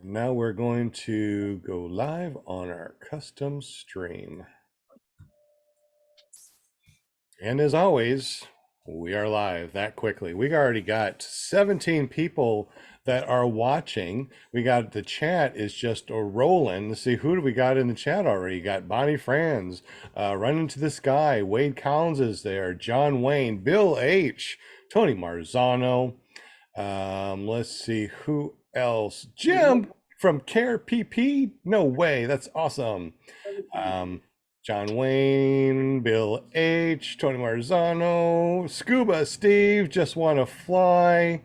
Now we're going to go live on our custom stream. And as always, we are live that quickly. We already got 17 people that are watching. We got the chat is just a rolling. Let's see, who do we got in the chat already? You got Bonnie Franz, Run Into the Sky, Wade Collins is there, John Wayne, Bill H, Tony Marzano. Let's see who else. Jim from Care PP. No way, that's awesome. John Wayne, Bill H, Tony Marzano, Scuba Steve, Just Want to Fly.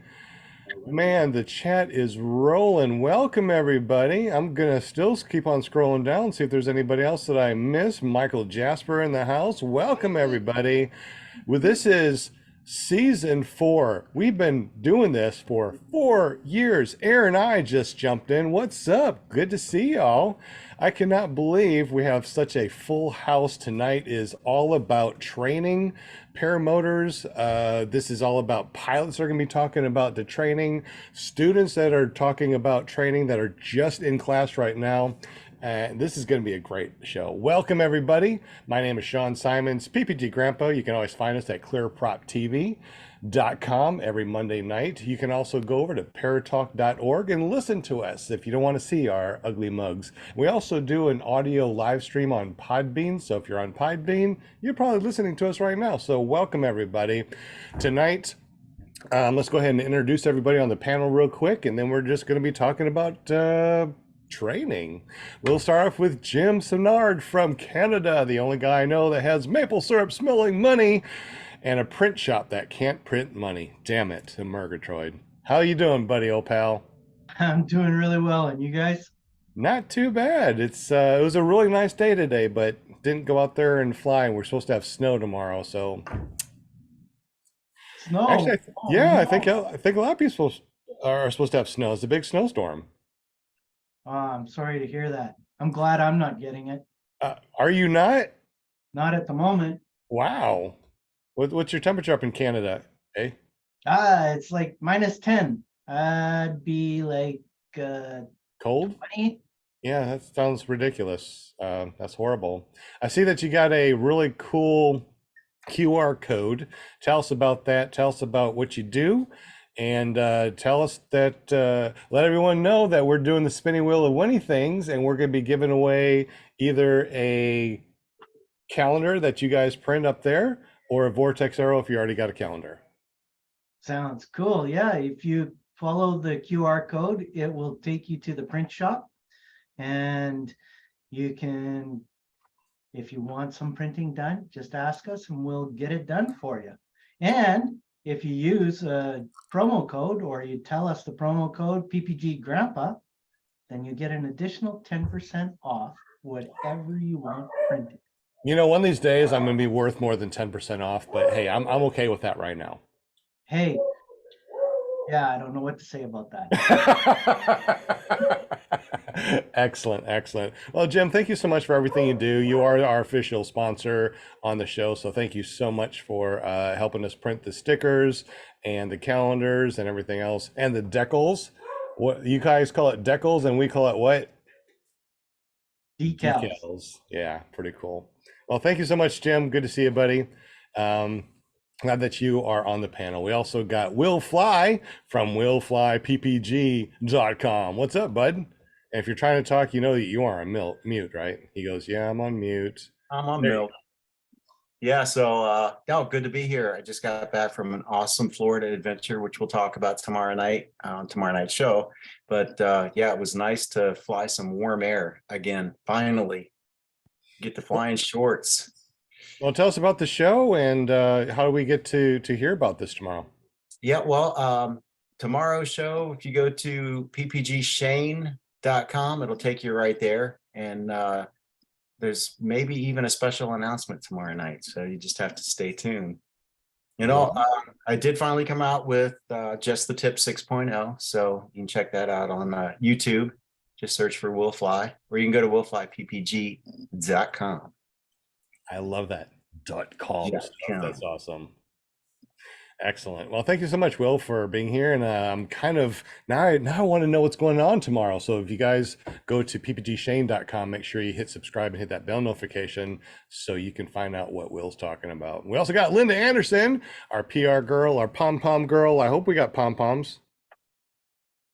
Man, the chat is rolling. Welcome everybody. I'm gonna still keep on scrolling down, see if there's anybody else that I missed. Michael Jasper in the house. Welcome everybody. Well, this is season 4. We've been doing this for 4 years. Aaron and I just jumped in. What's up? Good to see y'all. I cannot believe we have such a full house. Tonight is all about training paramotors. This is all about pilots that are going to be talking about the training, students that are talking about training that are just in class right now. This is going to be a great show. Welcome, everybody. My name is Sean Simons, PPG Grandpa. You can always find us at clearproptv.com every Monday night. You can also go over to paratalk.org and listen to us if you don't want to see our ugly mugs. We also do an audio live stream on Podbean. So if you're on Podbean, you're probably listening to us right now. So welcome, everybody. Tonight, let's go ahead and introduce everybody on the panel real quick, and then we're just going to be talking about training. We'll start off with Jim Sennard from Canada, the only guy I know that has maple syrup smelling money and a print shop that can't print money. Damn it, the Murgatroyd. How you doing, buddy, old pal? I'm doing really well, and you guys? Not too bad. It was a really nice day today, but didn't go out there and fly. We're supposed to have snow tomorrow, so Snow. actually, Oh, yeah, no. I think a lot of people are supposed to have snow. It's a big snowstorm. I'm sorry to hear that. I'm glad I'm not getting it. Are you not? Not at the moment. Wow. What's your temperature up in Canada? Eh? It's like -10. I'd be like Cold? 20. Yeah, that sounds ridiculous. That's horrible. I see that you got a really cool QR code. Tell us about that. Tell us about what you do. And tell us that, let everyone know that we're doing the spinning wheel of winning things, and we're going to be giving away either a calendar that you guys print up there or a Vortex Arrow if you already got a calendar. Sounds cool. Yeah, if you follow the QR code, it will take you to the print shop, and you can, if you want some printing done, just ask us and we'll get it done for you. And if you use a promo code, or you tell us the promo code PPG Grandpa, then you get an additional 10% off whatever you want printed. You know, one of these days I'm going to be worth more than 10% off, but hey, I'm okay with that right now. Hey, yeah, I don't know what to say about that. Excellent, excellent. Well, Jim, thank you so much for everything you do. You are our official sponsor on the show, so thank you so much for helping us print the stickers and the calendars and everything else, and the decals. What you guys call it, decals, and we call it what? Decals. Decals. Yeah, pretty cool. Well, thank you so much, Jim. Good to see you, buddy. Glad that you are on the panel. We also got Will Fly from willflyppg.com. What's up, bud? And if you're trying to talk, you know that you are on mute, right? He goes, yeah, I'm on mute. I'm on mute. Yeah, so good to be here. I just got back from an awesome Florida adventure, which we'll talk about tomorrow night on tomorrow night's show. But yeah, it was nice to fly some warm air again. Finally, get to fly in shorts. Well, tell us about the show, and how do we get to hear about this tomorrow? Yeah, well, tomorrow's show, if you go to ppgshane.com, it'll take you right there. And there's maybe even a special announcement tomorrow night. So you just have to stay tuned. You know, I did finally come out with Just the Tip 6.0. So you can check that out on YouTube. Just search for Will Fly, or you can go to willflyppg.com. I love that .com Yeah, stuff. That's awesome. Excellent. Well, thank you so much, Will, for being here. And I'm kind of now I want to know what's going on tomorrow. So if you guys go to ppgshane.com, make sure you hit subscribe and hit that bell notification so you can find out what Will's talking about. We also got Linda Anderson, our PR girl, our pom pom girl. I hope we got pom poms.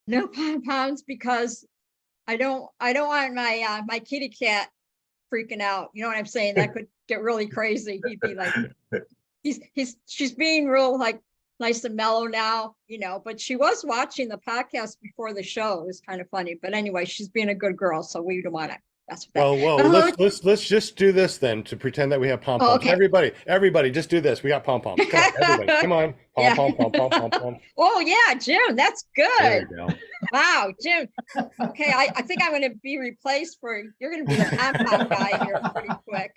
No pom poms because I don't want my my kitty cat freaking out. You know what I'm saying? That could get really crazy. He'd be like, she's being real like nice and mellow now, you know, but she was watching the podcast before the show. It was kind of funny. But anyway, she's being a good girl, so we don't want to mess with that. Well, let's just do this then to pretend that we have pom poms. Okay. Everybody, just do this. We got pom poms. Come on, everybody, come on, Yeah. pom pom. Oh yeah, Jim, that's There good. you go. Wow, Jim. Okay, I think I'm going to be replaced for, you're going to be the pom pom guy here pretty quick.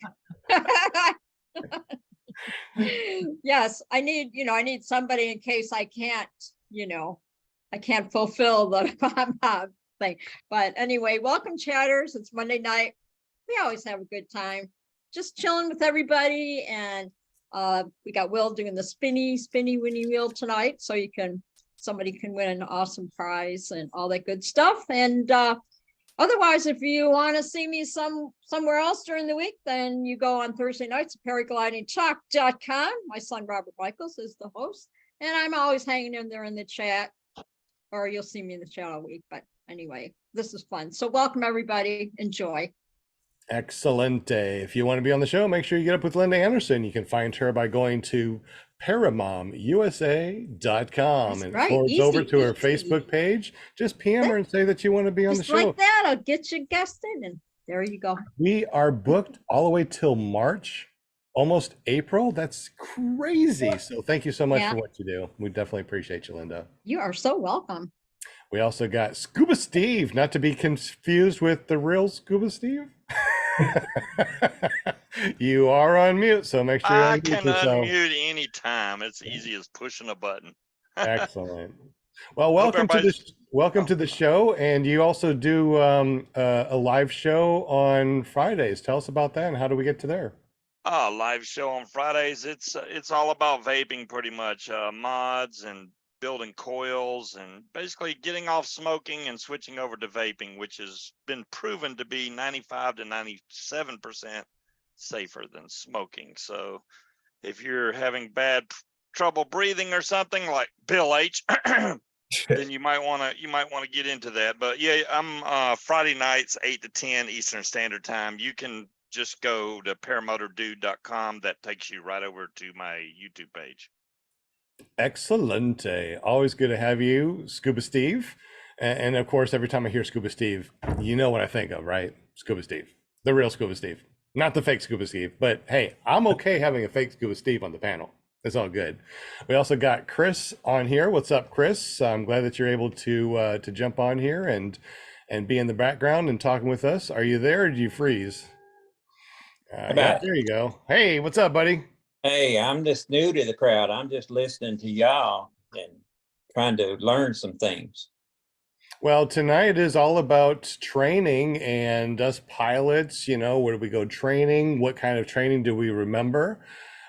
Yes, I need somebody in case I can't, I can't fulfill the pom pom thing. But anyway, welcome chatters. It's Monday night. We always have a good time, just chilling with everybody. And we got Will doing the spinny winny wheel tonight, so somebody can win an awesome prize and all that good stuff. And otherwise, if you want to see me somewhere else during the week, then you go on Thursday nights at paraglidingtalk.com. My son Robert Michaels is the host, and I'm always hanging in there in the chat, or you'll see me in the chat all week. But anyway, this is fun. So welcome everybody. Enjoy. Excellent. If you want to be on the show, make sure you get up with Linda Anderson. You can find her by going to paramomusa.com That's and right. forwards Easy, over to her easy. Facebook page. Just PM her and say that you want to be on the Just show. like that, I'll get you guested, and there you go. We are booked all the way till March, almost April. That's crazy. So thank you so much Yeah. for what you do. We definitely appreciate you, Linda. You are so welcome. We also got Scuba Steve, not to be confused with the real Scuba Steve. You are on mute, so make sure you I unmute can yourself. unmute any time. It's easy as pushing a button. Excellent. Well, welcome to the show, and you also do a live show on Fridays. Tell us about that, and how do we get to there? Live show on Fridays. It's all about vaping, pretty much. Mods and building coils and basically getting off smoking and switching over to vaping, which has been proven to be 95 to 97% safer than smoking. So if you're having bad trouble breathing or something like Bill H, then you might want to get into that. But yeah, I'm Friday nights 8 to 10 Eastern Standard Time. You can just go to paramotordude.com. That takes you right over to my YouTube page. Excellent. Always good to have you, Scuba Steve. And of course, every time I hear Scuba Steve, you know what I think of, right? Scuba Steve, the real Scuba Steve, not the fake Scuba Steve. But hey, I'm okay having a fake Scuba Steve on the panel. It's all good. We also got Chris on here. What's up, Chris? I'm glad that you're able to jump on here and be in the background and talking with us. Are you there, or did you freeze? Yeah, there you go. Hey, what's up, buddy? Hey, I'm just new to the crowd. I'm just listening to y'all and trying to learn some things. Well, tonight is all about training and us pilots, where do we go training? What kind of training do we remember?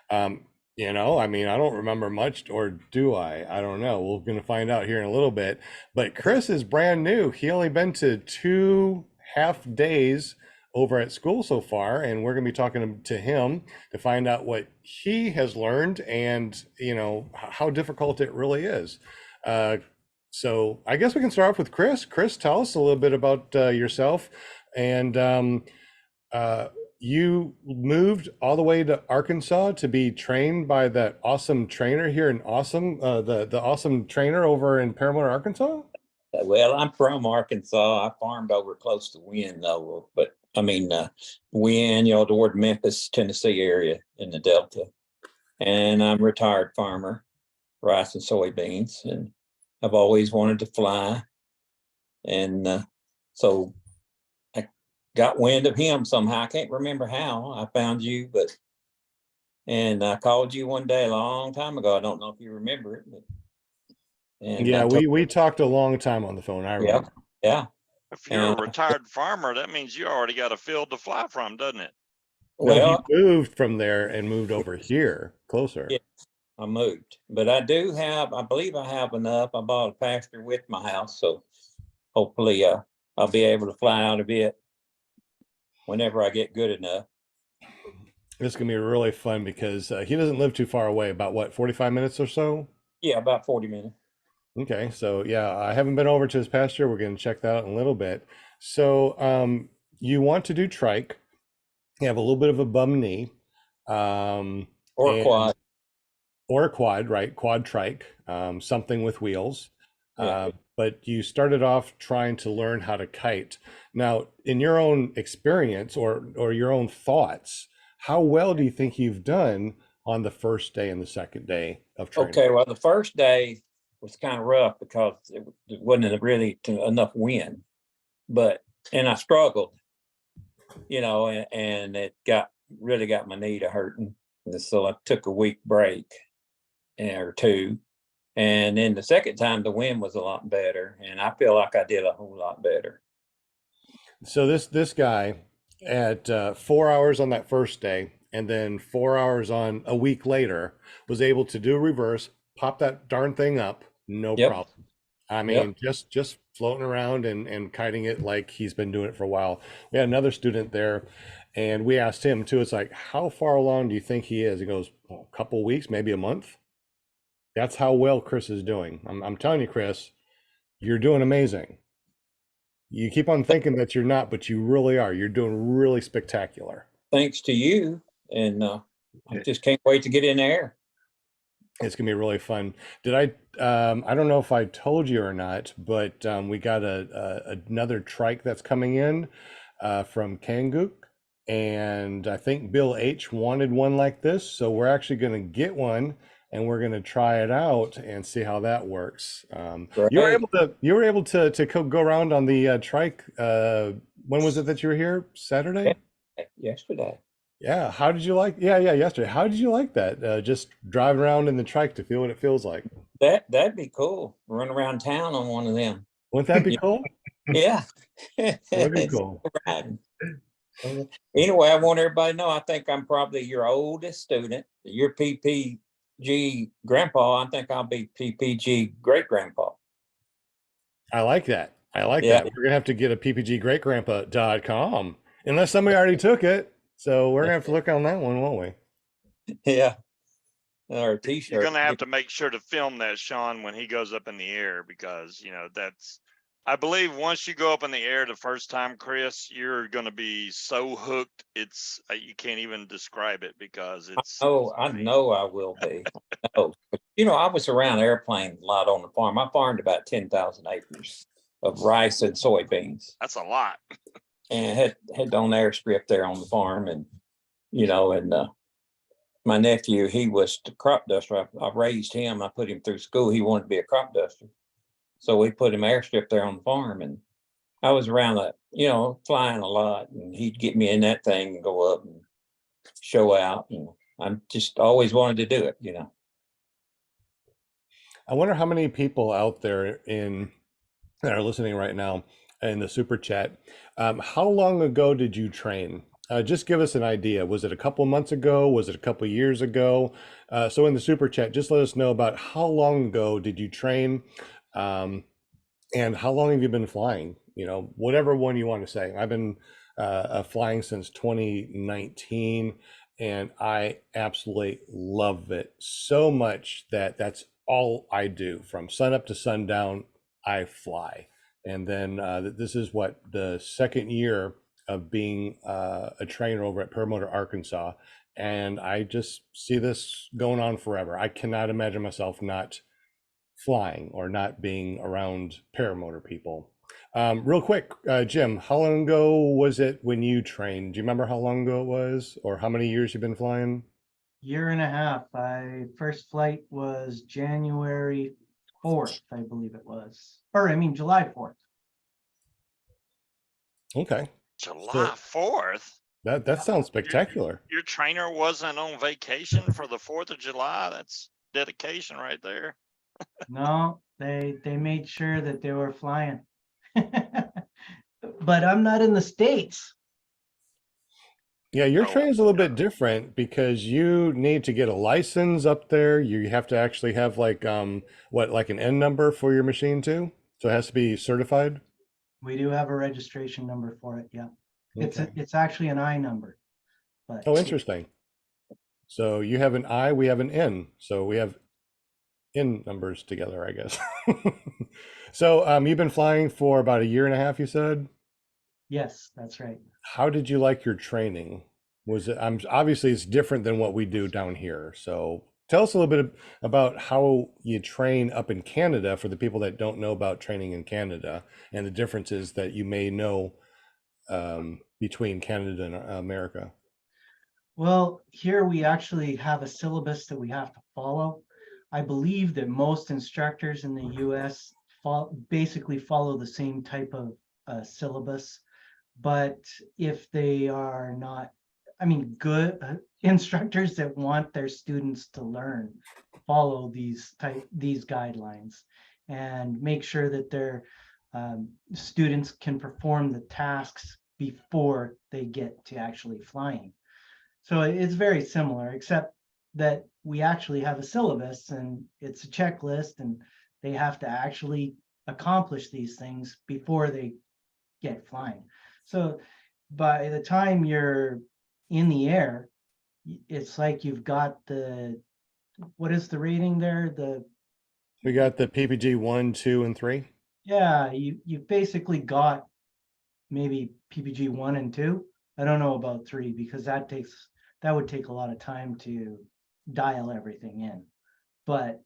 I don't remember much, or do I? I don't know. We're going to find out here in a little bit. But Chris is brand new. He only been to 2 half days over at school so far, and we're going to be talking to him to find out what he has learned and how difficult it really is. So I guess we can start off with Chris. Chris, tell us a little bit about yourself. And you moved all the way to Arkansas to be trained by that awesome trainer here in the awesome trainer over in Paramotor, Arkansas. Well, I'm from Arkansas. I farmed over close to Wynn, though, but Wynn, toward Memphis, Tennessee area in the Delta. And I'm a retired farmer, rice and soybeans, and I've always wanted to fly. And so I got wind of him somehow. I can't remember how I found you, and I called you one day a long time ago. I don't know if you remember it, but. And yeah, we talked a long time on the phone. I remember. Yeah. If you're a retired farmer, that means you already got a field to fly from, doesn't it? Well, he moved from there and moved over here closer. Yeah. I moved, but I believe I have enough. I bought a pasture with my house, so hopefully I'll be able to fly out a bit whenever I get good enough. It's gonna be really fun because he doesn't live too far away, about what, 45 minutes or so? Yeah, about 40 minutes. Okay, so yeah, I haven't been over to his pasture. We're gonna check that out in a little bit. So you want to do trike, you have a little bit of a bum knee, Or and quad. or a quad, right? Quad trike, something with wheels. Yeah. But you started off trying to learn how to kite. Now, in your own experience or your own thoughts, how well do you think you've done on the first day and the second day of training? Okay, well, the first day was kind of rough because it wasn't really enough wind, and I struggled, and it really got my knee to hurting. And so I took a week break or two. And then the second time, the wind was a lot better, and I feel like I did a whole lot better. So this guy at 4 hours on that first day, and then 4 hours on a week later, was able to do a reverse, pop that darn thing up, no Yep. problem. I mean, just floating around and kiting it like he's been doing it for a while. We had another student there, and we asked him too. It's like, how far along do you think he is? He goes, a couple weeks, maybe a month. That's how well Chris is doing. I'm telling you, Chris, you're doing amazing. You keep on thinking that you're not, but you really are. You're doing really spectacular. Thanks to you, and I just can't wait to get in there. It's gonna be really fun. Did I don't know if I told you or not, but we got another trike that's coming in from Kanguk, and I think Bill H wanted one like this, so we're actually gonna get one and we're gonna try it out and see how that works. You were able to go around on the trike. When was it that you were here? Saturday? Yesterday. Yeah. How did you like? Yeah, yesterday. How did you like that? Just driving around in the trike to feel what it feels like. That'd be cool. Run around town on one of them. Wouldn't that be cool? Yeah. Would be cool. Riding. Anyway, I want everybody to know I think I'm probably your oldest student. Your PPG grandpa. I think I'll be PPG great grandpa. I like that. I like Yeah. that. We're gonna have to get a ppggreatgrandpa.com unless somebody already took it. So we're gonna have to look on that one, won't we? Yeah. Or a t-shirt. You're gonna have to make sure to film that, Sean, when he goes up in the air, because I believe once you go up in the air the first time, Chris, you're gonna be so hooked, it's you can't even describe it because it's. Oh, I know I will be. No, but I was around airplanes a lot on the farm. I farmed about 10,000 acres of rice and soybeans, That's a lot. and had on the airstrip there on the farm, and my nephew, he was the crop duster. I raised him. I put him through school. He wanted to be a crop duster, so we put him airstrip there on the farm, and I was around flying a lot, and he'd get me in that thing and go up and show out. I just always wanted to do it. I wonder how many people out there that are listening right now in the super chat. How long ago did you train? Just give us an idea. Was it a couple months ago? Was it a couple years ago? So in the super chat, just let us know about how long ago did you train, and how long have you been flying? Whatever one you want to say. I've been flying since 2019, and I absolutely love it so much that that's all I do from sun up to sundown. I fly, and then this is what the second year of being a trainer over at Paramotor Arkansas, and I just see this going on forever. I cannot imagine myself not flying or not being around paramotor people. Real quick, Jim, how long ago was it when you trained? Do you remember how long ago it was, or how many years you've been flying? Year and a half. My first flight was January 4th, I believe it was. July 4th. Okay. July 4th. That sounds spectacular. Your trainer wasn't on vacation for the 4th of July. That's dedication right there. No, they made sure that they were flying. But I'm not in the States. Yeah, your So, training's a little bit different because you need to get a license up there. You have to actually have like what, like an N number for your machine too? So it has to be certified? We do have a registration number for it, yeah. Okay. It's actually an I number, but Oh, interesting. So you have an I, we have an N. So we have N numbers together, I guess. So you've been flying for about a year and a half, you said? yes, that's right. How did you like your training? Was it, obviously it's different than what we do down here. So tell us a little bit about how you train up in Canada for the people that don't know about training in Canada and the differences that you may know between Canada and America. Well, here we actually have a syllabus that we have to follow. I believe that most instructors in the US basically follow the same type of syllabus. But if they are not, I mean, good instructors that want their students to learn, follow these guidelines and make sure that their students can perform the tasks before they get to actually flying. So it's very similar, except that we actually have a syllabus and it's a checklist and they have to actually accomplish these things before they get flying. So by the time you're in the air, it's like you've got what is the rating there? We got the PPG 1, 2, and 3. Yeah, you've basically got maybe PPG 1 and 2. I don't know about 3 because that would take a lot of time to dial everything in. But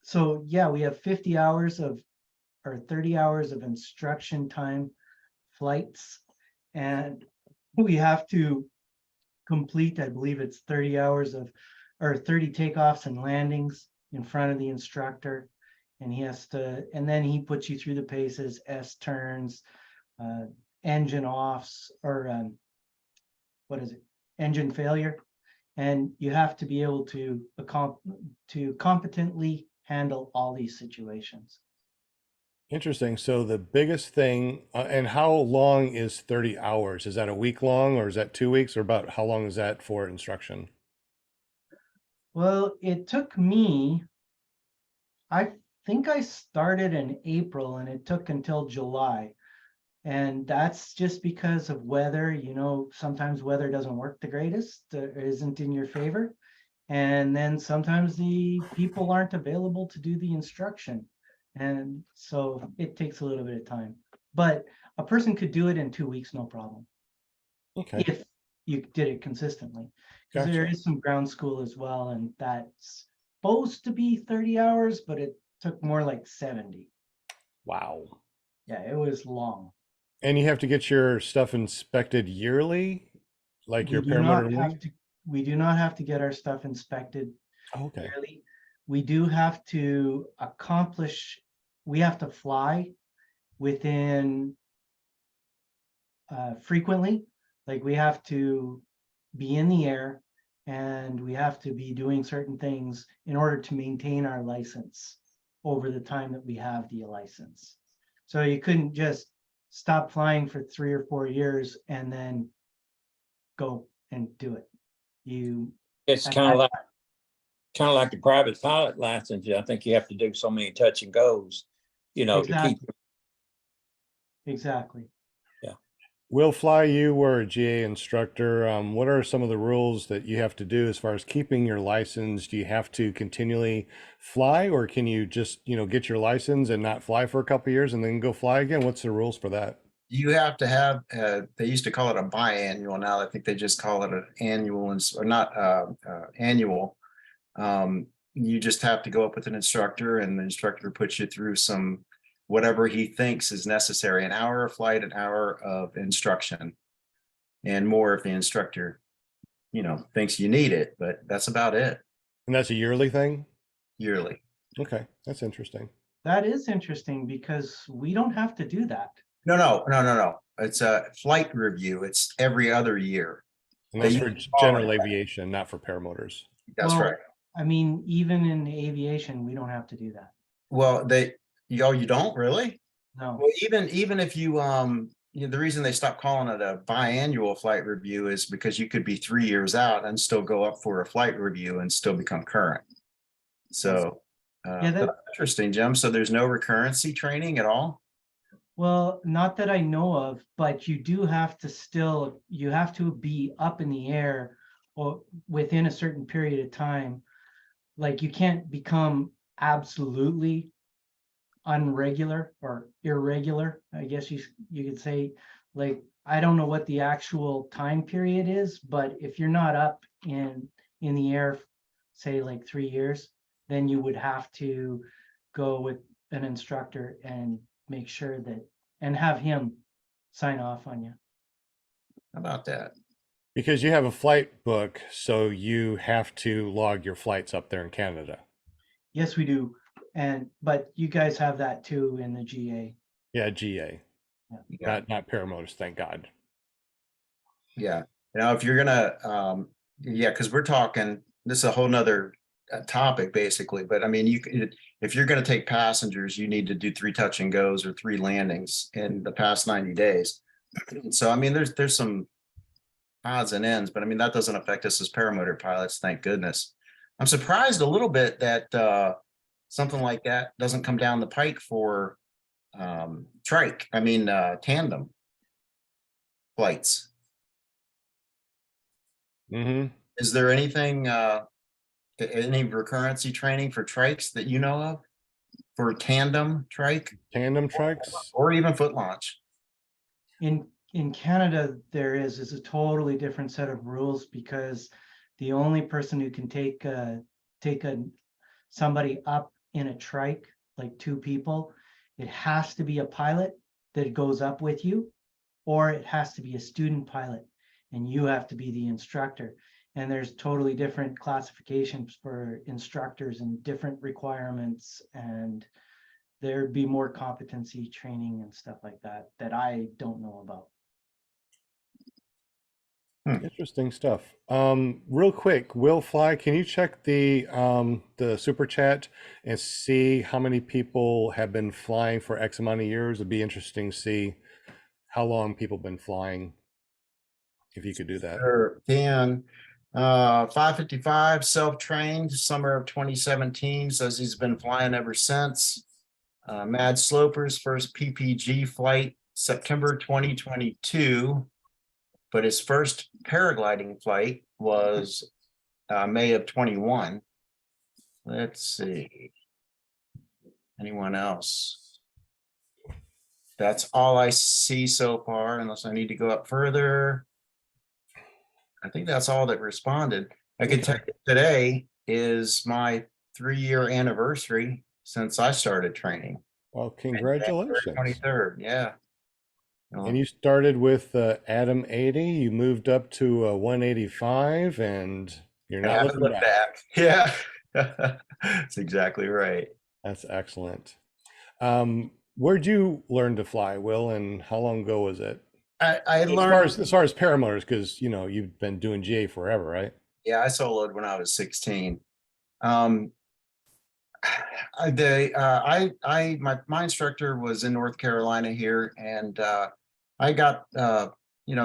so yeah, we have 50 hours or 30 hours of instruction time flights, and we have to complete, I believe it's 30 hours or 30 takeoffs and landings in front of the instructor. And and then he puts you through the paces, S turns, engine offs, or what is it? Engine failure. And you have to be able to competently handle all these situations. Interesting. So the biggest thing, and how long is 30 hours? Is that a week long or is that 2 weeks, or about how long is that for instruction? Well, it took me, I think I started in April and it took until July. And that's just because of weather. Sometimes weather doesn't work the greatest, isn't in your favor. And then sometimes the people aren't available to do the instruction. And so it takes a little bit of time. But a person could do it in 2 weeks, no problem, Okay, if you did it consistently. Because there gotcha. is some ground school as well, and that's supposed to be 30 hours, but it took more like 70. Wow. Yeah, it was long. And you have to get your stuff inspected yearly, like We your do not paramotor have wing? to, we do not have to get our stuff inspected Oh, okay. yearly. We do have to we have to fly within frequently. Like we have to be in the air and we have to be doing certain things in order to maintain our license over the time that we have the license. So you couldn't just stop flying for 3 or 4 years and then go and do it. It's At kind of that like the private pilot license. I think you have to do so many touch and goes, to keep. Exactly. We'll fly you were a GA instructor. What are some of the rules that you have to do as far as keeping your license? Do you have to continually fly, or can you just, get your license and not fly for a couple of years and then go fly again? What's the rules for that? You have to have, they used to call it a biannual. Now I think they just call it an annual, or not annual. You just have to go up with an instructor and the instructor puts you through some, whatever he thinks is necessary, an hour of flight, an hour of instruction, and more if the instructor, thinks you need it, but that's about it. And that's a yearly thing? Yearly. Okay, that's interesting. That is interesting because we don't have to do that. No. It's a flight review. It's every other year. And that's They for use all general of that. aviation, not for paramotors. That's Well, right. I mean, even in aviation, we don't have to do that. Well, you don't really? No. Well, even if you the reason they stopped calling it a biannual flight review is because you could be 3 years out and still go up for a flight review and still become current. So Yeah, that's interesting, Jim. So there's no recurrency training at all? well, not that I know of, but you do have to still, you have to be up in the air or within a certain period of time. Like you can't become absolutely unregular or irregular, I guess you could say. Like, I don't know what the actual time period is, but if you're not up in the air, say like 3 years, then you would have to go with an instructor and make sure that, and have him sign off on you. How about that? Because you have a flight book, so you have to log your flights up there in Canada. Yes, we do. But you guys have that too in the GA. Yeah, GA, Yeah. not paramotors, thank God. Yeah. Now, if you're gonna, yeah, because we're talking, this is a whole nother topic basically, but I mean, if you're gonna take passengers, you need to do 3 touch and goes or 3 landings in the past 90 days. So, I mean, there's some odds and ends, but I mean, that doesn't affect us as paramotor pilots, thank goodness. I'm surprised a little bit that something like that doesn't come down the pike for tandem flights. Mm-hmm. Is there anything, any recurrency training for trikes that you know of? For tandem trike Tandem trikes? or even foot launch? In Canada, there is a totally different set of rules, because the only person who can take somebody up in a trike, like 2 people, it has to be a pilot that goes up with you, or it has to be a student pilot and you have to be the instructor. And there's totally different classifications for instructors and different requirements, and there'd be more competency training and stuff like that that I don't know about. Interesting stuff. Real quick, Will Fly, can you check the super chat and see how many people have been flying for X amount of years? It'd be interesting to see how long people have been flying, if you could do that. Sure, Dan, 555, self-trained, summer of 2017, says he's been flying ever since. Mad Sloper's first PPG flight, September 2022. But his first paragliding flight was May of 21. Let's see. Anyone else? That's all I see so far, unless I need to go up further. I think that's all that responded. I can tell you today is my 3-year anniversary since I started training. Well, congratulations. 23rd, yeah. And you started with Adam 80, you moved up to 185, and you're not looking back. Yeah, that's exactly right. That's excellent. Where'd you learn to fly, Will, and how long ago was it? I learned as far as paramotors, because you've been doing GA forever, right? Yeah, I soloed when I was 16. My instructor was in North Carolina here, and I got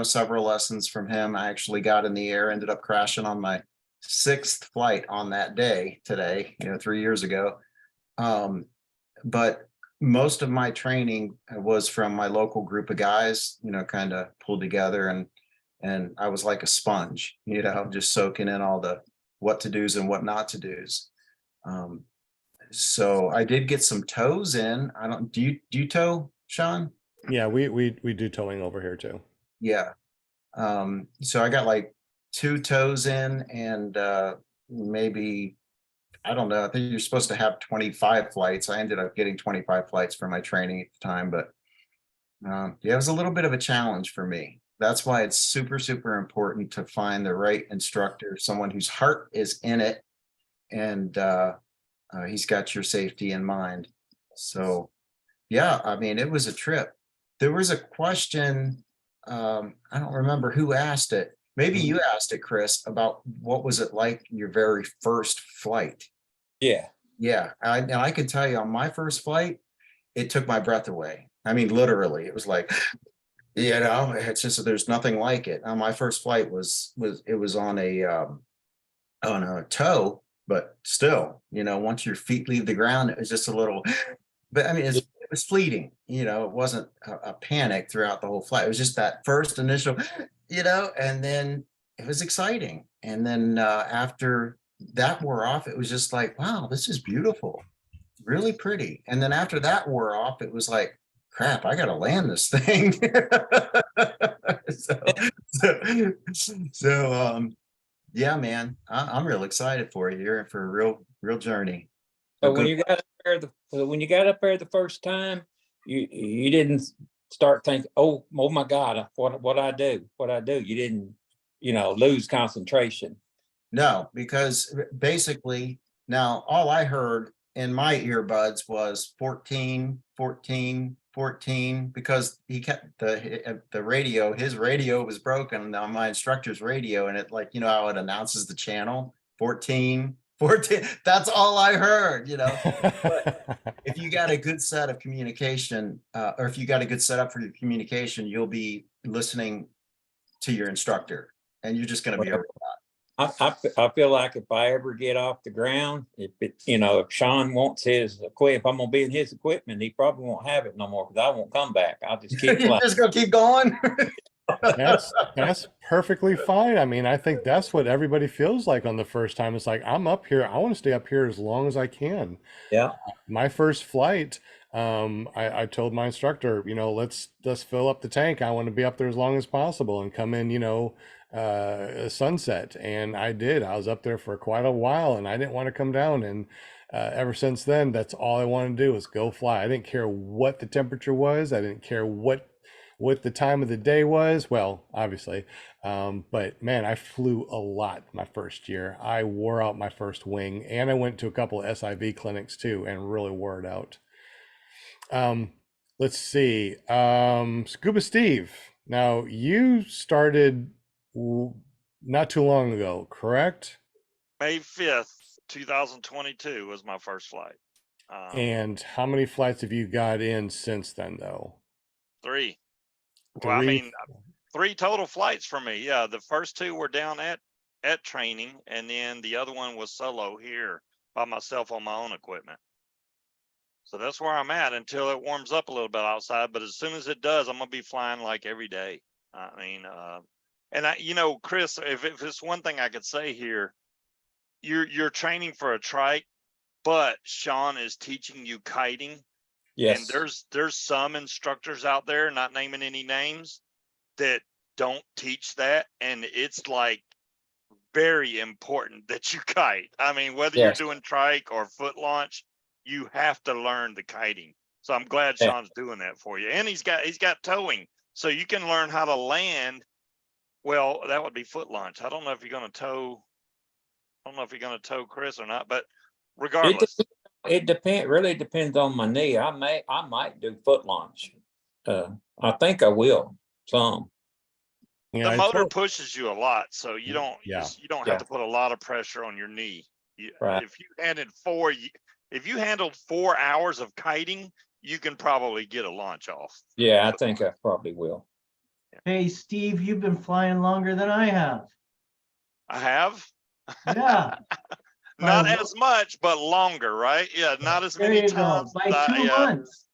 several lessons from him. I actually got in the air, ended up crashing on my 6th flight on that day today, 3 years ago. But most of my training was from my local group of guys, kind of pulled together, and I was like a sponge, just soaking in all the what to do's and what not to do's. So I did get some toes in. Do you tow, Sean? Yeah, we do towing over here too. Yeah. So I got like 2 toes in, and maybe, I don't know, I think you're supposed to have 25 flights. I ended up getting 25 flights for my training at the time, but yeah, it was a little bit of a challenge for me. That's why it's super, super important to find the right instructor, someone whose heart is in it, and he's got your safety in mind. So yeah, I mean, it was a trip. There was a question, I don't remember who asked it. Maybe you asked it, Chris, about what was it like your very first flight? Yeah. Yeah, and I can tell you, on my first flight, it took my breath away. I mean, literally, it was like, You know, it's just, there's nothing like it. My first flight was on a tow, but still, you know, once your feet leave the ground, it was just a little, but I mean, it was fleeting, you know, it wasn't a panic throughout the whole flight. It was just that first initial, you know, and then it was exciting. And then after that wore off, it was just like, wow, this is beautiful, really pretty. And then after that wore off, it was like, crap, I gotta land this thing. so, so yeah, man, I'm real excited for you. You're in for a real journey. So A when good- you got up there, when you got up there the first time, you didn't start thinking, oh my God, what I do? You didn't, you know, lose concentration. No, because basically now all I heard in my earbuds was 14, 14, 14, because he kept the radio, his radio was broken on my instructor's radio, and it, like, you know how it announces the channel, 14, 14. That's all I heard, you know. If you got a good set of communication, or if you got a good setup for your communication, you'll be listening to your instructor, and you're just going to be over I feel like if I ever get off the ground, if Sean wants his equipment, if I'm gonna be in his equipment, he probably won't have it no more because I won't come back. I'll just keep You're flying. just gonna keep going. That's perfectly fine. I mean, I think that's what everybody feels like on the first time. It's like, I'm up here. I want to stay up here as long as I can. Yeah. My first flight, I told my instructor, you know, let's fill up the tank. I want to be up there as long as possible and come in, you know, sunset. And I did. I was up there for quite a while, and I didn't want to come down. And ever since then, that's all I wanted to do was go fly. I didn't care what the temperature was. I didn't care what the time of the day was. Well, obviously, but man, I flew a lot my first year. I wore out my first wing, and I went to a couple of SIV clinics too and really wore it out. Let's see. Scuba Steve, now you started not too long ago, correct? May 5th, 2022 was my first flight. And how many flights have you got in since then, though? 3. Well, I 3? mean, 3 total flights for me. Yeah, the first 2 were down at training, and then the other one was solo here by myself on my own equipment. So that's where I'm at until it warms up a little bit outside. But as soon as it does, I'm gonna be flying like every day. I mean, and you know, Chris, if it's one thing I could say here, you're training for a trike, but Sean is teaching you kiting. Yes. And there's some instructors out there, not naming any names, that don't teach that, and it's like very important that you kite. I mean, whether Yes. you're doing trike or foot launch, you have to learn the kiting. So I'm glad Yeah. Sean's doing that for you. And he's got towing, so you can learn how to land. Well, that would be foot launch. I don't know if you're going to tow. I don't know if you're going to tow Chris or not, but regardless. It really depends on my knee. I might do foot launch. I think I will some. Yeah, The motor pushes you a lot, so you don't Yeah. you don't Yeah. have to put a lot of pressure on your knee. Right. If you handled 4 hours of kiting, you can probably get a launch off. Yeah, I think I probably will. Hey, Steve, you've been flying longer than I have. I have Yeah, not as much, but longer, right? Yeah, not as there many you go. times. By 2 Yeah. months.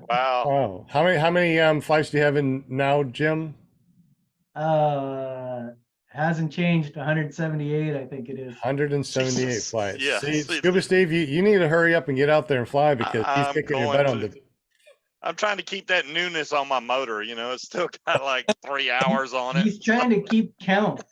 Wow. Oh, how many flights do you have in now, Jim? Hasn't changed. 178, I think it is. 178 Jesus. flights. Yeah. See, Scuba Steve, you need to hurry up and get out there and fly because he's I'm kicking your going butt on to. the. I'm trying to keep that newness on my motor. You know, it's still got like 3 hours on it. He's trying to keep count.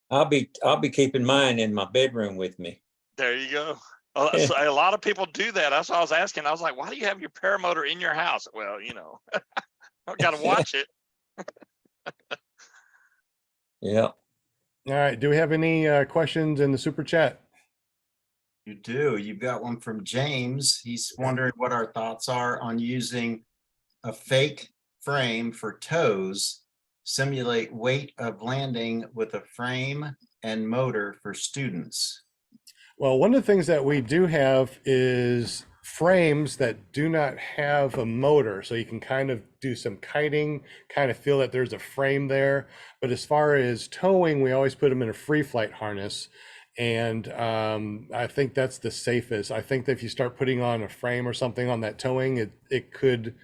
I'll be keeping mine in my bedroom with me. There you go. So a lot of people do that. That's what I was asking. I was like, why do you have your paramotor in your house? Well, you know, I've got to watch it. Yeah. All right. Do we have any questions in the super chat? You do. You've got one from James. He's wondering what our thoughts are on using a fake frame for tows, simulate weight of landing with a frame and motor for students. Well, one of the things that we do have is frames that do not have a motor, so you can kind of do some kiting, kind of feel that there's a frame there. But as far as towing, we always put them in a free flight harness. And I think that's the safest. I think that if you start putting on a frame or something on that towing, it could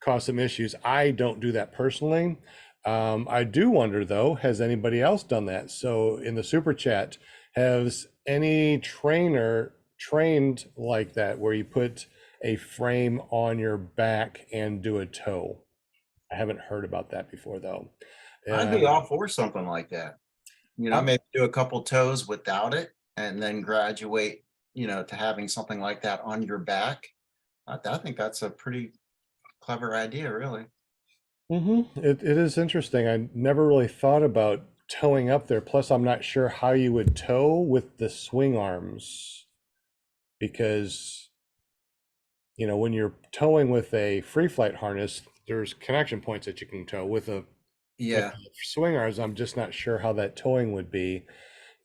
cause some issues. I don't do that personally. I do wonder though, has anybody else done that? So in the super chat, has any trainer trained like that, where you put a frame on your back and do a tow? I haven't heard about that before though. I'd be all for something like that. You know, maybe do a couple tows without it and then graduate, you know, to having something like that on your back. I think that's a pretty clever idea, really. It is interesting. I never really thought about towing up there. Plus, I'm not sure how you would tow with the swing arms, because, you know, when you're towing with a free flight harness, there's connection points that you can tow with a Yeah. with the swing arms. I'm just not sure how that towing would be.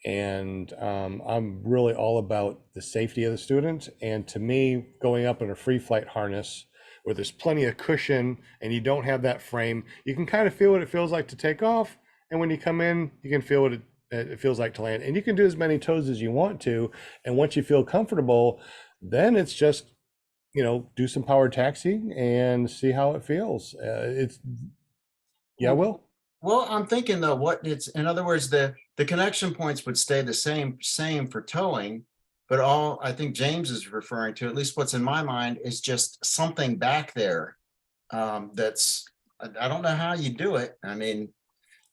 And I'm really all about the safety of the student. And to me, going up in a free flight harness where there's plenty of cushion and you don't have that frame, you can kind of feel what it feels like to take off. And when you come in, you can feel what it feels like to land. And you can do as many toes as you want to. And once you feel comfortable, then it's just, you know, do some power taxi and see how it feels. Yeah, Will. Well, I'm thinking though, what it's, in other words, the connection points would stay the same for towing, but all I think James is referring to, at least what's in my mind, is just something back there. That's, I don't know how you do it. I mean,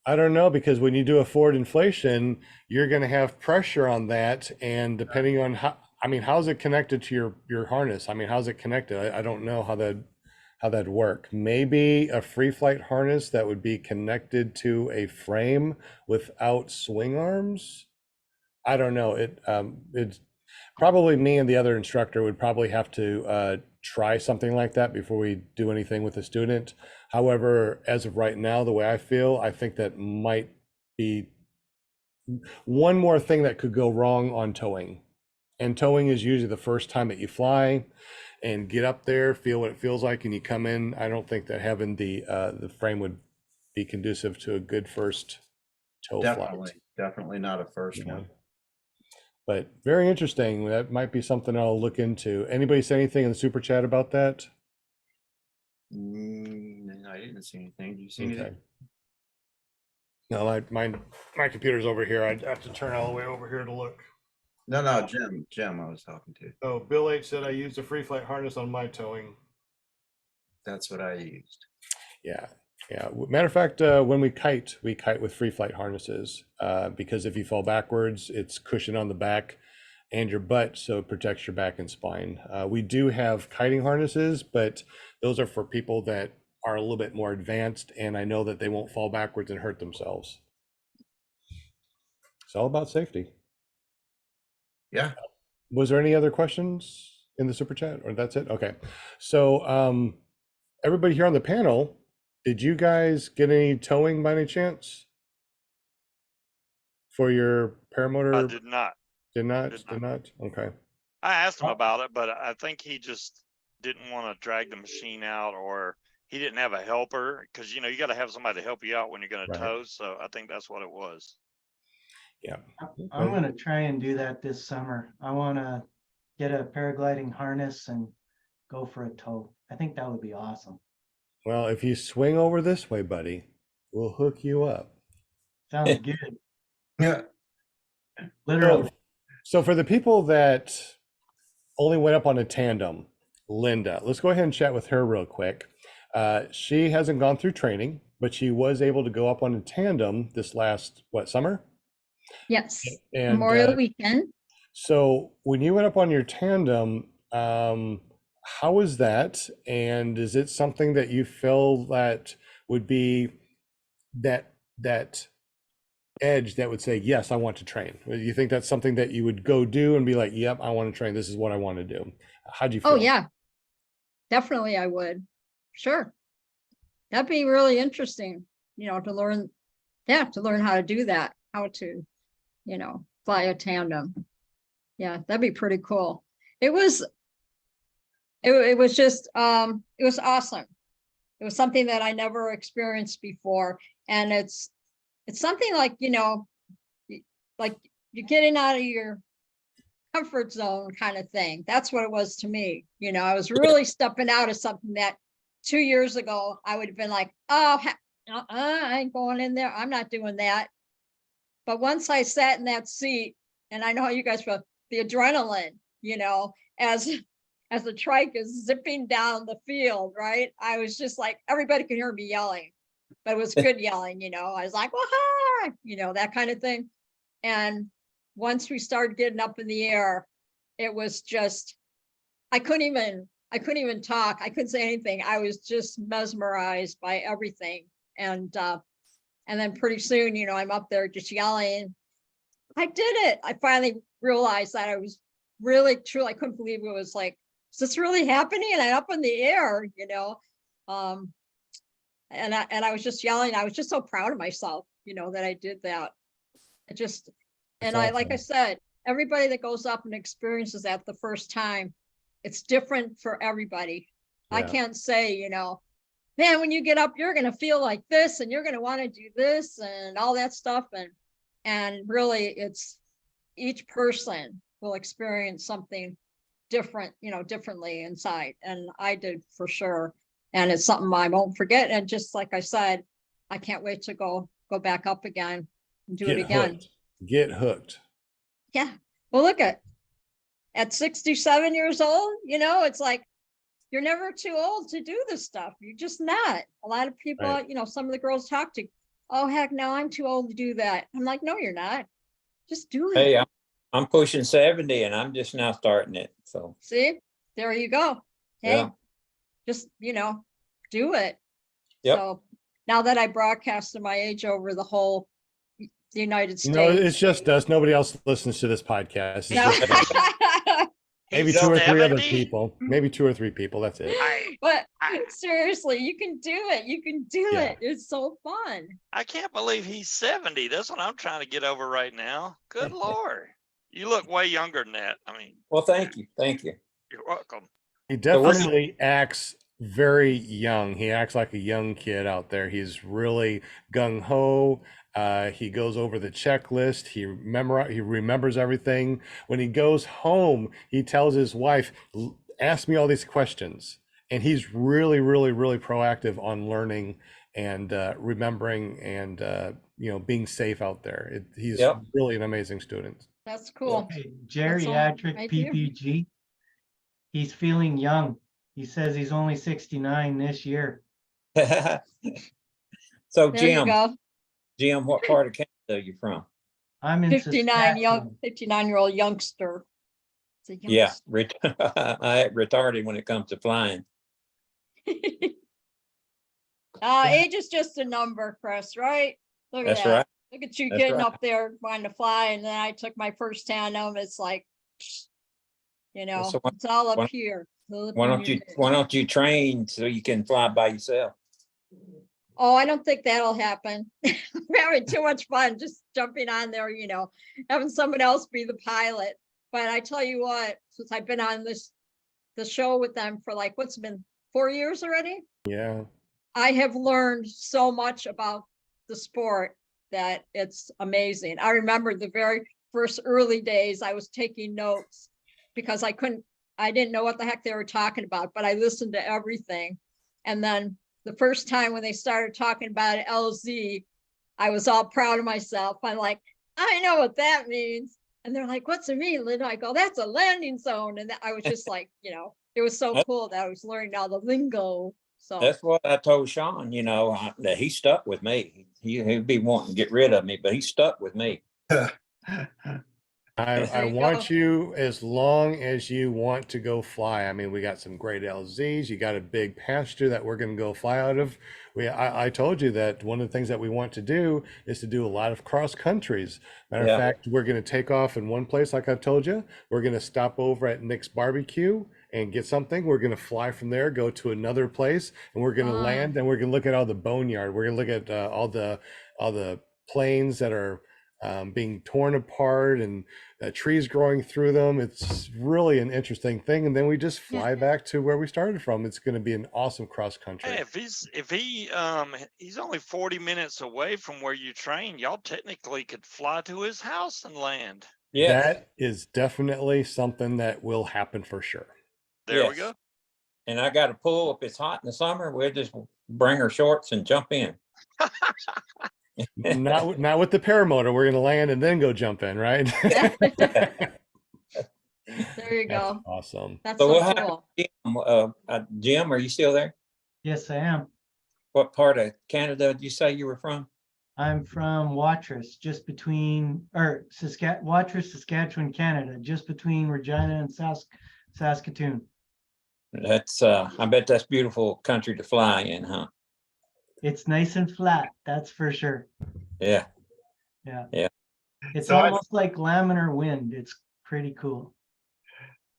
I don't know, because when you do a forward inflation, you're going to have pressure on that, and depending on how, I mean, how's it connected to your harness? I mean, how's it connected? I don't know how that'd work. Maybe a free flight harness that would be connected to a frame without swing arms. I don't know. It's probably me and the other instructor would probably have to try something like that before we do anything with the student. However, as of right now, the way I feel, I think that might be one more thing that could go wrong on towing. And towing is usually the first time that you fly and get up there, feel what it feels like, and you come in. I don't think that having the frame would be conducive to a good first tow flight. definitely not a first one. But very interesting. That might be something I'll look into. Anybody say anything in the super chat about that? I didn't see anything. Do you see anything? No, my computer's over here. I'd have to turn all the way over here to look. No, Jim, I was talking to. Oh, Bill H said I used a free flight harness on my towing. That's what I used. Yeah. Matter of fact, when we kite with free flight harnesses, because if you fall backwards, it's cushion on the back and your butt, so it protects your back and spine. We do have kiting harnesses, but those are for people that are a little bit more advanced, and I know that they won't fall backwards and hurt themselves. It's all about safety. Yeah. Was there any other questions in the super chat, or that's it? Okay. So everybody here on the panel, did you guys get any towing by any chance for your paramotor? I did not. Did not? Okay. I asked him about it, but I think he just didn't want to drag the machine out, or he didn't have a helper, because, you know, you got to have somebody to help you out when you're going to tow. So I think that's what it was. Yeah. I'm going to try and do that this summer. I want to get a paragliding harness and go for a tow. I think that would be awesome. Well, if you swing over this way, buddy, we'll hook you up. Sounds good. Yeah. Literally. So for the people that only went up on a tandem, Linda, let's go ahead and chat with her real quick. She hasn't gone through training, but she was able to go up on a tandem this last, summer? Yes, And Memorial weekend. So when you went up on your tandem, how was that? And is it something that you feel that would be that edge that would say, yes, I want to train? You think that's something that you would go do and be like, yep, I want to train. This is what I want to do. How'd you feel? Oh, yeah, definitely I would. Sure. That'd be really interesting, you know, to learn how to do that, how to, you know, fly a tandem. Yeah, that'd be pretty cool. It was it was just, it was awesome. It was something that I never experienced before. And it's something like, you know, like you're getting out of your comfort zone kind of thing. That's what it was to me. You know, I was really stepping out of something that 2 years ago, I would have been like, oh, I ain't going in there. I'm not doing that. But once I sat in that seat, and I know how you guys feel, the adrenaline, you know, as the trike is zipping down the field, right? I was just like, everybody could hear me yelling, but it was good yelling, you know. I was like, wah, you know, that kind of thing. And once we started getting up in the air, it was just, I couldn't even talk. I couldn't say anything. I was just mesmerized by everything. And then pretty soon, you know, I'm up there just yelling. I did it. I finally realized that I was really true. I couldn't believe it was like, is this really happening? And I'm up in the air, you know. And I was just yelling. I was just so proud of myself, you know, that I did that. It just, and That's like I awesome. said, everybody that goes up and experiences that the first time, it's different for everybody. I Yeah. can't say, you know, man, when you get up, you're going to feel like this and you're going to want to do this and all that stuff. And really it's each person will experience something different, you know, differently inside. And I did for sure. And it's something I won't forget. And just like I said, I can't wait to go back up again and do it Get again. hooked. Get hooked. Yeah. Well, look at 67 years old, you know, it's like, you're never too old to do this stuff. You're just not. A lot of people, Right. you know, some of the girls talk to, oh, heck no, I'm too old to do that. I'm like, no, you're not. Just do it. Hey, I'm pushing 70 and I'm just now starting it. So, See, there you go. Hey, yeah. just, you know, do it. Yep. So now that I broadcasted my age over the whole the United You know, States. it's just us. Nobody else listens to this podcast. It's No. just us. Maybe He's 2 or 3 other 70? people. Maybe 2 or 3 people. That's it. But I- seriously, you can do it. You can do Yeah. it. It's so fun. I can't believe he's 70. That's what I'm trying to get over right now. Good Lord. You look way younger than that. I mean, Well, thank you. Thank you. you're welcome. He So what's- definitely acts very young. He acts like a young kid out there. He's really gung ho. He goes over the checklist. He remembers everything. When he goes home, he tells his wife, "Ask me all these questions." And he's really, really, really proactive on learning and remembering and you know, being safe out there. He's Yep. really an amazing student. That's cool. Hey, That's all geriatric I do. PPG. He's feeling young. He says he's only 69 this year. So There you Jim, go. what part of Canada are you from? I'm in 59-year-old youngster. It's a Yeah, youngster. I retarded when it comes to flying. Age is just a number, Chris, right? Look at That's that. right. Look at you That's getting right. up there wanting to fly. And then I took my first tandem. It's like, you know, So it's all up why- here. Why don't you train so you can fly by yourself? Oh, I don't think that'll happen. I'm having too much fun just jumping on there, you know, having someone else be the pilot. But I tell you what, since I've been on the show with them for like, what's it been 4 years already? Yeah. I have learned so much about the sport that it's amazing. I remember the very first early days I was taking notes because I didn't know what the heck they were talking about, but I listened to everything. And then the first time when they started talking about LZ, I was all proud of myself. I'm like, I know what that means. And they're like, what's it mean, Linda? I go, that's a landing zone. And I was just like, you know, it was so cool that I was learning all the lingo. So That's what I told Sean, you know, that he stuck with me. He'd be wanting to get rid of me, but he stuck with me. I There you want go. you as long as you want to go fly. I mean, we got some great LZs. You got a big pasture that we're going to go fly out of. I told you that one of the things that we want to do is to do a lot of cross countries. Matter Yeah. of fact, we're going to take off in one place, like I've told you. We're going to stop over at Nick's Barbecue and get something. We're going to fly from there, go to another place, and we're going to Ah. land. And we're going to look at all the boneyard. We're going to look at all the planes that are being torn apart and trees growing through them. It's really an interesting thing. And then we just fly back to where we started from. It's going to be an awesome cross country. Hey, he's only 40 minutes away from where you train, y'all technically could fly to his house and land. Yes. That is definitely something that will happen for sure. There we Yes. go. And I got a pool. If it's hot in the summer, we'll just bring our shorts and jump in. Not with the paramotor. We're going to land and then go jump in, right? There you That's go. awesome. That's So so we'll have cool. Jim, are you still there? Yes, I am. What part of Canada did you say you were from? I'm from Watrous, just between, or Watrous, Saskatchewan, Canada, just between Regina and Saskatoon. That's I bet that's beautiful country to fly in, huh? It's nice and flat, that's for sure. Yeah. Yeah. Yeah. It's So I- almost like laminar wind. It's pretty cool.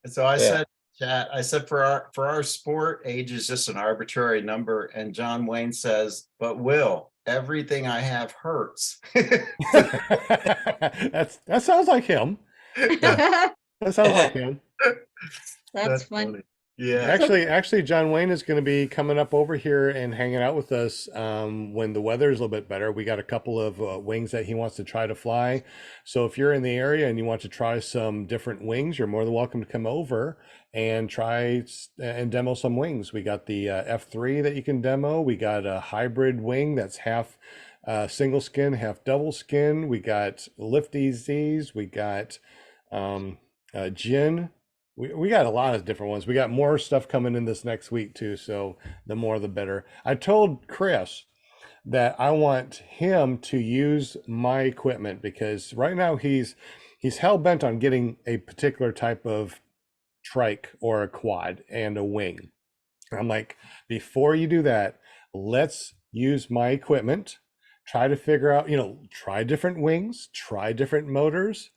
So I Yeah. said, chat, I said for our sport, age is just an arbitrary number. And John Wayne says, but Will, everything I have hurts. That sounds like him. That sounds like him. That's fun. Yeah. Actually, John Wayne is going to be coming up over here and hanging out with us when the weather is a little bit better. We got a couple of wings that he wants to try to fly. So if you're in the area and you want to try some different wings, you're more than welcome to come over and try and demo some wings. We got the F3 that you can demo. We got a hybrid wing that's half single skin, half double skin. We got Lift EZs. We got Gin. We got a lot of different ones. We got more stuff coming in this next week too. So the more the better. I told Chris that I want him to use my equipment because right now he's hell bent on getting a particular type of trike or a quad and a wing. I'm like, before you do that, let's use my equipment, try to figure out, try different wings, try different motors,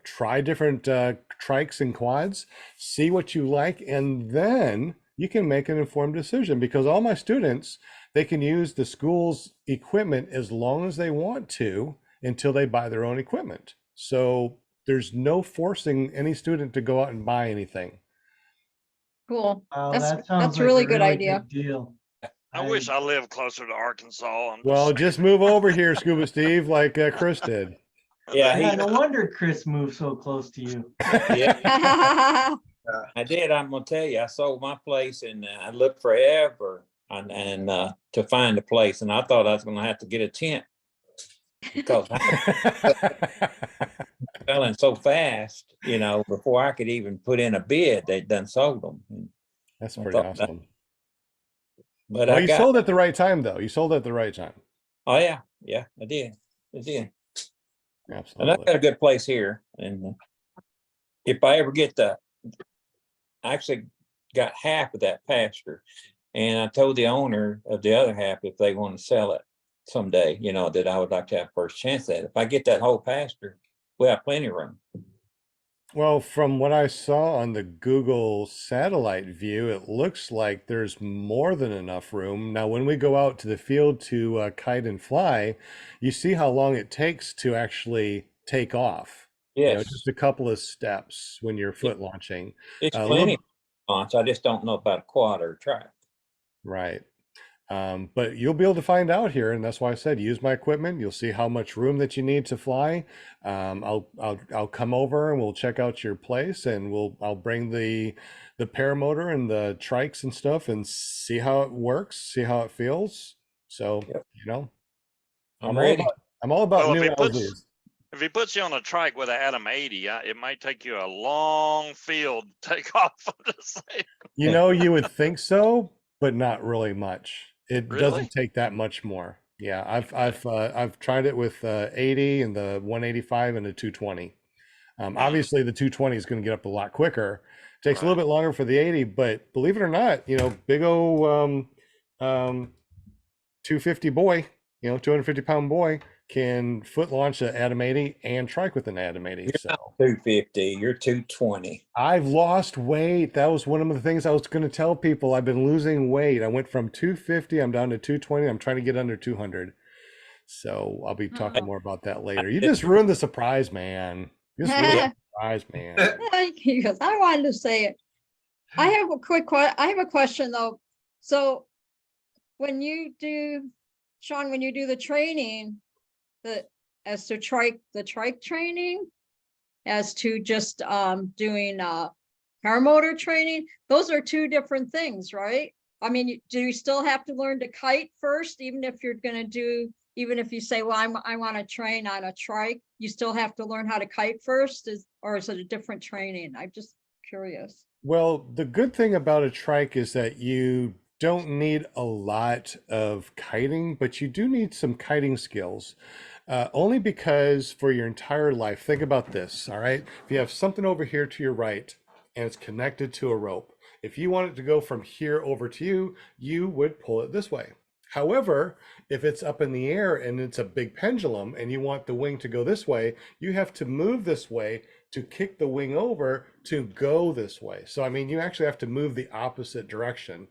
try different trikes and quads, see what you like, and then you can make an informed decision because all my students, they can use the school's equipment as long as they want to until they buy their own equipment. So there's no forcing any student to go out and buy anything. Cool. Wow, That's that sounds that's like really a good really idea. good deal. I wish I lived closer to Arkansas. Well, just move over here, Scuba Steve, like Chris did. Yeah, Yeah, no wonder Chris moved so close to you. yeah, I did. I'm gonna tell you, I sold my place and I looked forever and to find a place, and I thought I was gonna have to get a tent because I was selling so fast. Before I could even put in a bid, they'd done sold them. That's I pretty thought that- awesome. But Well, I you got. sold at the right time, though. You sold at the right time. Oh yeah, I did. And I Absolutely. got a good place here. And if I ever get I actually got half of that pasture. And I told the owner of the other half if they want to sell it someday, that I would like to have first chance at it. If I get that whole pasture, we have plenty of room. Well, from what I saw on the Google satellite view, it looks like there's more than enough room. Now, when we go out to the field to kite and fly, you see how long it takes to actually take off. Yes, Just a couple of steps when you're foot launching. it's a plenty. little- I just don't know about a quad or a track. Right. But you'll be able to find out here, and that's why I said use my equipment. You'll see how much room that you need to fly. I'll come over and we'll check out your place, and I'll bring the paramotor and the trikes and stuff, and see how it works, see how it feels. So Yep. I'm ready. all about Well, new if LZs. he puts you on a trike with an Atom 80, it might take you a long field to take off. I'm just saying. You would think so, but not really much. It Really? doesn't take that much more. Yeah, I've tried it with 80 and the 185 and the 220. Obviously, the 220 is going to get up a lot quicker. Takes a little bit longer for the 80, but believe it or not, big old 250 boy, 250-pound boy can foot launch an Atom 80 and trike with an Atom 80. You're So not 250, you're 220. I've lost weight. That was one of the things I was going to tell people. I've been losing weight. I went from 250, I'm down to 220. I'm trying to get under 200. So I'll be talking Oh. more about that later. You just ruined the surprise, man. You just ruined the surprise, man. He goes, I wanted to say it. I have a question though. So when you do, Sean, when you do the training, as to the trike training, as to just doing paramotor training, those are two different things, right? I mean, do you still have to learn to kite first, even if you're gonna do, even if you say, well, I want to train on a trike, you still have to learn how to kite first, or is it a different training? I'm just curious. Well, the good thing about a trike is that you don't need a lot of kiting, but you do need some kiting skills. Only because for your entire life, think about this, all right? If you have something over here to your right and it's connected to a rope, if you want it to go from here over to you, you would pull it this way. However, if it's up in the air and it's a big pendulum and you want the wing to go this way, you have to move this way to kick the wing over to go this way. So, I mean, you actually have to move the opposite direction.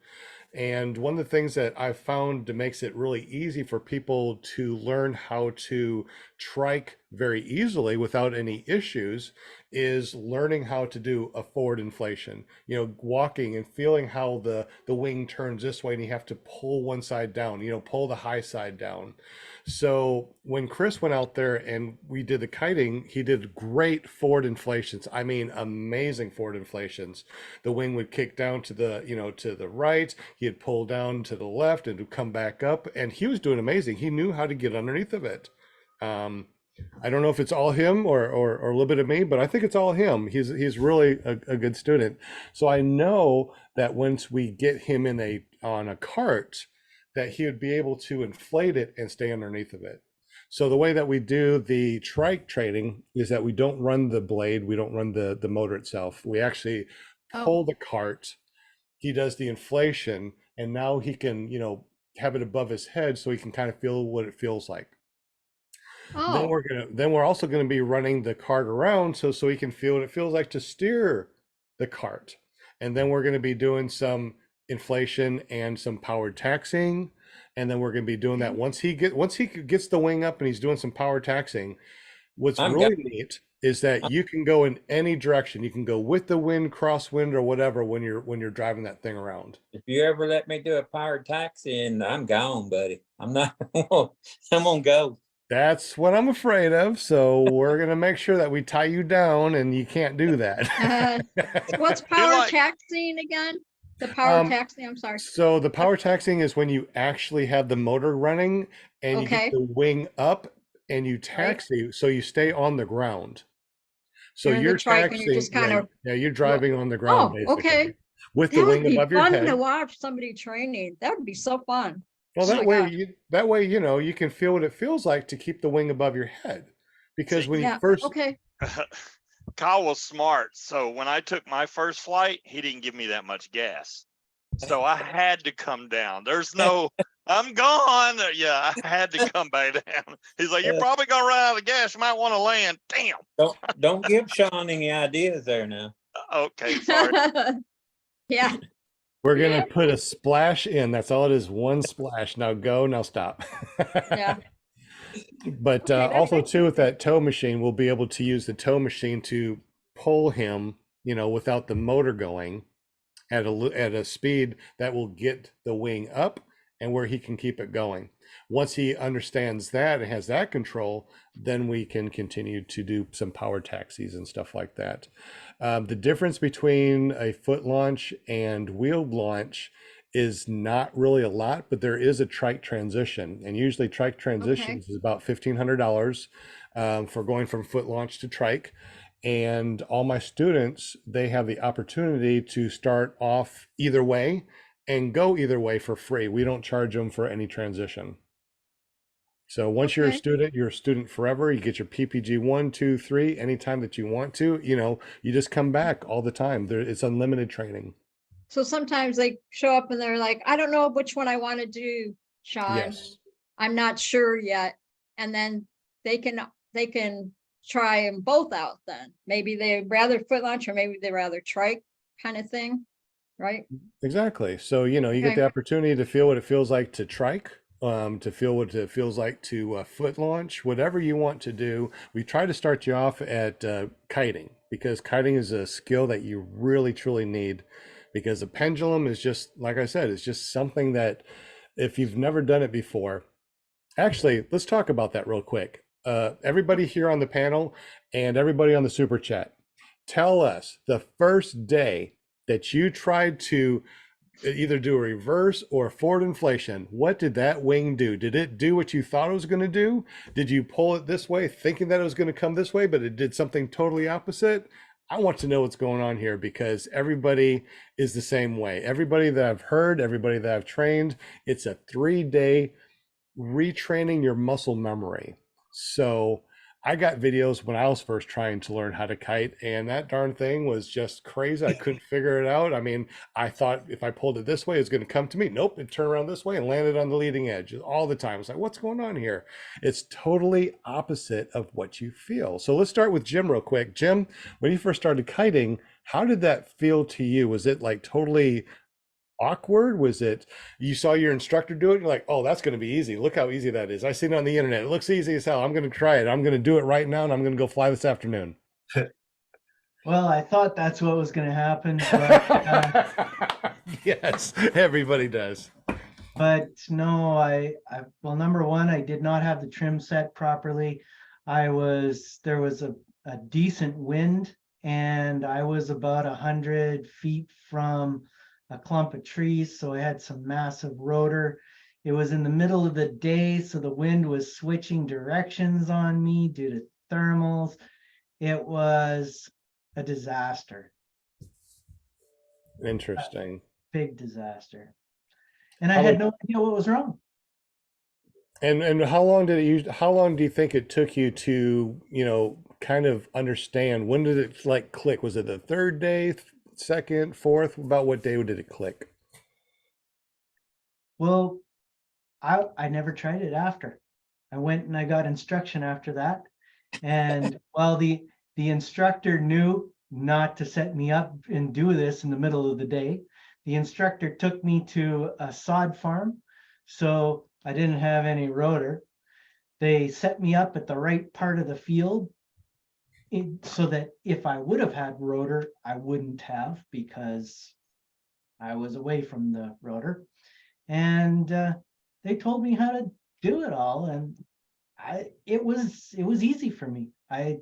And one of the things that I've found that makes it really easy for people to learn how to trike very easily without any issues is learning how to do a forward inflation, you know, walking and feeling how the wing turns this way and you have to pull one side down, you know, pull the high side down. So when Chris went out there and we did the kiting, he did great forward inflations. I mean, amazing forward inflations. The wing would kick down to the, you know, to the right. He'd pull down to the left and would come back up. And he was doing amazing. He knew how to get underneath of it. I don't know if it's all him or a little bit of me, but I think it's all him. He's really a good student. So I know that once we get him on a cart, that he would be able to inflate it and stay underneath of it. So the way that we do the trike training is that we don't run the blade, we don't run the motor itself. We actually pull the cart. He does the inflation, and now he can, you know, have it above his head so he can kind of feel what it feels like. Oh, Then we're also going to be running the cart around so he can feel what it feels like to steer the cart. And then we're going to be doing some inflation and some powered taxiing. And then we're going to be doing that once he gets the wing up and he's doing some power taxiing. What's really neat is that you can go in any direction. You can go with the wind, crosswind, or whatever when you're driving that thing around. If you ever let me do a powered taxi, and I'm gone, buddy. I'm not. I'm gonna go. That's what I'm afraid of. So we're going to make sure that we tie you down and you can't do that. what's power taxiing again? The power taxiing, I'm sorry. So the power taxiing is when you actually have the motor running and you get the wing up and you taxi, so you stay on the ground. So you're taxiing, you're just kind of, you're driving on the ground basically. Okay. With the wing above your head. That would be fun to watch somebody training. That would be so fun. Well, that way, you know, you can feel what it feels like to keep the wing above your head. Because when you first... Kyle was smart. So when I took my first flight, he didn't give me that much gas. So I had to come down. There's no, I'm gone. Yeah, I had to come back down. He's like, you're probably going to run out of gas. You might want to land. Damn. Don't give Sean any ideas there now. Okay, sorry. Yeah. We're going to put a splash in. That's all it is. One splash. Now go, now stop. Yeah. But also too, with that tow machine, we'll be able to use the tow machine to pull him, you know, without the motor going at a speed that will get the wing up and where he can keep it going. Once he understands that and has that control, then we can continue to do some power taxis and stuff like that. The difference between a foot launch and wheeled launch is not really a lot, but there is a trike transition, and usually trike transitions is about $1,500 for going from foot launch to trike. And all my students, they have the opportunity to start off either way and go either way for free. We don't charge them for any transition. So once you're a student forever. You get your PPG 1, 2, 3 anytime that you want to. You know, you just come back all the time. It's unlimited training. So sometimes they show up and they're like, I don't know which one I want to do, Sean. Yes. I'm not sure yet. And then they can try them both out then. Maybe they'd rather foot launch or maybe they'd rather trike kind of thing, right? Exactly. So, you know, you get the opportunity to feel what it feels like to trike to feel what it feels like to foot launch, whatever you want to do. We try to start you off at kiting, because kiting is a skill that you really truly need, because the pendulum is just, like I said, it's just something that if you've never done it before. Actually, let's talk about that real quick. Everybody here on the panel and everybody on the super chat, tell us the first day that you tried to either do a reverse or forward inflation. What did that wing do? Did it do what you thought it was going to do? Did you pull it this way thinking that it was going to come this way, but it did something totally opposite? I want to know what's going on here, because everybody is the same way. Everybody that I've heard, everybody that I've trained, it's a 3-day retraining your muscle memory. So I got videos when I was first trying to learn how to kite, and that darn thing was just crazy. I couldn't figure it out. I mean, I thought if I pulled it this way, it's going to come to me. Nope, it turned around this way and landed on the leading edge all the time. It's like, what's going on here? It's totally opposite of what you feel. So let's start with Jim real quick. Jim, when you first started kiting, how did that feel to you? Was it like totally awkward? Was it you saw your instructor do it, you're like, oh, that's going to be easy, look how easy that is, I seen it on the internet, it looks easy as hell, I'm going to try it, I'm going to do it right now, and I'm going to go fly this afternoon? Well, I thought that's what was going to happen, but Yes, everybody does. but no, well, number one, I did not have the trim set properly. There was a decent wind, and I was about 100 feet from a clump of trees, so I had some massive rotor. It was in the middle of the day, so the wind was switching directions on me due to thermals. It was a disaster, Interesting. big disaster. And I had no idea what was wrong. And how long do you think it took you to, kind of understand, when did it like click? Was it the third day, second, fourth? About what day did it click? Well, I never tried it after. I went and I got instruction after that. And while the instructor knew not to set me up and do this in the middle of the day, the instructor took me to a sod farm, so I didn't have any rotor. They set me up at the right part of the field, so that if I would have had rotor, I wouldn't have, because I was away from the rotor. And they told me how to do it all, and it was easy for me. I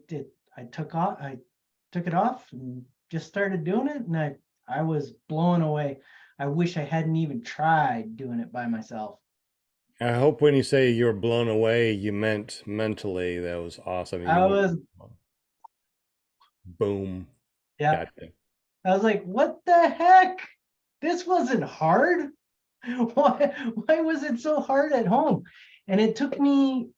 took it off and just started doing it, and I was blown away. I wish I hadn't even tried doing it by myself. I hope when you say you're blown away, you meant mentally. That was awesome. I was, boom. yeah. Gotcha. I was like, what the heck? This wasn't hard. Why was it so hard at home? And it took me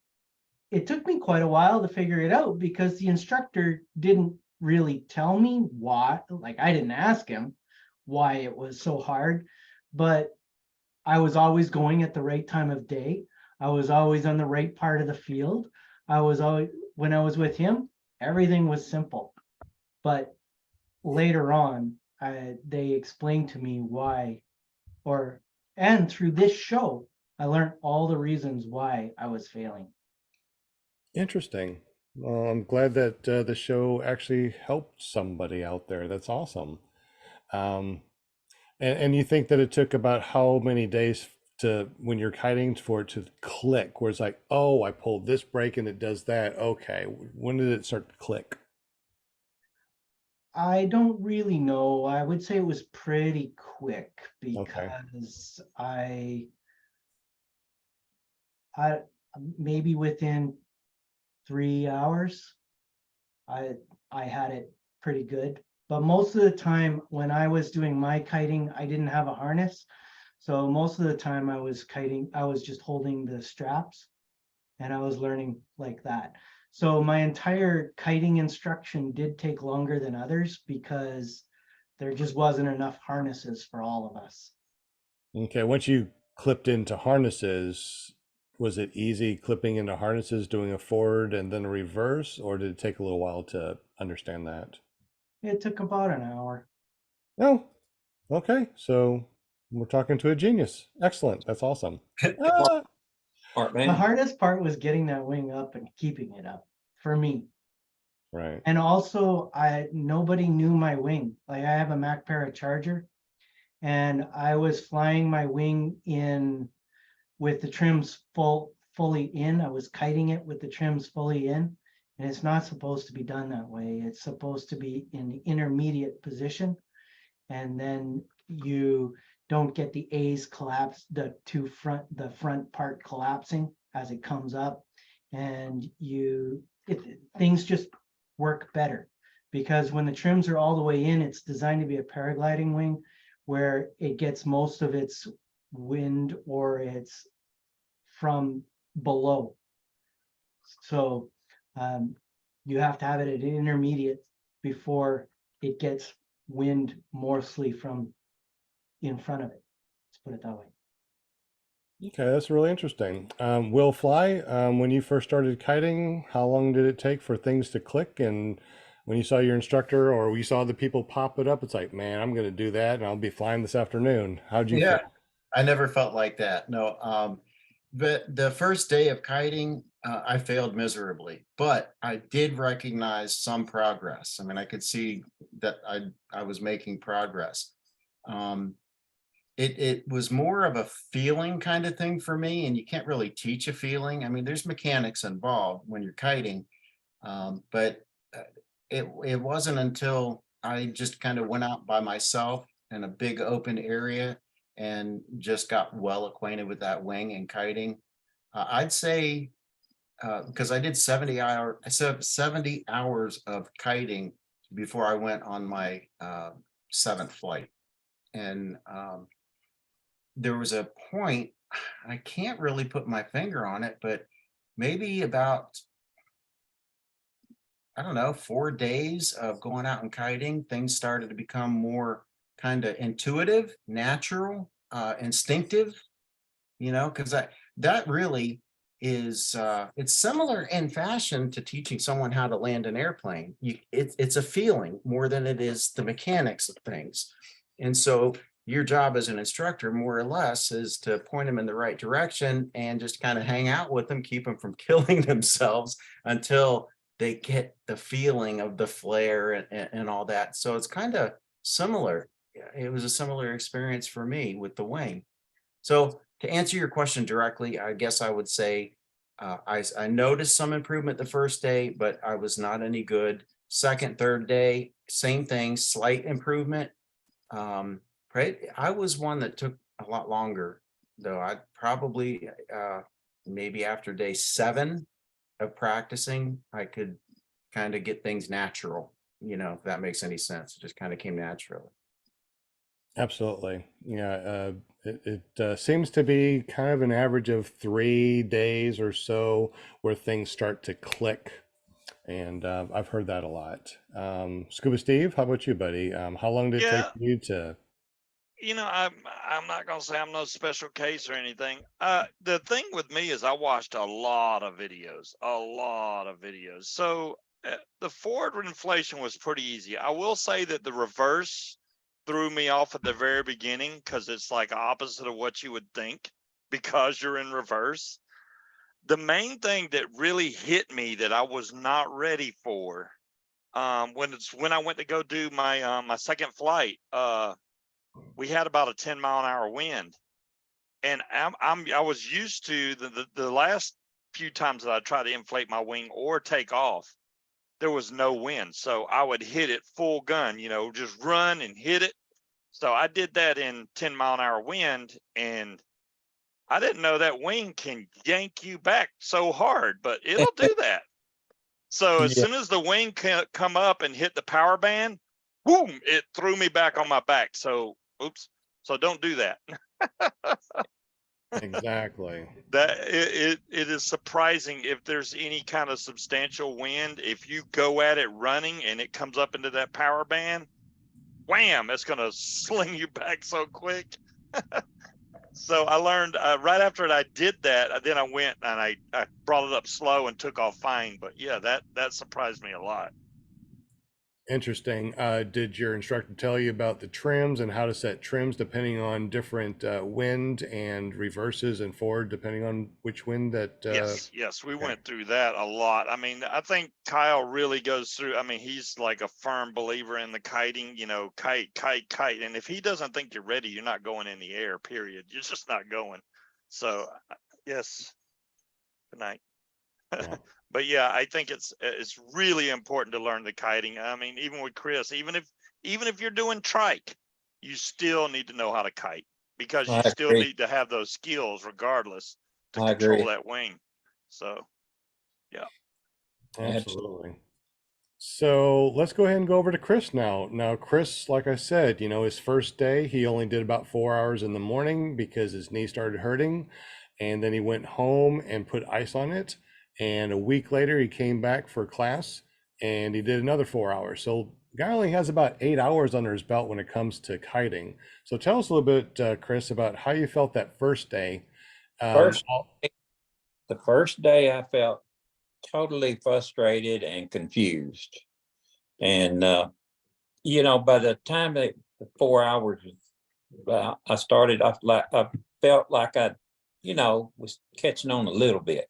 quite a while to figure it out, because the instructor didn't really tell me why. Like, I didn't ask him why it was so hard, but I was always going at the right time of day. I was always on the right part of the field. When I was with him, everything was simple. But later on, they explained to me why, and through this show, I learned all the reasons why I was failing. Interesting. Well, I'm glad that the show actually helped somebody out there. That's awesome. And you think that it took about how many days when you're kiting, for it to click, where it's like, oh, I pulled this brake and it does that. Okay. When did it start to click? I don't really know. I would say it was pretty quick, because I maybe within 3 hours, I had it pretty good. But most of the time when I was doing my kiting, I didn't have a harness. So most of the time I was kiting, I was just holding the straps, and I was learning like that. So my entire kiting instruction did take longer than others, because there just wasn't enough harnesses for all of us. Okay. Once you clipped into harnesses, was it easy clipping into harnesses, doing a forward and then a reverse, or did it take a little while to understand that? It took about an hour. Oh, okay. So we're talking to a genius. Excellent. That's awesome. Art The man. hardest part was getting that wing up and keeping it up for me. Right. And also nobody knew my wing. Like I have a Mac Para Charger and I was flying my wing in with the trims fully in. I was kiting it with the trims fully in. And it's not supposed to be done that way. It's supposed to be in the intermediate position. And then you don't get the A's collapse, the front part collapsing as it comes up. And things just work better because when the trims are all the way in, it's designed to be a paragliding wing where it gets most of its wind or it's from below. So you have to have it at intermediate before it gets wind mostly from in front of it. Let's put it that way. Okay, that's really interesting. Will Fly, when you first started kiting, how long did it take for things to click? And when you saw your instructor or we saw the people pop it up, it's like, man, I'm going to do that and I'll be flying this afternoon. How'd you Yeah, feel? I never felt like that. No. But the first day of kiting, I failed miserably, but I did recognize some progress. I mean, I could see that I was making progress. It was more of a feeling kind of thing for me, and you can't really teach a feeling. I mean, there's mechanics involved when you're kiting, but it wasn't until I just kind of went out by myself in a big open area and just got well acquainted with that wing and kiting. I'd say because I did 70 hours of kiting before I went on my 7th flight, and there was a point, I can't really put my finger on it, but maybe about, I don't know, 4 days of going out and kiting, things started to become more kind of intuitive, natural, instinctive, because that really is, it's similar in fashion to teaching someone how to land an airplane. It's a feeling more than it is the mechanics of things. And so your job as an instructor, more or less, is to point them in the right direction and just kind of hang out with them, keep them from killing themselves until they get the feeling of the flare and all that. So it's kind of similar. It was a similar experience for me with the wing. So to answer your question directly, I guess I would say I noticed some improvement the first day, but I was not any good. Second, third day, same thing, slight improvement. Right. I was one that took a lot longer, though. I probably maybe after day 7 of practicing, I could kind of get things natural, if that makes any sense. It just kind of came naturally. Absolutely. Yeah. It seems to be kind of an average of 3 days or so where things start to click. And I've heard that a lot. Scuba Steve, how about you, buddy? How long did it take Yeah, for you to? I'm not gonna say I'm no special case or anything. The thing with me is I watched a lot of videos, a lot of videos. So the forward inflation was pretty easy. I will say that the reverse threw me off at the very beginning because it's like opposite of what you would think because you're in reverse. The main thing that really hit me that I was not ready for when I went to go do my my second flight, we had about a 10-mile-an-hour wind, and I was used to the last few times that I tried to inflate my wing or take off, there was no wind, so I would hit it full gun, just run and hit it. So I did that in 10-mile-an-hour wind, and I didn't know that wing can yank you back so hard, but it'll do that. So as Yeah. soon as the wing come up and hit the power band, boom, it threw me back on my back. So oops. So don't do that. Exactly. That it is surprising if there's any kind of substantial wind. If you go at it running and it comes up into that power band, wham, it's gonna sling you back so quick. So I learned right after I did that, then I went and I brought it up slow and took off fine. But yeah, that surprised me a lot. Interesting. Did your instructor tell you about the trims and how to set trims depending on different wind and reverses and forward depending on which wind that Yes, we okay. went through that a lot. I mean, I think Kyle really goes through, I mean, he's like a firm believer in the kiting, you know, kite, kite, kite. And if he doesn't think you're ready, you're not going in the air, period. You're just not going. So, yes, good night. Yeah. But yeah, I think it's really important to learn the kiting. I mean, even with Chris, even if you're doing trike, you still need to know how to kite because I you still agree. need to have those skills regardless to I control agree. that wing. So yeah. Absolutely. So let's go ahead and go over to Chris now. Now, Chris, like I said, you know, his first day, he only did about 4 hours in the morning because his knee started hurting. And then he went home and put ice on it. And a week later, he came back for class and he did another 4 hours. So, guy only has about 8 hours under his belt when it comes to kiting. So, tell us a little bit, Chris, about how you felt that first day. First, the first day I felt totally frustrated and confused. And, you know, by the time that the 4 hours, I started off like, I felt like I, you know, was catching on a little bit.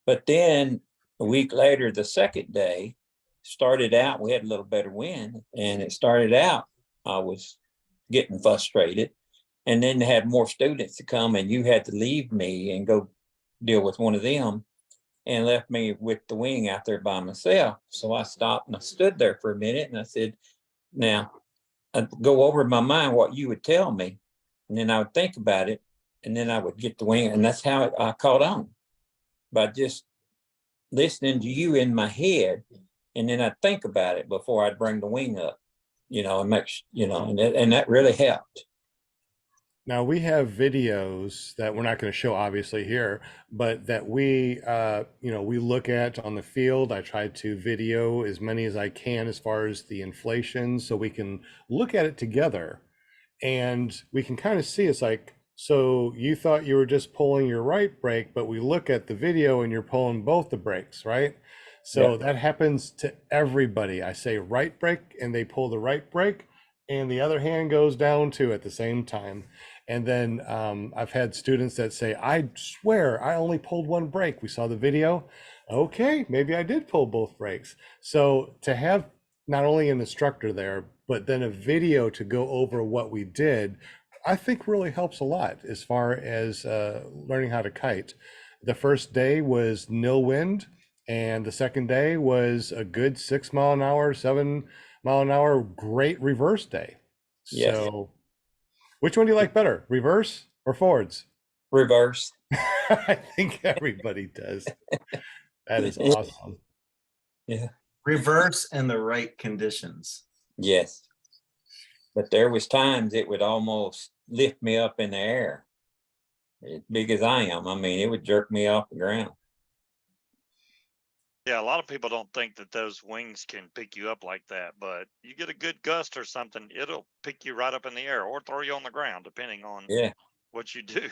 But then a week later, the second day started out, we had a little better wind and it started out, I was getting frustrated. And then they had more students to come and you had to leave me and go deal with one of them and left me with the wing out there by myself. So I stopped and I stood there for a minute and I said, now I'd go over in my mind what you would tell me. And then I would think about it and then I would get the wing. And that's how I caught on by just listening to you in my head. And then I'd think about it before I'd bring the wing up, you know, and make, you know, and that really helped. Now we have videos that we're not going to show obviously here, but that we, you know, we look at on the field. I try to video as many as I can as far as the inflation, so we can look at it together, and we can kind of see it's like, so you thought you were just pulling your right brake, but we look at the video and you're pulling both the brakes, right? So Yeah. that happens to everybody. I say right brake and they pull the right brake and the other hand goes down too at the same time. And then I've had students that say, I swear I only pulled one brake. We saw the video. Okay, maybe I did pull both brakes. So to have not only an instructor there, but then a video to go over what we did, I think really helps a lot as far as learning how to kite. The first day was nil wind, and the second day was a good 6 mile an hour, 7 mile an hour, great reverse day. Yes. So which one do you like better, reverse or forwards? Reverse. I think everybody does. That is awesome. Yeah. Reverse in the right conditions. Yes. But there was times it would almost lift me up in the air. As big as I am. I mean, it would jerk me off the ground. Yeah, a lot of people don't think that those wings can pick you up like that, but you get a good gust or something, it'll pick you right up in the air or throw you on the ground, depending on Yeah. what you do.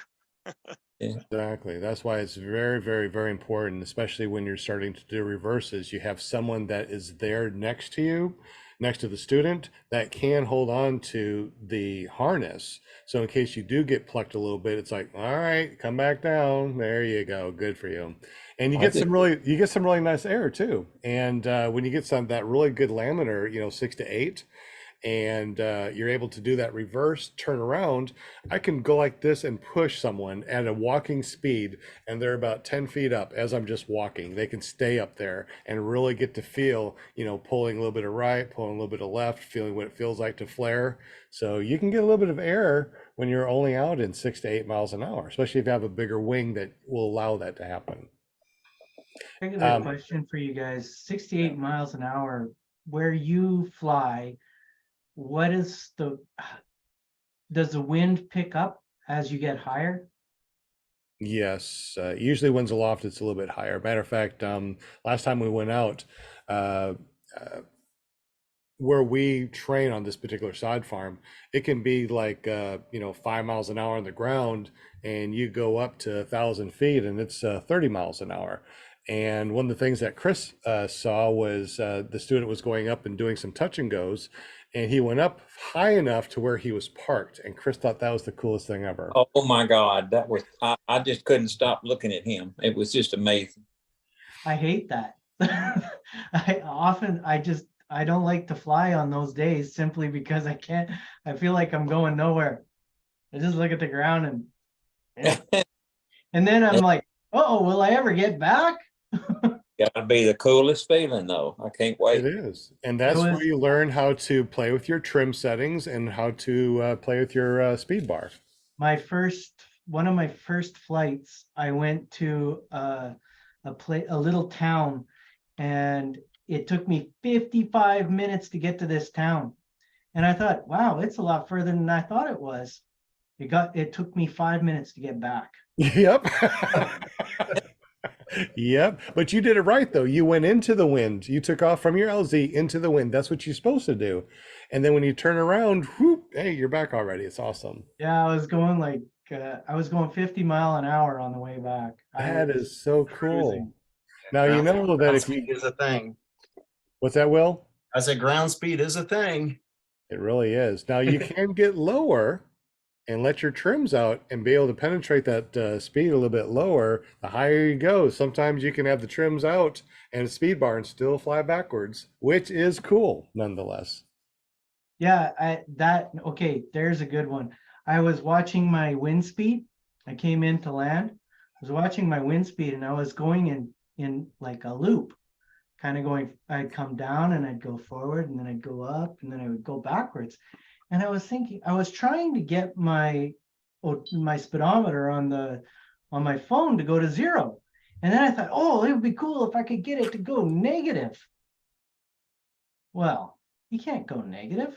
Yeah. Exactly. That's why it's very, very, very important, especially when you're starting to do reverses. You have someone that is there next to you, next to the student, that can hold on to the harness. So in case you do get plucked a little bit, it's like, all right, come back down. There you go. Good for you. And you I get did. you get some really nice air too. And when you get some that really good laminar, you know, 6 to 8, and you're able to do that reverse turn around, I can go like this and push someone at a walking speed, and they're about 10 feet up as I'm just walking. They can stay up there and really get to feel, you know, pulling a little bit of right, pulling a little bit of left, feeling what it feels like to flare. So you can get a little bit of air when you're only out in 6 to 8 miles an hour, especially if you have a bigger wing that will allow that to happen. Regular question for you guys, 68 miles an hour, where you fly, what is does the wind pick up as you get higher? Yes, usually when's aloft, it's a little bit higher. Matter of fact, last time we went out, uh, where we train on this particular sod farm, it can be like, you know, 5 miles an hour on the ground, and you go up to 1,000 feet and it's 30 miles an hour. And one of the things that Chris saw was the student was going up and doing some touch and goes, and he went up high enough to where he was parked. And Chris thought that was the coolest thing ever. Oh my God, that was, I just couldn't stop looking at him. It was just amazing. I hate that. I don't like to fly on those days simply because I feel like I'm going nowhere. I just look at the ground and then I'm like, oh, will I ever get back? Gotta be the coolest feeling though. I can't It wait. is. And that's where you learn how to play with your trim settings and how to play with your speed bar. One of my first flights, I went to a little town, and it took me 55 minutes to get to this town. And I thought, wow, it's a lot further than I thought it was. It took me 5 minutes to get back. Yep. Yep. But you did it right though. You went into the wind. You took off from your LZ into the wind. That's what you're supposed to do. And then when you turn around, whoop, hey, you're back already. It's awesome. Yeah, I was going 50 mile an hour on the way back. That is so cool. cruising. Now you know that Ground if you speed is a thing. what's that, Will? I said ground speed is a thing. It really is. Now you can get lower and let your trims out and be able to penetrate that speed a little bit lower. The higher you go, sometimes you can have the trims out and a speed bar and still fly backwards, which is cool nonetheless. Yeah, okay, there's a good one. I was watching my wind speed. I came into land. I was watching my wind speed and I was going in like a loop, kind of going, I'd come down and I'd go forward and then I'd go up and then I would go backwards. And I was thinking, I was trying to get my speedometer on my phone to go to 0. And then I thought, oh, it would be cool if I could get it to go negative. Well, you can't go negative.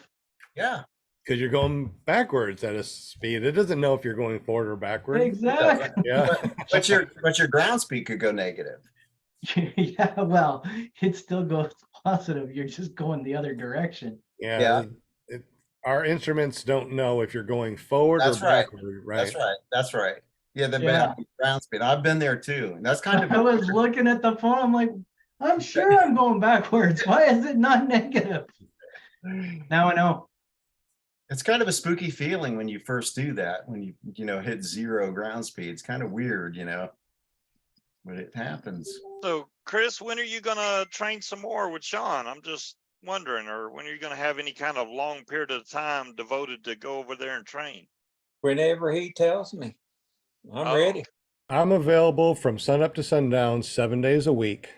Yeah. Because you're going backwards at a speed. It doesn't know if you're going forward or backwards. Exactly. Yeah. But your ground speed could go negative. Yeah, well, it still goes positive. You're just going the other direction. Yeah. Our instruments don't know if you're going forward That's or right. backward. Right. That's right. That's right. Yeah, the Yeah. ground speed. I've been there too. And that's kind of I was looking at the phone. I'm like, I'm sure I'm going backwards. Why is it not negative? Now I know. it's kind of a spooky feeling when you first do that, when you hit 0 ground speed. It's kind of weird, but it happens. So Chris, when are you gonna train some more with Sean? I'm just wondering, or when are you gonna have any kind of long period of time devoted to go over there and train? Whenever he tells me, I'm Oh, ready. I'm available from sunup to sundown 7 days a week,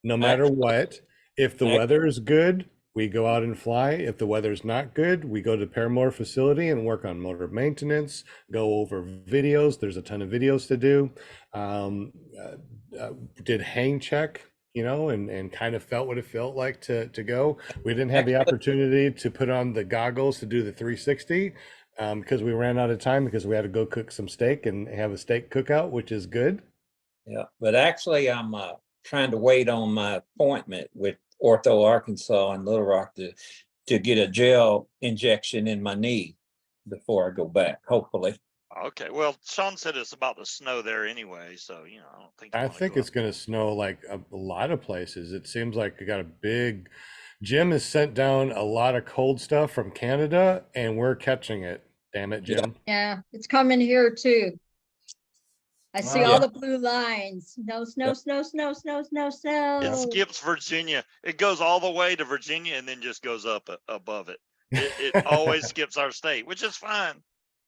no matter what. If the weather is good, we go out and fly. If the weather's not good, we go to the Paramotor facility and work on motor maintenance, go over videos. There's a ton of videos to do. Did hang check, and kind of felt what it felt like to go. We didn't have the opportunity to put on the goggles to do the 360 because we ran out of time because we had to go cook some steak and have a steak cookout, which is good. Yeah, but actually I'm trying to wait on my appointment with Ortho Arkansas in Little Rock to get a gel injection in my knee before I go back, hopefully. okay. Well, Sean said it's about to snow there anyway, so I don't think. I think it's going to snow like a lot of places. It seems like we got a big. Jim has sent down a lot of cold stuff from Canada, and we're catching it. Damn it, Jim. Yeah, it's coming here too. I see Wow. all the blue lines. No snow, snow, snow, snow, snow, It snow. skips Virginia. It goes all the way to Virginia and then just goes up above it. It always skips our state, which is fine.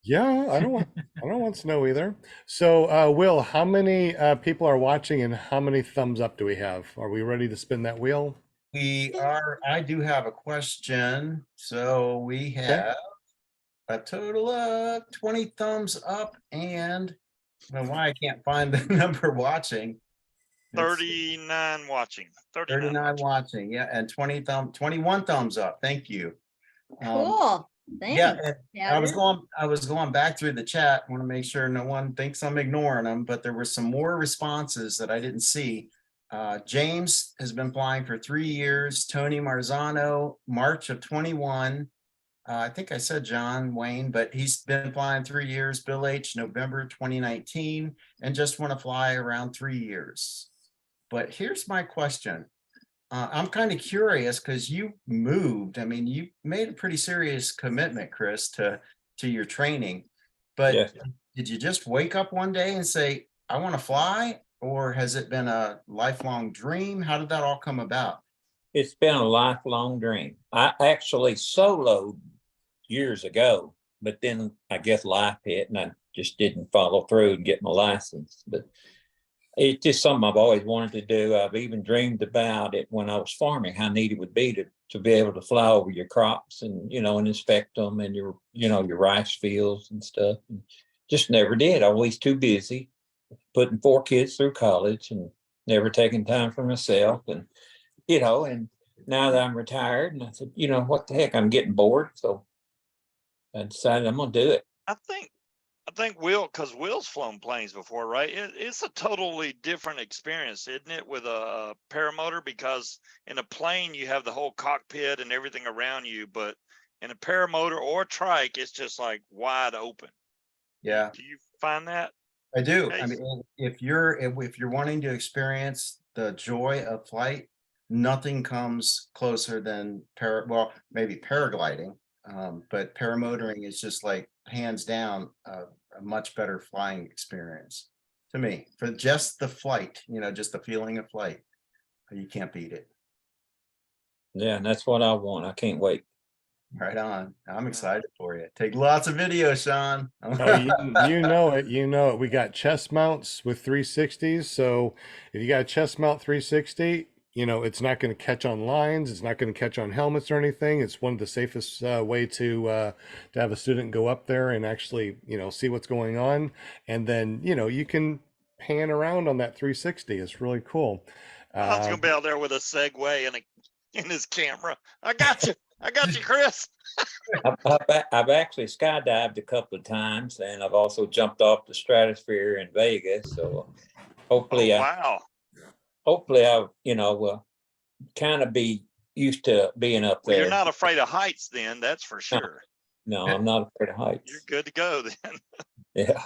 Yeah, I don't want snow either. So, Will, how many people are watching, and how many thumbs up do we have? Are we ready to spin that wheel? I do have a question. So we have a total of 20 thumbs up, and I don't know why I can't find the number watching. It's 39 watching. 39 watching, yeah, and 21 thumbs up. Thank you. Cool. Yeah, Thanks. and I was going back through the chat. I want to make sure no one thinks I'm ignoring them, but there were some more responses that I didn't see. James has been flying for 3 years. Tony Marzano, March of 21. I think I said John Wayne, but he's been flying 3 years. Bill H, November 2019, and just want to fly around 3 years. But here's my question. I'm kind of curious because you moved. I mean, you made a pretty serious commitment, Chris, to your training. But Yes. did you just wake up one day and say, I want to fly? Or has it been a lifelong dream? How did that all come about? It's been a lifelong dream. I actually soloed years ago, but then I guess life hit and I just didn't follow through and get my license. But it's just something I've always wanted to do. I've even dreamed about it when I was farming, how neat it would be to be able to fly over your crops and, and inspect them and your rice fields and stuff. And just never did. Always too busy putting 4 kids through college and never taking time for myself. And, and now that I'm retired and I said, what the heck, I'm getting bored. So I decided I'm going to do it. I think because Will's flown planes before, right? It's a totally different experience, isn't it, with a paramotor? Because in a plane, you have the whole cockpit and everything around you, but in a paramotor or a trike, it's just like wide open. Yeah, Do you find that? I do. I Case? mean, if you're wanting to experience the joy of flight, nothing comes closer than well, maybe paragliding, but paramotoring is just like hands down a much better flying experience to me for just the flight. Just the feeling of flight. You can't beat it. Yeah, and that's what I want. I can't wait. Right on. I'm excited for you. Take lots of videos, Sean. Oh, you know it. You know it. We got chest mounts with 360s. So if you got a chest mount 360, it's not going to catch on lines. It's not going to catch on helmets or anything. It's one of the safest way to have a student go up there and actually, see what's going on. And then, you can pan around on that 360. It's really cool. I was gonna be out there with a Segway and in his camera. I got you, Chris. I've actually skydived a couple of times, and I've also jumped off the stratosphere in Vegas. So hopefully, Wow. I'll will kind of be used to being up Well, there. you're not afraid of heights, then. That's for sure. No, I'm not afraid of heights. You're good to go then. Yeah.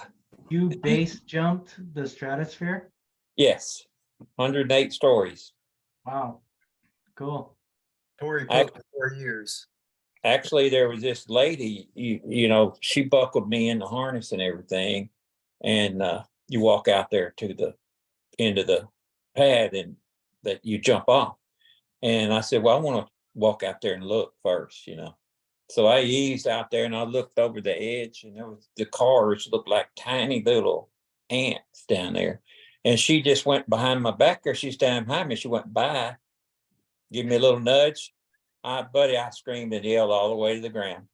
You base jumped the stratosphere? Yes. 108 stories. Wow, cool. Tori poked for 4 years. Actually, there was this lady, she buckled me in the harness and everything. And you walk out there to the end of the pad and that you jump off. And I said, well, I want to walk out there and look first, So I eased out there and I looked over the edge and the cars looked like tiny little ants down there. And she just went behind my back, or she's standing behind me. She went by, give me a little nudge. Buddy, I screamed and yelled all the way to the ground.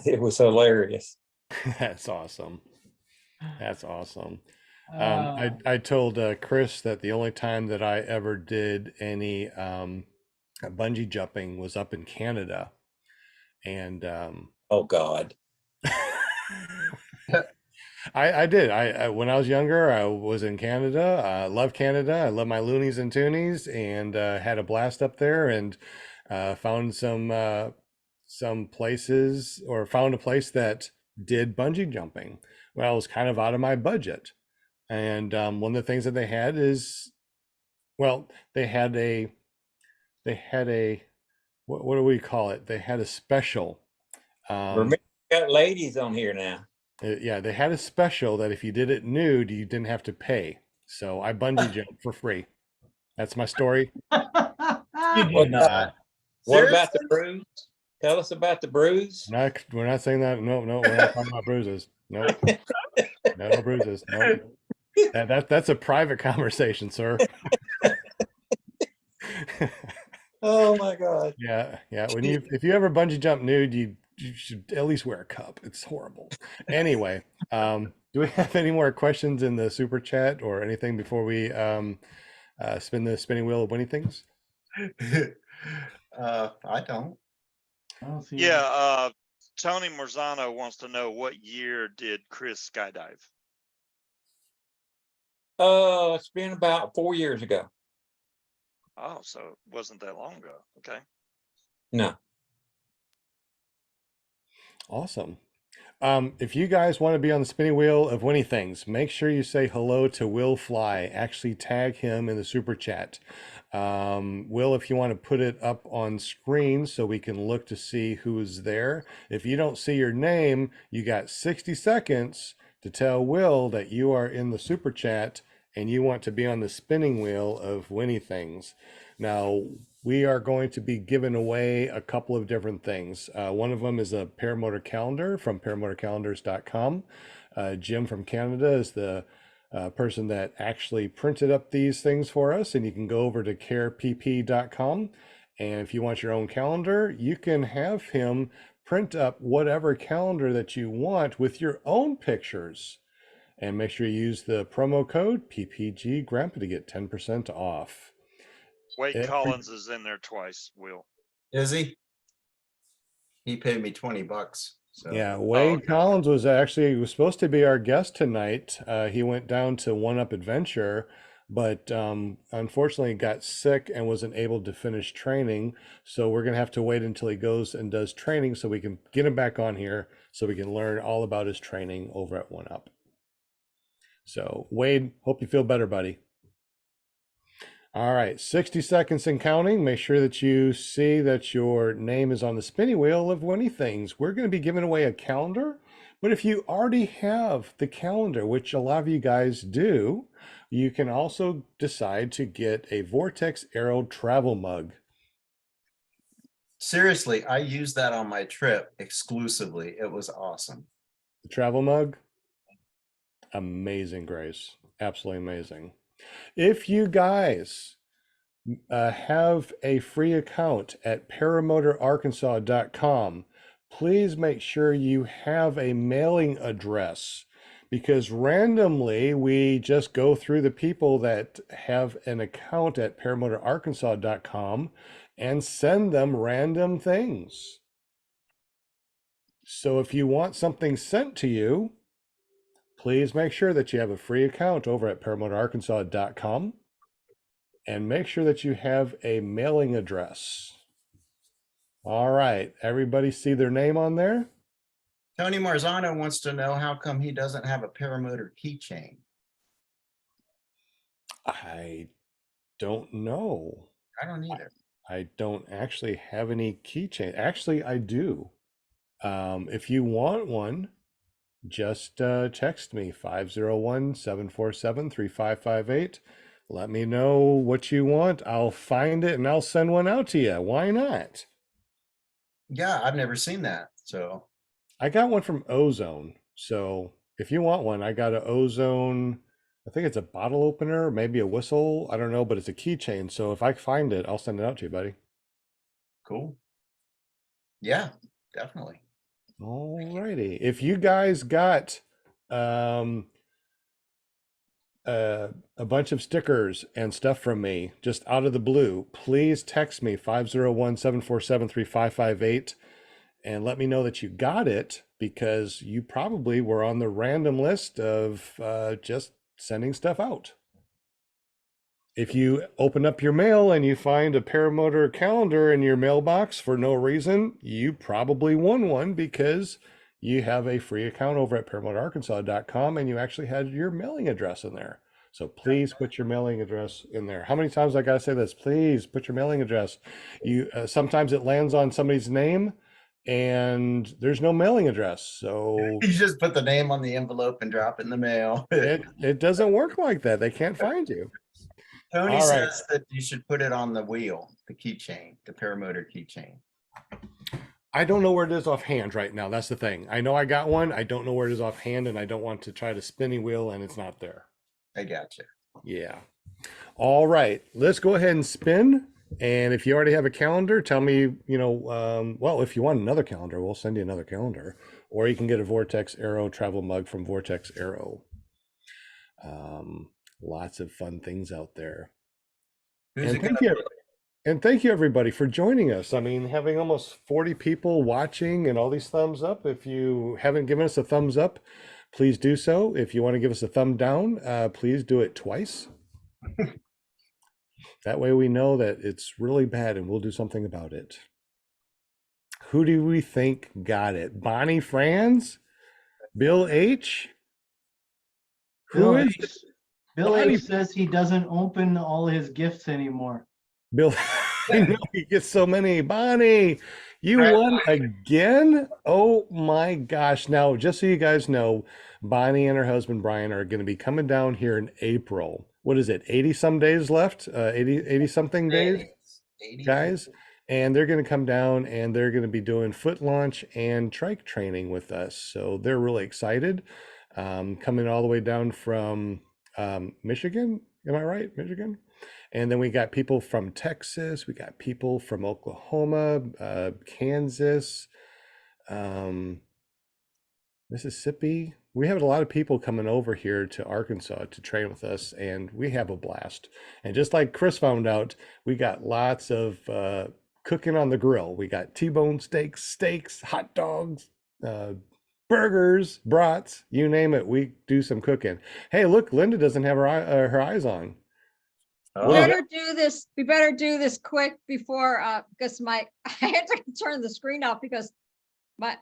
It was hilarious. That's awesome. That's awesome. Uh, I told Chris that the only time that I ever did any bungee jumping was up in Canada. And Oh, God. I did. When I was younger, I was in Canada. I love Canada. I love my loonies and toonies, and had a blast up there. And found some places, or found a place that did bungee jumping. Well, it was kind of out of my budget. And one of the things that they had is, well, they had a what do we call it? They had a special. Remember, we got ladies on here now. Yeah, they had a special that if you did it nude, you didn't have to pay. So I bungee jumped for free. That's my story. You What did not. What about the bruise? Tell us about the bruise. We're not saying that. No, we're not talking about bruises. No, no bruises. No, that's a private conversation, sir. Oh my God. Yeah. If you ever bungee jump nude, you should at least wear a cup. It's horrible. Anyway, do we have any more questions in the super chat or anything before we spin the spinning wheel of winning things? I don't. I don't see Yeah. Tony Marzano wants to know, what year did Chris skydive? It's been about 4 years ago. Oh, so it wasn't that long ago. Okay. No. Awesome. If you guys want to be on the spinning wheel of winning things, make sure you say hello to Will Fly. Actually tag him in the super chat. Will, if you want to put it up on screen so we can look to see who's there. If you don't see your name, you got 60 seconds to tell Will that you are in the super chat and you want to be on the spinning wheel of winning things. Now, we are going to be giving away a couple of different things. One of them is a Paramotor calendar from paramotorcalendars.com. Jim from Canada is the person that actually printed up these things for us, and you can go over to carepp.com. And if you want your own calendar, you can have him print up whatever calendar that you want with your own pictures. And make sure you use the promo code PPG Grandpa to get 10% off. Wade Collins is in there twice, Will. Is he? He paid me $20. So Yeah, Wade okay. Collins was supposed to be our guest tonight. He went down to One Up Adventure, but unfortunately got sick and wasn't able to finish training. So we're gonna have to wait until he goes and does training so we can get him back on here so we can learn all about his training over at One Up. So Wade, hope you feel better, buddy. All right, 60 seconds and counting. Make sure that you see that your name is on the spinning wheel of winning things. We're going to be giving away a calendar, but if you already have the calendar, which a lot of you guys do, you can also decide to get a Vortex Arrow travel mug. seriously, I used that on my trip exclusively. It was awesome. The travel mug, amazing, Grace. Absolutely amazing. If you guys have a free account at paramotorarkansas.com, please make sure you have a mailing address, because randomly we just go through the people that have an account at paramotorarkansas.com and send them random things. So if you want something sent to you, please make sure that you have a free account over at paramotorarkansas.com and make sure that you have a mailing address. All right, everybody see their name on there? Tony Marzano wants to know how come he doesn't have a paramotor keychain. I don't know. I don't either. I don't actually have any keychain. Actually, I do. If you want one, just text me 501-747-3558. Let me know what you want. I'll find it and I'll send one out to you. Why not? Yeah, I've never seen that. So I got one from Ozone. So if you want one, I got an Ozone, I think it's a bottle opener, maybe a whistle. I don't know, but it's a keychain. So if I find it, I'll send it out to you, buddy. cool. Yeah, definitely. All righty. If you guys got a bunch of stickers and stuff from me just out of the blue, please text me 501-747-3558 and let me know that you got it, because you probably were on the random list of just sending stuff out. If you open up your mail and you find a Paramotor calendar in your mailbox for no reason, you probably won one because you have a free account over at paramotorarkansas.com and you actually had your mailing address in there. So please put your mailing address in there. How many times I got to say this? Please put your mailing address. You sometimes it lands on somebody's name and there's no mailing address. So You just put the name on the envelope and drop it in the mail. it doesn't work like that. They can't find you. Tony All right. says that you should put it on the wheel, the keychain, the paramotor keychain. I don't know where it is offhand right now. That's the thing. I know I got one. I don't know where it is offhand, and I don't want to try to spinning wheel and it's not there. I gotcha. Yeah. All right. Let's go ahead and spin. And if you already have a calendar, tell me, well, if you want another calendar, we'll send you another calendar. Or you can get a Vortex Arrow travel mug from Vortex Arrow. Lots of fun things out there. Who's it And gonna thank you everybody for joining us. I mean, having almost 40 people watching and all these thumbs up. If you haven't given us a thumbs up, please do so. If you want to give us a thumb down, please do it twice. That way we know that it's really bad and we'll do something about it. Who do we think got it? Bonnie Franz? Bill H. Who Bill is H. Bill Bonnie- H says he doesn't open all his gifts anymore. Bill? I know he gets so many. Bonnie, you won again? Oh my gosh. Now, just so you guys know, Bonnie and her husband Brian are going to be coming down here in April. What is it? 80 some days left? 80 something days, 80. guys. And they're going to come down and they're going to be doing foot launch and trike training with us. So they're really excited. Coming all the way down from Michigan. Am I right? Michigan? And then we got people from Texas, we got people from Oklahoma, Kansas, Mississippi. We have a lot of people coming over here to Arkansas to train with us, and we have a blast. And just like Chris found out, we got lots of cooking on the grill. We got T-bone steaks, hot dogs, burgers, brats, you name it. We do some cooking. Hey, look, Linda doesn't have her eyes on. Oh, What is We better do this quick before, because I had to turn the screen off because my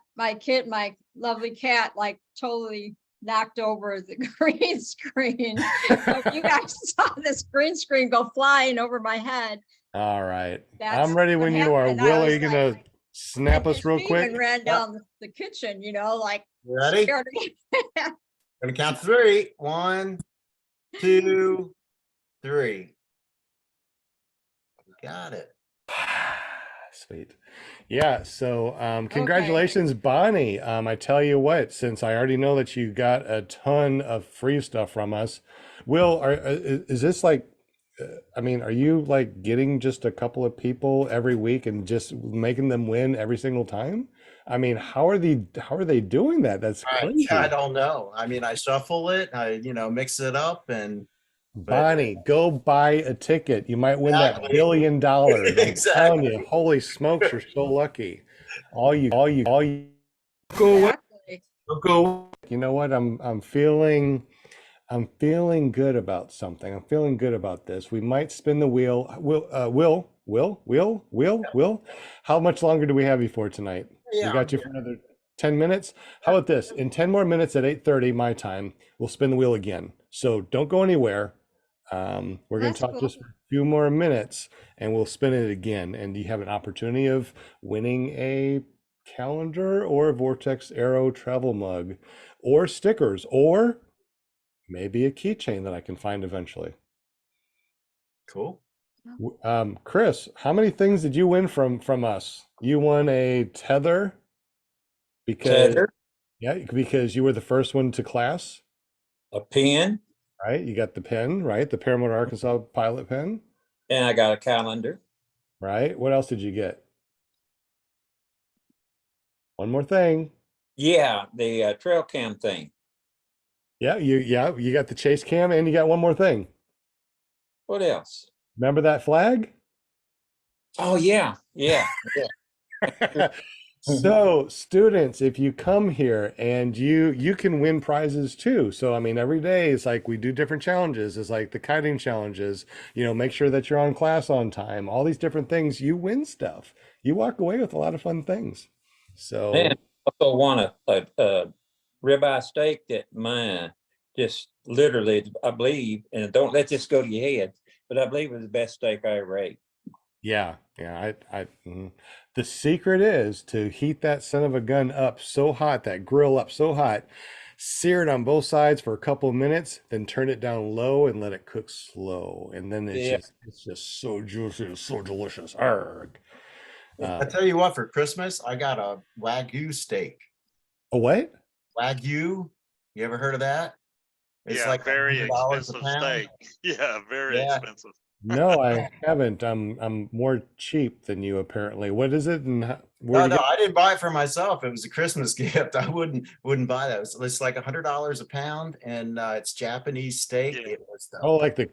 lovely cat, like totally knocked over the green screen. So if you guys saw this green screen go flying over my head. All right. That's I'm ready what when you are. happened. I Will, are was you gonna like- snap and us real she quick? even ran down the kitchen, like you ready? scared me. Gonna count to 3. 1, 2, 3. Got it. Sweet. Yeah, so congratulations, Bonnie. I tell you what, since I already know that you got a ton of free stuff from us, Will, is this like, I mean, are you like getting just a couple of people every week and just making them win every single time? I mean, how are they doing that? That's crazy. I don't know. I mean, I shuffle it, I mix it up, and Bonnie, go buy a ticket. You might win that $1 Exactly. billion. I'm telling Exactly. you, holy smokes, you're so lucky. All you go away. Exactly. Go. You know what? I'm feeling good about something. I'm feeling good about this. We might spin the wheel. Will. How much longer do we have you for tonight? We got you for another 10 minutes. How about this? In 10 more minutes at 8:30 my time, we'll spin the wheel again. So don't go anywhere. We're going That's to talk cool. just for a few more minutes and we'll spin it again. And you have an opportunity of winning a calendar or a Vortex Arrow travel mug or stickers or maybe a keychain that I can find eventually. cool. Chris, how many things did you win from us? You won a tether because Tether, because you were the first one to class, a pen, right? You got the pen, right? The Paramotor Arkansas pilot pen, and I got a calendar. right? What else did you get? One more thing. Yeah, the trail cam thing. Yeah, you got the chase cam and you got one more thing. What else? Remember that flag? Oh yeah. So students, if you come here and you can win prizes too. So I mean, every day it's like we do different challenges. It's like the kiting challenges, make sure that you're on class on time, all these different things. You win stuff. You walk away with a lot of fun things. So And also want a ribeye steak that mine just literally, I believe, and don't let this go to your head, but I believe it was the best steak I ever ate. yeah. The secret is to heat that son of a gun up so hot, that grill up so hot, sear it on both sides for a couple of minutes, then turn it down low and let it cook slow. And then it's just so juicy, it's so delicious. Arg. I tell you what, for Christmas, I got a Wagyu steak. A what? Wagyu, you ever heard of that? It's Yeah, like very $100 a expensive pound. steak. Yeah, very Yeah. expensive. No, I haven't. I'm more cheap than you apparently. What is it and where No, you no, get? I didn't buy it for myself. It was a Christmas gift. I wouldn't buy that. It's like $100 a pound, and it's Japanese steak. Yeah. It was the Oh, like that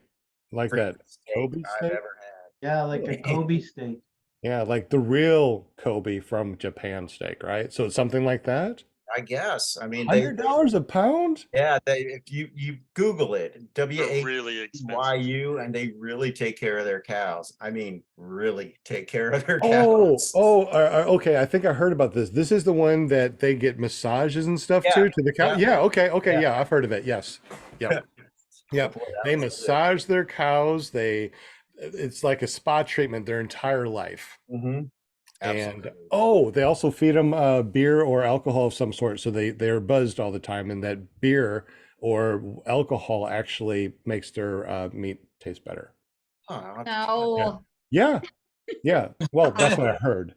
freakiest steak Kobe I've steak? ever had. Yeah, like a Kobe steak. Yeah, like the real Kobe from Japan steak, right? So it's something like that. I guess. I mean, they, $100 a pound? yeah, they, if you Google it, They're WAYU, really expensive. and they really take care of their cows. I mean, really take care of their Oh, cows. okay. I think I heard about this. This is the one that they get massages and stuff Yeah, too to the cow. yeah. Yeah, okay, Yeah. yeah, I've heard of it. Yes. Yep. Yep. Boy, that They was good. massage their cows. It's like a spa treatment their entire life. Mhm. And Absolutely. they also feed them beer or alcohol of some sort, so they're buzzed all the time, and that beer or alcohol actually makes their meat taste better. Huh, I'll have to No, Yeah, yeah. Well, that's what I heard.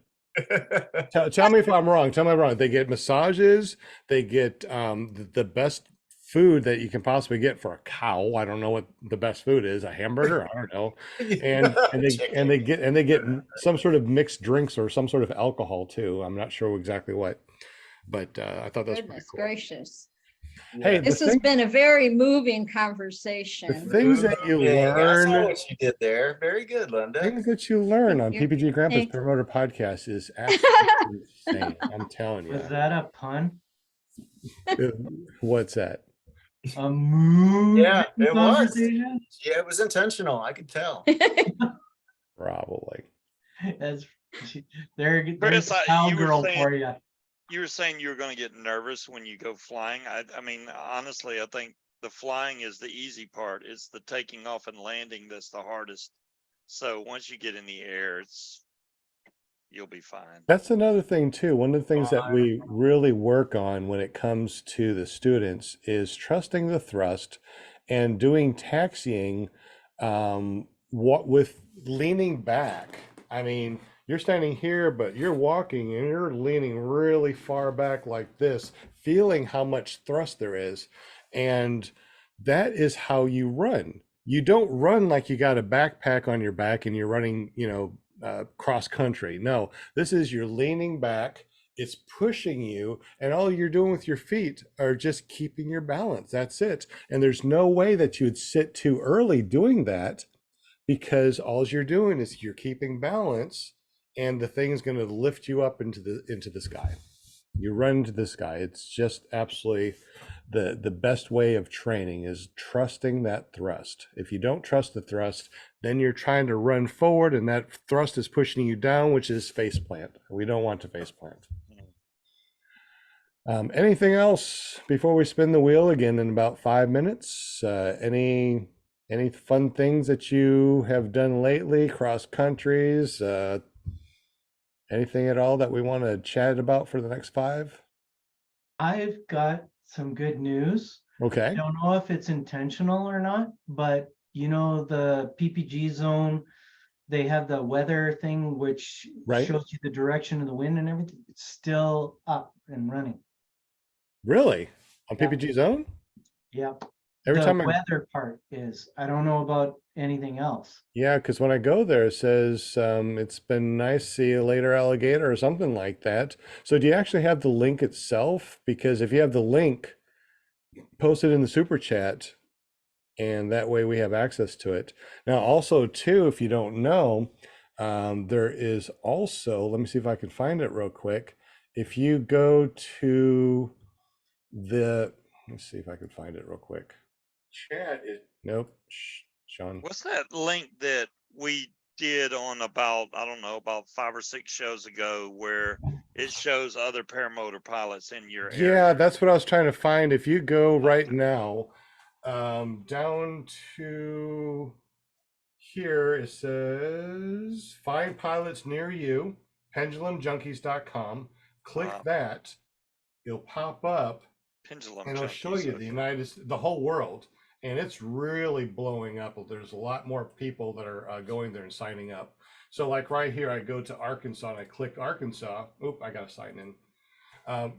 try Tell me if I'm wrong. Tell me if I'm wrong. They get massages. They get the best food that you can possibly get for a cow. I don't know what the best food is. A hamburger? I don't know. And they get some sort of mixed drinks or some sort of alcohol too. I'm not sure exactly what, but I thought that's pretty goodness cool. gracious. Hey, the This has thing, been a very moving the conversation. things that you I saw learn, what you did there. Very good, Linda. things that you learn on Thank you. PPG Grandpa's Thank- Promoter Podcast is absolutely insane. I'm telling you. Was that a pun? What's that? A moving Yeah, it was. conversation? Yeah, it was intentional. I could tell. Probably. As there's Chris, a you were cowgirl saying- for you. You were saying you were going to get nervous when you go flying. I mean, honestly, I think the flying is the easy part. It's the taking off and landing that's the hardest. So once you get in the air, you'll be fine. That's another thing too. One of the things that we really work on when it comes to the students is trusting the thrust and doing taxiing what with leaning back. I mean, you're standing here, but you're walking and you're leaning really far back like this, feeling how much thrust there is. And that is how you run. You don't run like you got a backpack on your back and you're running, cross country. No, this is you're leaning back, it's pushing you, and all you're doing with your feet are just keeping your balance. That's it. And there's no way that you would sit too early doing that, because all you're doing is you're keeping balance, and the thing is going to lift you up into the sky. You run into the sky. It's just absolutely the best way of training is trusting that thrust. If you don't trust the thrust, then you're trying to run forward and that thrust is pushing you down, which is face plant. We don't want to face plant. Anything else before we spin the wheel again in about 5 minutes? Any fun things that you have done lately, cross countries, anything at all that we want to chat about for the next 5? I've got some good news. I Okay. don't know if it's intentional or not, but the PPG zone, they have the weather thing, which Right. shows you the direction of the wind and everything. It's still up and running. Really? On Yeah. PPG zone? Yep. Every The time weather part is, I don't know about anything else. yeah, because when I go there, it says it's been nice, see you later, alligator, or something like that. So do you actually have the link itself? Because if you have the link, post it in the super chat, and that way we have access to it. Now, also too, if you don't know, there is also, let me see if I can find it real quick. If you go to let me see if I can find it real quick. Chat is, nope, Sean. What's that link that we did on about 5 or 6 shows ago where it shows other paramotor pilots in your area? Yeah, that's what I was trying to find. If you go right now, down to here, it says find pilots near you, pendulumjunkies.com. Click Wow. that, it'll pop up Pendulum and it'll show junkies, you okay. the whole world. And it's really blowing up. There's a lot more people that are going there and signing up. So like right here, I go to Arkansas and I click Arkansas. Oop, I gotta sign in. Oh,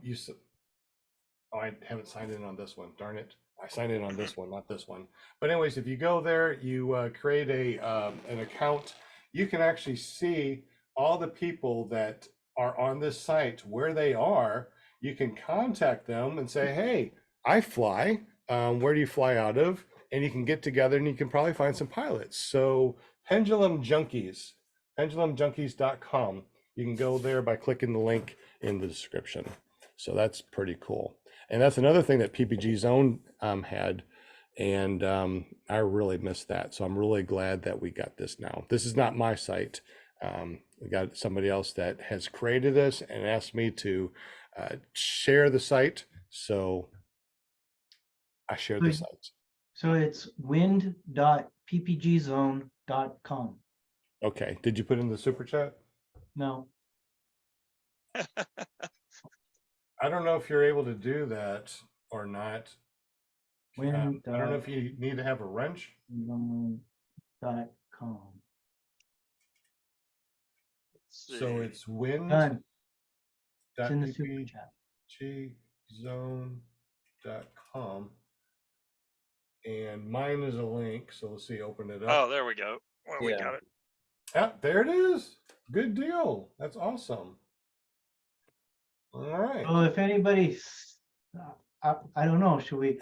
I haven't signed in on this one. Darn it. I signed in on this one, not this one. But anyways, if you go there, you create an account, you can actually see all the people that are on this site, where they are. You can contact them and say, hey, I fly. Where do you fly out of? And you can get together and you can probably find some pilots. So Pendulum Junkies, pendulumjunkies.com. You can go there by clicking the link in the description. So that's pretty cool. And that's another thing that PPG Zone had. And I really missed that. So I'm really glad that we got this now. This is not my site. We got somebody else that has created this and asked me to share the site. So I shared the site. So it's wind.ppgzone.com. Okay. Did you put in the super chat? No, I don't know if you're able to do that or not. wind. I don't know if you need to have a wrench. .com. So it's wind. Done. It's in the super chat. ppgzone.com. And mine is a link. So let's see, open it up. Oh, there we go. Well, we Yeah. got it. Yeah, there it is. Good deal. That's awesome. All right. Well, if anybody's, I don't know, should we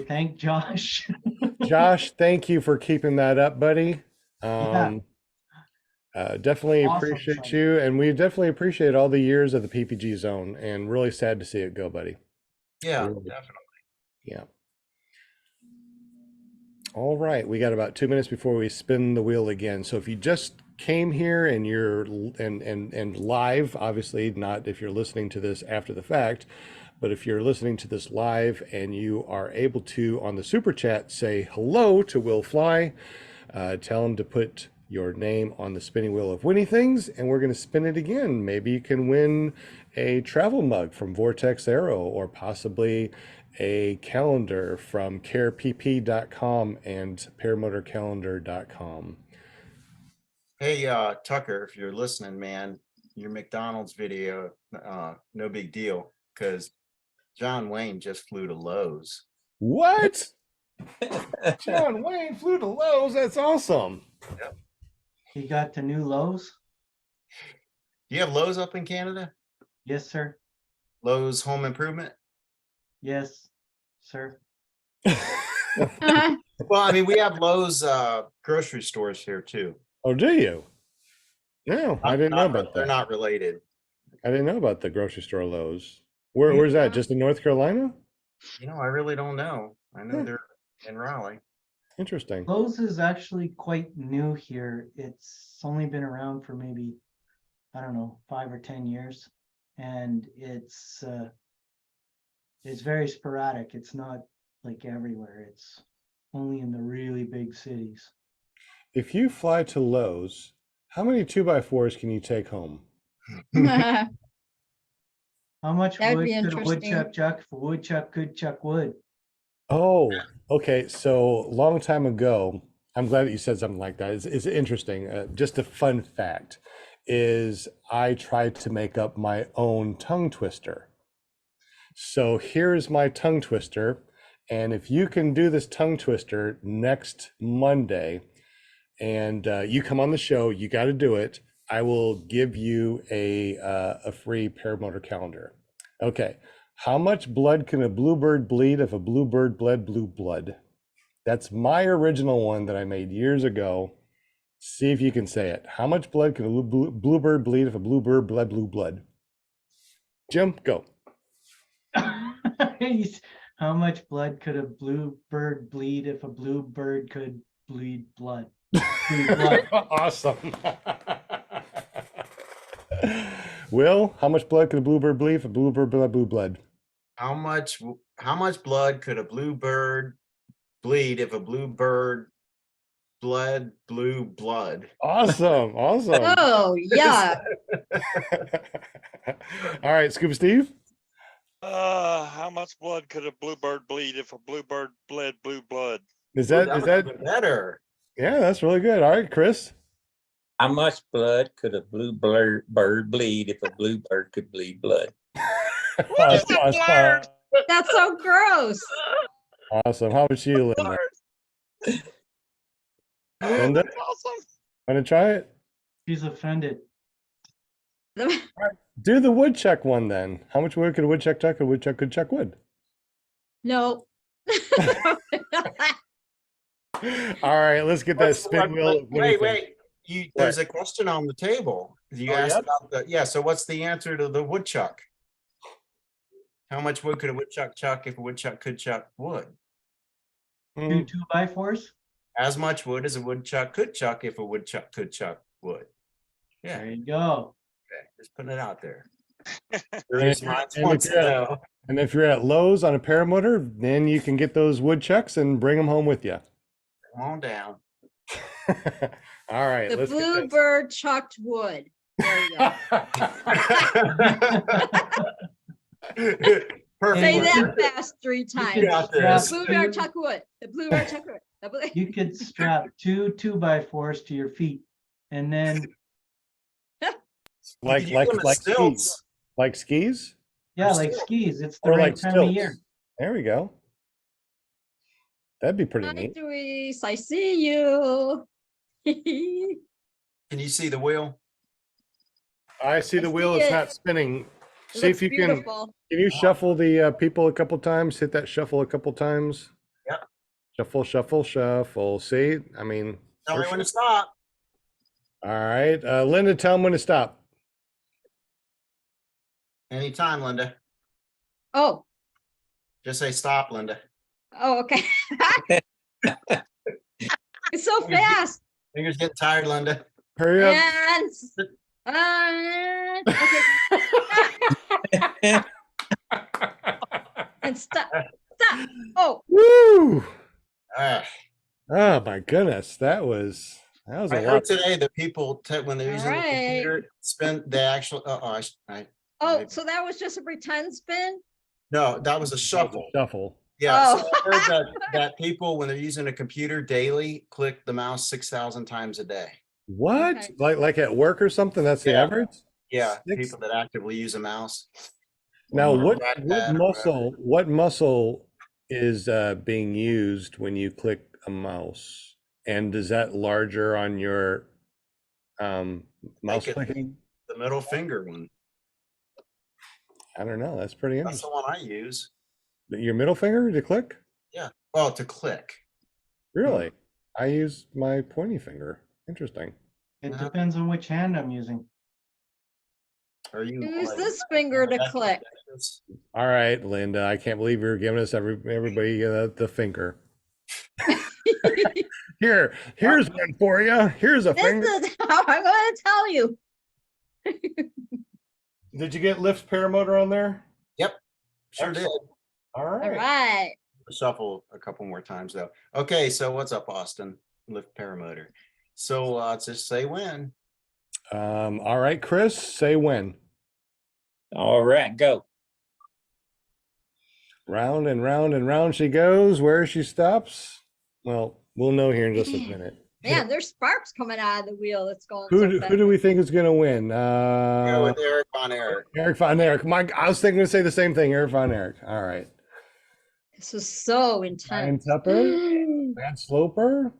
thank Josh? Josh, thank you for keeping that up, buddy. Yeah. Definitely Awesome appreciate site. you. And we definitely appreciate all the years of the PPG Zone, and really sad to see it go, buddy. Yeah, Really. definitely. Yeah. All right, we got about 2 minutes before we spin the wheel again. So if you just came here and you're and live, obviously not if you're listening to this after the fact, but if you're listening to this live and you are able to on the super chat say hello to Will Fly, tell him to put your name on the spinning wheel of winning things, and we're going to spin it again. Maybe you can win a travel mug from Vortex Aero, or possibly a calendar from carepp.com and paramotorcalendar.com. Hey, Tucker, if you're listening, man, your McDonald's video, no big deal, because John Wayne just flew to Lowe's. What? John Wayne flew to Lowe's. That's awesome. He got the new Lowe's? You have Lowe's up in Canada? Yes, sir. Lowe's Home Improvement? Yes, sir. Well, I mean, we have Lowe's grocery stores here too. Oh, do you? No, I didn't know about They're that. not related. I didn't know about the grocery store Lowe's. Where's that? Just in North Carolina? You know, I really don't know. I know they're in Raleigh. Interesting. Lowe's is actually quite new here. It's only been around for maybe, I don't know, 5 or 10 years. And it's very sporadic. It's not like everywhere. It's only in the really big cities. If you fly to Lowe's, how many 2x4s can you take home? How much That'd wood be could a woodchuck interesting. chuck if a woodchuck could chuck wood? Oh, okay. So long time ago, I'm glad that you said something like that. It's interesting. Just a fun fact is I tried to make up my own tongue twister. So here's my tongue twister. And if you can do this tongue twister next Monday and you come on the show, you got to do it. I will give you a free Paramotor calendar. Okay. How much blood can a bluebird bleed if a bluebird bled blue blood? That's my original one that I made years ago. See if you can say it. How much blood can a bluebird bleed if a bluebird bled blue blood? Jim, go. How much blood could a bluebird bleed if a bluebird could bleed blood? Bleed blood. Awesome. Will, how much blood could a bluebird bleed if a bluebird bled blue blood? How much blood could a bluebird bleed if a bluebird bled blue blood? Awesome. Awesome. Oh, yeah. All right, Scuba Steve. How much blood could a bluebird bleed if a bluebird bled blue blood? Is Ooh, that was even better? Yeah, that's really good. All right, Chris. How much blood could a blue bird bleed if a blue bird could bleed blood? Awesome. That's so gross. Awesome. How about you, Linda? Linda, That's awesome. want to try it? She's offended. Do the woodchuck one then. How much wood could a woodchuck chuck? A woodchuck could chuck wood. No. All right, let's get that spin wheel. of Wait, anything. there's a question on the table. You Oh, asked yeah? about so what's the answer to the woodchuck? How much wood could a woodchuck chuck if a woodchuck could chuck wood? Two Mm, 2x4s. As much wood as a woodchuck could chuck if a woodchuck could chuck wood. Yeah, There you go. okay, just putting it out there. And Curious if you're- minds and want if to you're at- know. And if you're at Lowe's on a paramotor, then you can get those woodchucks and bring them home with you. Come on down. All right, The let's get this. bluebird chucked wood. There you go. Perfect. Say you that could- fast 3 You times. could got The this. strap bluebird two- chuck wood. The bluebird chuck wood. The blue- You could strap 2 2x4s to your feet, and then like You like on the like skis, stilts. like skis, yeah, like Still. skis. It's the or right like time of year. stilts. There we go. That'd be pretty Hi, neat. Luis, I see you. Can you see the wheel? I see the I wheel see is it. not spinning. It See looks if you beautiful. can you shuffle the people a couple times? Hit that shuffle a couple times. Yep. Shuffle, shuffle, shuffle. See, I mean, Tell me they're when to stop. all right, Linda, tell them when to stop. Anytime, Linda. Oh, Just say stop, Linda. oh, okay. It's so fast. Fingers getting tired, Linda. Hurry up. Okay. And stop. Stop. Oh, Woo! Ah, Oh my goodness, that was a I lot. heard today that people, when they're All using the right. computer, spend, they actually, oh, Maybe. so that was just a pretend spin? no, that was a shuffle. Shuffle. Yeah, so Oh. I heard that people, when they're using a computer daily, click the mouse 6,000 times a day. What? Okay. Like at work or something? That's the Yeah. average? Yeah, Six- people that actively use a mouse. Now, Or what trackpad or what muscle is being used when you click a mouse? And is that larger on your mouse it- clicking? The middle finger one. I don't know. That's pretty That's the interesting. one I use. Your middle finger to click? Oh, to click. Really? I use my pointy finger. Interesting. It Uh-huh. depends on which hand I'm using. Are you? Use like- this finger to click. All right, Linda. I can't believe you're giving us everybody the finger. Here's one for you. Here's a This finger. is how I'm going to tell you. Did you get lift paramotor on there? Sure did. Excellent. All All right. right. Shuffle a couple more times though. Okay, so what's up, Austin? Lift paramotor. So let's just say when. All right, Chris, say when. All right, go. Round and round and round she goes. Where she stops, well, we'll know here in just a minute. Man, there's sparks coming out of the wheel that's going Who so do, fast. who do we think is going to win? Go with Eric on Eric. Eric Von Erich. I was thinking to say the same thing. Eric Von Erich. All right. This is so Ryan intense. Tupper, Matt Sloper,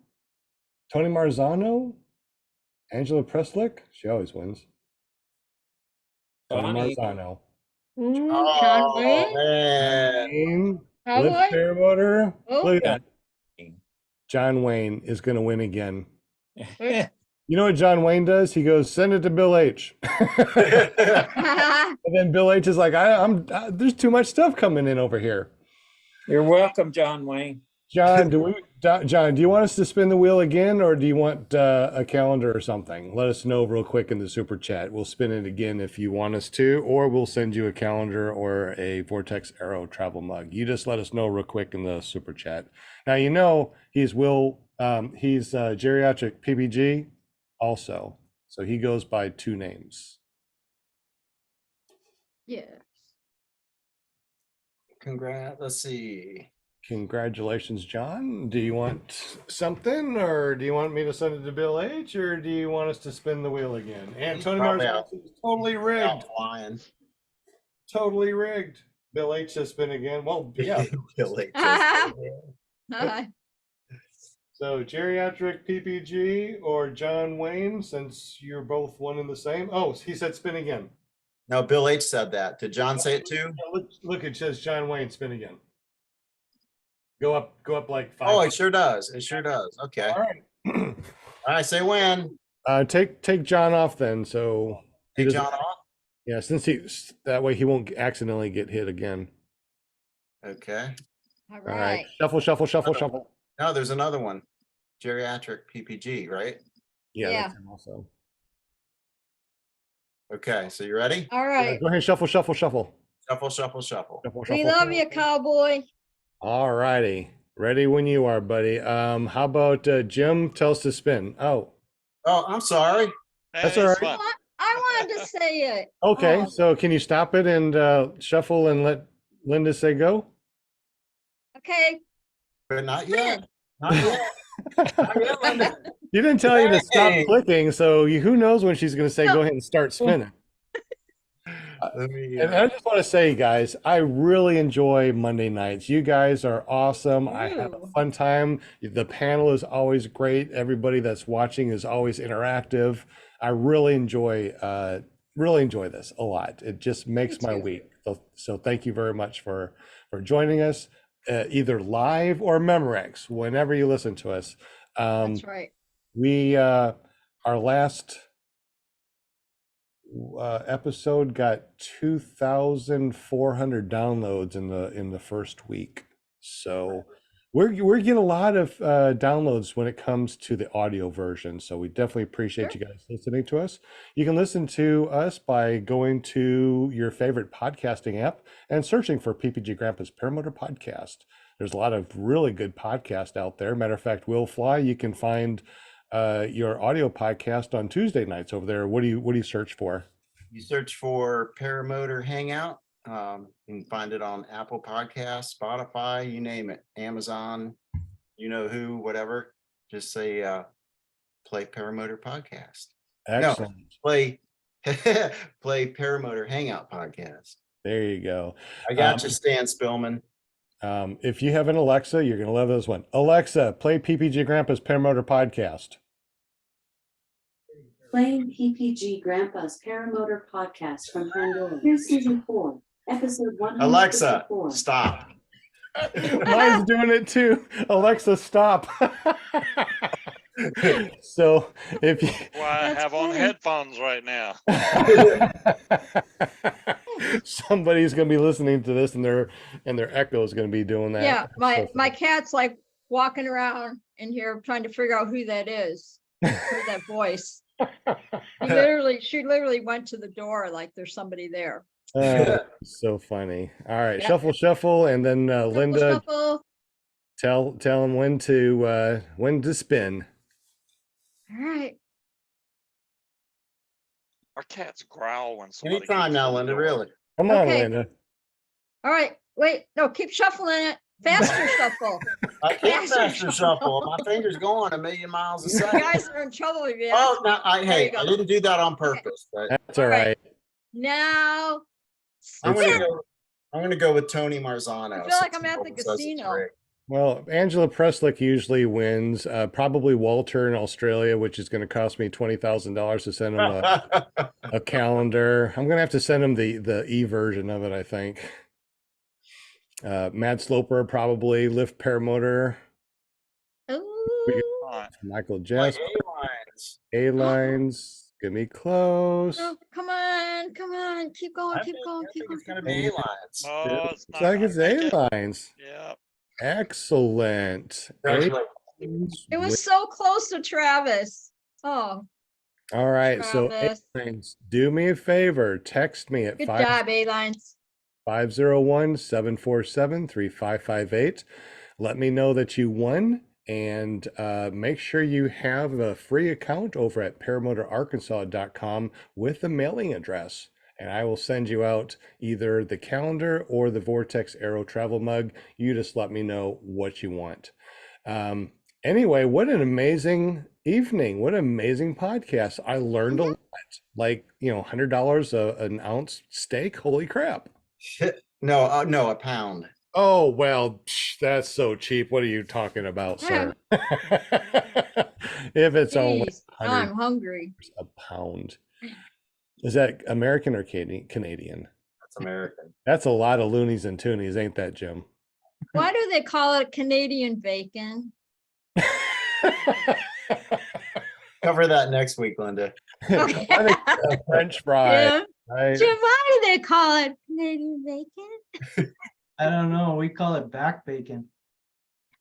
Tony Marzano, Angela Preslick. She always wins. Tony Bonnie. Marzano. Ooh, Oh, John Wayne? man. Wayne, How lift would- paramotor. Oh. Look at that. John Wayne is going to win again. Yeah. You know what John Wayne does? He goes, send it to Bill H. And then Bill H is like, there's too much stuff coming in over here. You're welcome, John Wayne. John, John, do you want us to spin the wheel again, or do you want a calendar or something? Let us know real quick in the super chat. We'll spin it again if you want us to, or we'll send you a calendar or a Vortex Arrow travel mug. You just let us know real quick in the super chat. Now you know he's geriatric PBG also, so he goes by 2 names. Yes. Congrats. Let's see. Congratulations, John. Do you want something, or do you want me to send it to Bill H, or do you want us to spin the wheel again? And He's Tony probably Marzano out. is totally rigged. Out flying. Totally rigged. Bill H to spin again. Well, yeah. Really, So geriatric PPG or John Wayne, since you're both one and the same. Oh, he said spin again. No, Bill H said that. Did John say it too? Look, it says John Wayne, spin again. Go up like 5. Oh, it sure does. It sure does. Okay. All right. All right, say when. Take John off then. So he Take doesn't- John off. Yeah, that way he won't accidentally get hit again. Okay. All All right. right. Shuffle, shuffle, shuffle, shuffle. No, there's another one. Geriatric PPG, right? Yeah, Yeah. that's him also. Okay, so you ready? All Yeah, right. go ahead, shuffle, shuffle, shuffle. Shuffle, shuffle, shuffle. Shuffle, We shuffle, love you, shuffle. cowboy. All righty. Ready when you are, buddy. How about Jim tells to spin? Oh, Oh, I'm sorry. That's Hey, all it's right. fine. I wanted to say it. okay. Oh, So can you stop it and shuffle and let Linda say go? okay. But not yet. Spin. Not yet. Not yet, Linda. You didn't tell you to stop Dang. clicking, so who knows when she's going to say No. go ahead and start spinning. Let me, And I just want to say, guys, I really enjoy Monday nights. You guys are awesome. I have a Ooh. fun time. The panel is always great. Everybody that's watching is always interactive. I really enjoy this a lot. It just makes Me my too. week. So thank you very much for joining us, either live or Memorex, whenever you listen to us. That's right. We our last episode got 2,400 downloads in the first week. So we're getting a lot of downloads when it comes to the audio version. So we definitely appreciate you guys listening to us. You can listen to us by going to your favorite podcasting app and searching for PPG Grandpa's Paramotor Podcast. There's a lot of really good podcasts out there. Matter of fact, Will Fly, you can find your audio podcast on Tuesday nights over there. What do you search for? you search for Paramotor Hangout. You can find it on Apple Podcasts, Spotify, you name it, Amazon, you know who, whatever. Just say play Paramotor Podcast. Excellent. Play play Paramotor Hangout Podcast. There you go. I got you, Stan Spillman. If you have an Alexa, you're going to love this one. Alexa, play PPG Grandpa's Paramotor Podcast. Playing PPG Grandpa's Paramotor Podcast from Pandora. Here's season 4, episode 154. Alexa, stop. Mine's doing it too. Alexa, stop. So if you Why I That's have on funny. headphones right now. somebody's going to be listening to this and their echo is going to be doing that. Yeah, my So my cat's like walking around in here trying to figure out who that is. Who that voice. She literally went to the door like there's somebody there. so funny. All right, Yeah. shuffle, and then Linda, Shuffle. tell them when to spin. All right. Our cats growl when somebody. Anytime comes now, to the Linda, door. really. Come on, Okay. Linda. All right. Wait, no, keep shuffling it. Faster shuffle. I can't Faster faster shuffle. My finger's going a million miles a You second. guys are in trouble if you Oh, no, There hey, you go. I didn't do that on purpose, but That's all All right. right. now. I'm spin. gonna go with Tony Marzano. I feel like since I'm he at the always says it's casino. rigged. Well, Angela Preslick usually wins. Probably Walter in Australia, which is going to cost me $20,000 to send him a calendar. I'm going to have to send him the e version of it, I think. Mad Sloper probably, Lift Paramotor, Ooh. Fine. Michael Like Jess, A-lines. A-Lines, gonna be close. Oh, come on, keep going, I keep think- going, I keep think going. it's gonna be A-lines. Oh, it's Looks not like gonna it's make it. A-Lines. Yep. Excellent. Congratulations. A-Lines It win- was so close to Travis. Oh, All right, so Travis. A-Lines, do me a favor, text me at good job, A-Lines. 501-747-3558. Let me know that you won, and make sure you have a free account over at paramotorarkansas.com with the mailing address. And I will send you out either the calendar or the Vortex Aero travel mug. You just let me know what you want. Anyway, what an amazing evening. What an amazing podcast. I learned a lot. Like, $100 an ounce steak. Holy crap. No, no, a pound. Oh, well, that's so cheap. What are you talking about, sir? If it's only Jeez, $100 I'm hungry. a pound. Is that American or Canadian? That's American. That's a lot of loonies and toonies, ain't that, Jim? Why do they call it Canadian bacon? Cover that next week, Linda. Okay. I think French fry, Jim, right? Jim, why do they call it Canadian bacon? I don't know. We call it back bacon.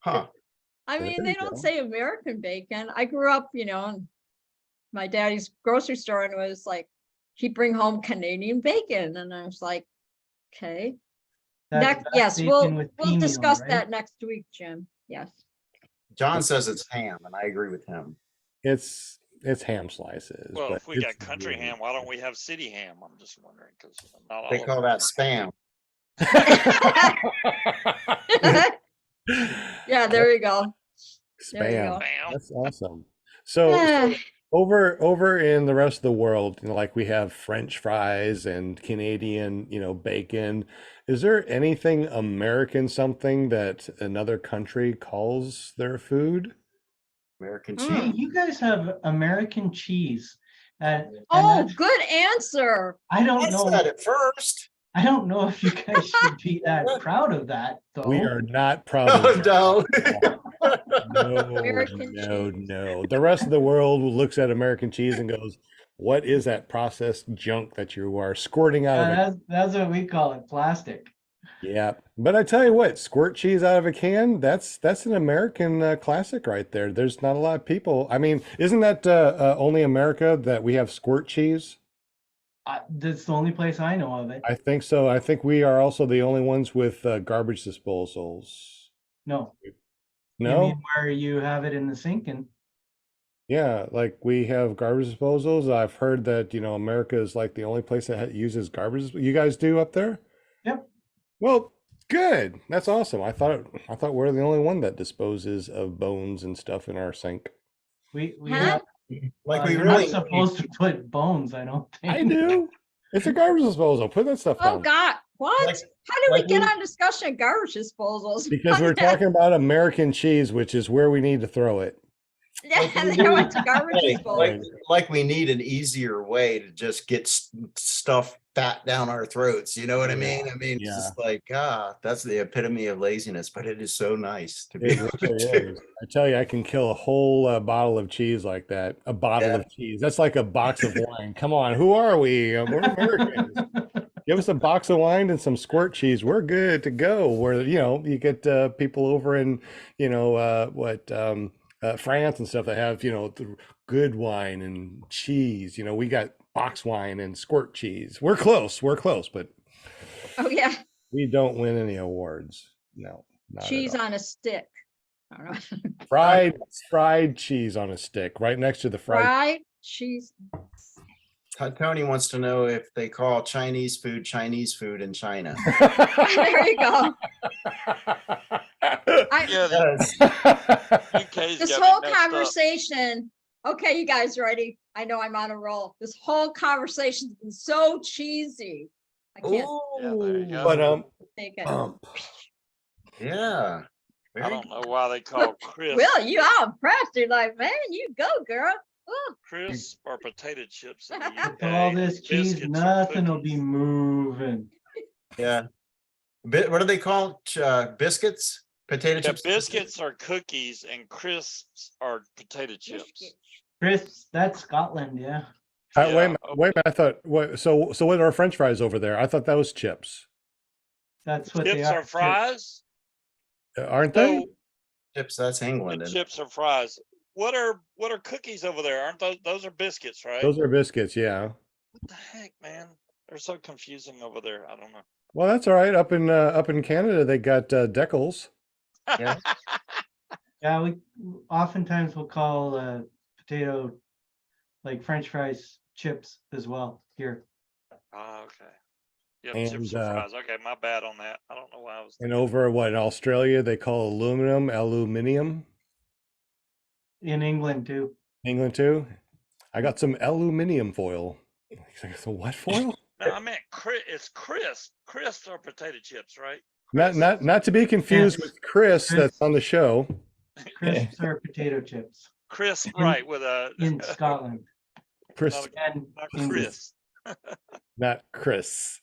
Huh. I There mean, you they don't go. say American bacon. I grew up, in my daddy's grocery store, and it was like, he'd bring home Canadian bacon, and I was like, okay. That's Next, back yes, bacon we'll with pea meal, discuss right? that next week, Jim. Yes. John says it's ham, and I agree with him. It's ham slices. Well, but if we got it's country really ham, why don't we have city ham? I'm just wondering, because not all They of call them that spam. Yeah, there you go. There you Spam. go. Spam. That's awesome. So over in the rest of the world, like we have French fries and Canadian, bacon. Is there anything American something that another country calls their food? American Mm. Hey, cheese. you guys have American cheese. And Oh, that's- good answer. I I don't know. said it first. I don't know if you guys should be that proud of that, though. We are not proud Oh, of no. no, American no, cheese. no. The rest of the world looks at American cheese and goes, "What is that processed junk that you are squirting out of it?" That's what we call it, plastic. Yeah, but I tell you what, squirt cheese out of a can—that's an American classic right there. There's not a lot of people. I mean, isn't that only America that we have squirt cheese? That's the only place I know of it. I think so. I think we are also the only ones with garbage disposals. No. You No? mean where you have it in the sink and Yeah, like we have garbage disposals. I've heard that, America is like the only place that uses garbage. You guys do up there? Yep. Well, good. That's awesome. I thought we're the only one that disposes of bones and stuff in our sink. we Huh? have Like we you're really not supposed to put bones, I don't think. I do. It's a garbage disposal. Put that stuff Oh, down. God. What? Like- How did we like get we- on discussion of garbage disposals? Because we're talking about American cheese, which is where we need to throw it. Yeah, they went to garbage Hey, disposal. like we need an easier way to just get stuff fat down our throats. You know what I mean? I mean, it's just like, that's the epitome of laziness, but it is so nice to be It able really to do. is. I tell you, I can kill a whole bottle of cheese like that. A bottle Yeah. of cheese. That's like a box of wine. Come on, who are we? We're Americans. Give us a box of wine and some squirt cheese. We're good to go. Where you get people over in France and stuff that have the good wine and cheese. We got box wine and squirt cheese. We're close, but Oh, yeah. we don't win any awards. No, not at Cheese all. on a stick. I don't know. Fried cheese on a stick, right next to the fried. Fried cheese. Tony wants to know if they call Chinese food in China. There you go. Yeah, the Yes. UK's This got me whole messed up. conversation. Okay, you guys ready? I know I'm on a roll. This whole conversation's been so cheesy. I can't Yeah, there you go. But take it. Yeah. I Very don't know why they call crisp. Will, you all impressed. You're like, man, you go, girl. Ooh. Crisp or potato chips in the With all UK. this cheese, biscuits or nothing will be cookies. moving. Yeah. What do they call biscuits? Potato Yeah, chips? biscuits are cookies and crisps are potato chips. Chris, that's Scotland, yeah. wait a Yeah, minute, wait a minute. I thought, so what are French fries over there? I thought that was chips, That's what they Chips are. are fries. aren't they? So Chips, that's England. the And chips are fries. What are cookies over there? Aren't those are biscuits, right? Those are biscuits, yeah. What the heck, man? They're so confusing over there. I don't know. Well, that's all right. Up in Canada, they got decals. Yeah. Yeah, we oftentimes will call potato, like French fries, chips as well here. Ah, okay. Yep, And, chips and fries. Okay, my bad on that. I don't know why I was. And over in Australia, they call aluminium. In England too. England too. I got some aluminium foil. So what foil? No, I meant it's crisp. Crisp are potato chips, right? Not to be confused Yes. with Chris Chris. that's on the show. Crisps are potato chips Crisp, In- right? With a in Scotland. Chris, And not England. crisp. not Chris.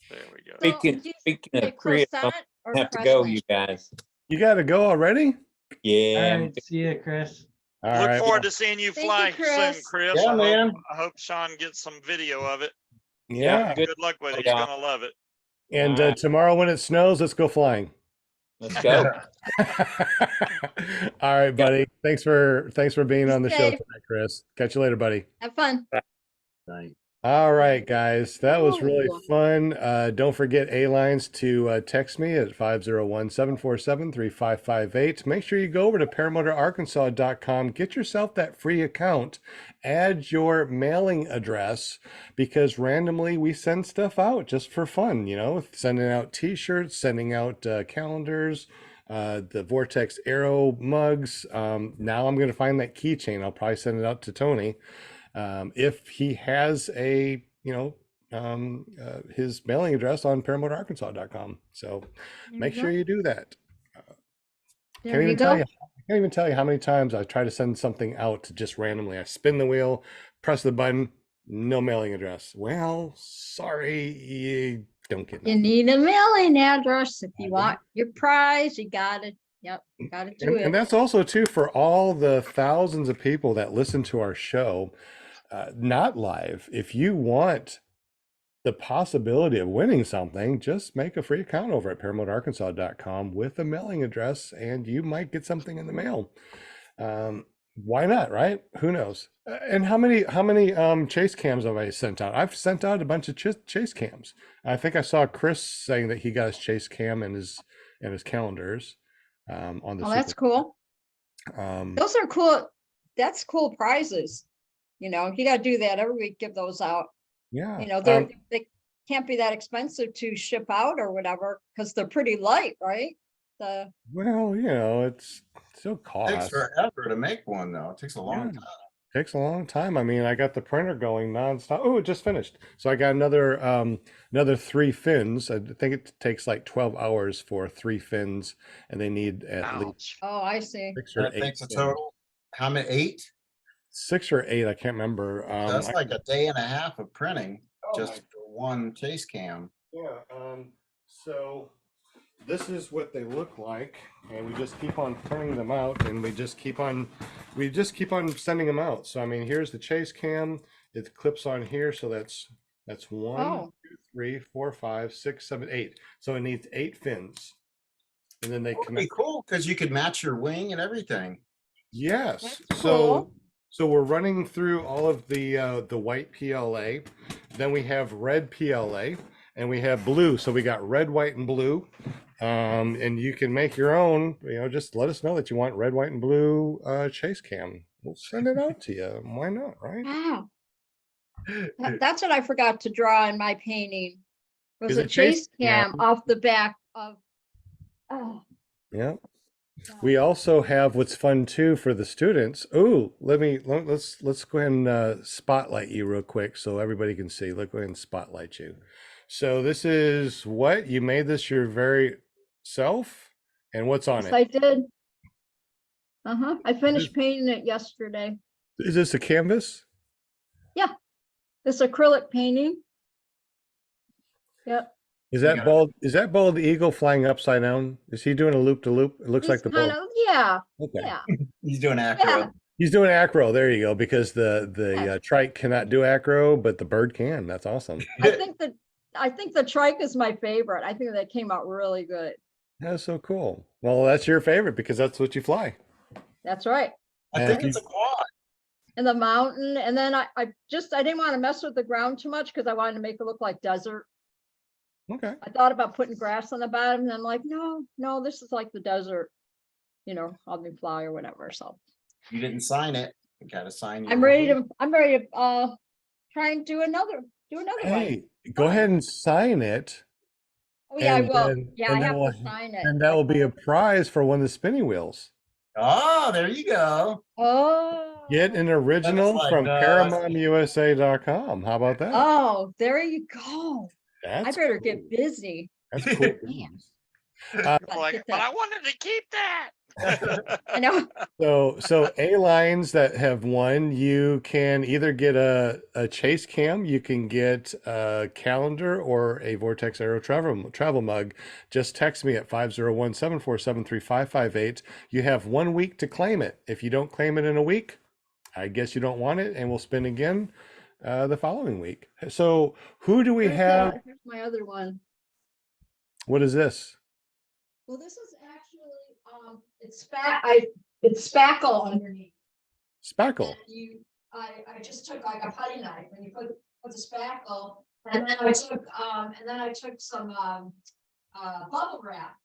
There we go. So, Speaking, do you speaking say of Chris, I croissant or have to go, croissant? you guys. You got to go already? Yeah. All right, see ya, Chris. All Look right. forward to seeing you Thank you, fly soon, Chris. Chris. Yeah, I man. I hope Sean gets some video of it. Yeah. Good. Good luck with it. Yeah. He's gonna love it. And Alright. tomorrow when it snows, let's go flying. Let's go. All right, buddy. Thanks for being Be on the show safe. tonight, Chris. Catch you later, buddy. Have fun. Right. All right, guys. That was really Oh. fun. Don't forget A-Lines to text me at 501-747-3558. Make sure you go over to paramotorarkansas.com. Get yourself that free account. Add your mailing address because randomly we send stuff out just for fun, you know, sending out t-shirts, sending out calendars, the Vortex Arrow mugs. Now I'm going to find that keychain. I'll probably send it out to Tony. If he has a, his mailing address on paramotorarkansas.com. So make sure you do that. There you go. I can't even tell you how many times I try to send something out just randomly. I spin the wheel, press the button, no mailing address. Well, sorry, you don't get You nothing. need a mailing address if you want your prize. You got it. Yep, you got to do And it. that's also too for all the thousands of people that listen to our show, not live. If you want the possibility of winning something, just make a free account over at paramotorarkansas.com with a mailing address, and you might get something in the mail. Why not, right? Who knows? And how many chase cams have I sent out? I've sent out a bunch of chase cams. I think I saw Chris saying that he got his chase cam and his calendars. On the Oh, that's Super- cool. um, Those are cool. That's cool prizes. You know, you got to do that every week. Give those out. yeah. You know, they can't be that expensive to ship out or whatever because they're pretty light, right? Well, it's still Takes cost. forever to make one though. It takes a long Yeah. time. Takes a long time. I mean, I got the printer going nonstop. Oh, it just finished. So I got another 3 fins. I think it takes like 12 hours for 3 fins, and they need at least Ouch. Oh, I see. 6 And or it 8 takes a fins. total, how many, 8? 6 or 8, I can't remember. That's like a day and a half of printing Oh just my- for one chase cam. Yeah, so this is what they look like, and we just keep on printing them out, and we just keep on sending them out. So I mean, here's the chase cam. It clips on here, so that's 1, Oh. 2, 3, 4, 5, 6, 7, 8. So it needs 8 fins, and then they That would be connect. cool because you could match your wing and everything. Yes. That's So cool. we're running through all of the white PLA. Then we have red PLA, and we have blue. So we got red, white, and blue. And you can make your own. Just let us know that you want red, white, and blue chase cam. We'll send it out to you. Why not, right? Wow. That's what I forgot to draw in my painting. Was Is a it chase chase cam cam? off the back of. Oh, Yeah. God. We also have what's fun too for the students. Oh, let's go ahead and spotlight you real quick so everybody can see. Let's go ahead and spotlight you. So this is what you made this your very self, and what's on Yes, I it? did. I finished painting it yesterday. Is this a canvas? This acrylic painting. Yep. Is You that got it. bald? Is that bald eagle flying upside down? Is he doing a loop to loop? It looks like It's the kind bald. of, yeah, Okay. yeah. He's doing acro. He's doing acro. There you go. Because the Yeah. trike cannot do acro, but the bird can. That's awesome. I think the trike is my favorite. I think that came out really good. That's so cool. Well, that's your favorite because that's what you fly. That's right. I think it's a quad. And the mountain, and then I didn't want to mess with the ground too much because I wanted to make it look like desert. Okay. I thought about putting grass on the bottom, and I'm like, no, this is like the desert, I'll be fly or whatever. So You didn't sign it. You gotta sign your I'm ready to try and do another one. Hey, go ahead and sign it, Oh yeah, I and will. then- Yeah, I and have then to sign it. and that will be a prize for one of the spinning wheels. Oh, there you go. Oh. Get an original like, from ParamontUSA.com. How about that? Oh, there you go. I That's better cool. get busy. That's cool. Man. Uh, Gotta Like, get but I that. wanted to keep that. I know. So A-Lines that have won, you can either get a chase cam, you can get a calendar, or a Vortex Aero travel mug. Just text me at 501-747-3558. You have 1 week to claim it. If you don't claim it in a week, I guess you don't want it, and we'll spin again the following week. So who do we have? Here's my other one. What is this? Well, this is actually, it's spackle underneath. Spackle. And I just took like a putty knife and you put the spackle, and then I took some bubble wrap.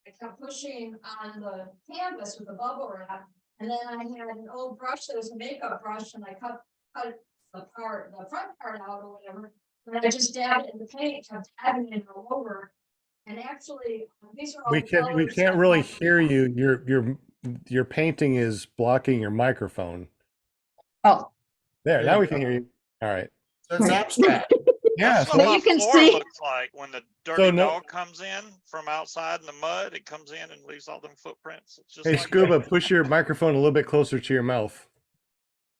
I kept pushing on the canvas with the bubble wrap, and then I had an old brush that was a makeup brush, and I cut the front part out or whatever. And I just dabbed it in the paint, kept dabbing it all over. And actually, these are all We colors can't of really my- hear you. Your painting is blocking your microphone. Oh, There, There now you we can go. hear you. All right. So it's abstract. Yeah. That's So what you my can floor see- looks like when the dirty no- dog comes in from outside in the mud. It comes in and leaves all them footprints. It's just hey, like Scuba, that. push your microphone a little bit closer to your mouth.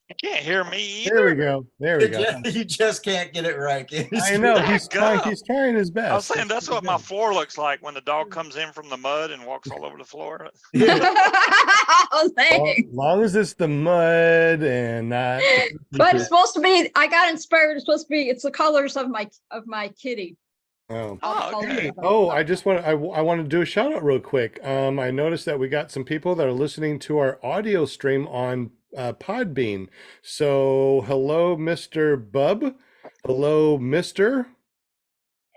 You can't hear me There we either. go. There we go. You just can't get it right. I know he's trying. Dadgum. He's trying his best. I was saying that's what my Good. floor looks like when the dog comes in from the mud and walks all over the floor. oh, thanks. Long as it's the mud and not. But it's supposed to be. I got inspired. It's supposed to be. It's the colors of my kitty. Oh. Oh, okay. Hey, I just want I want to do a shout out real quick. I noticed that we got some people that are listening to our audio stream on Podbean. So hello, Mr. Bub. Hello, Mr.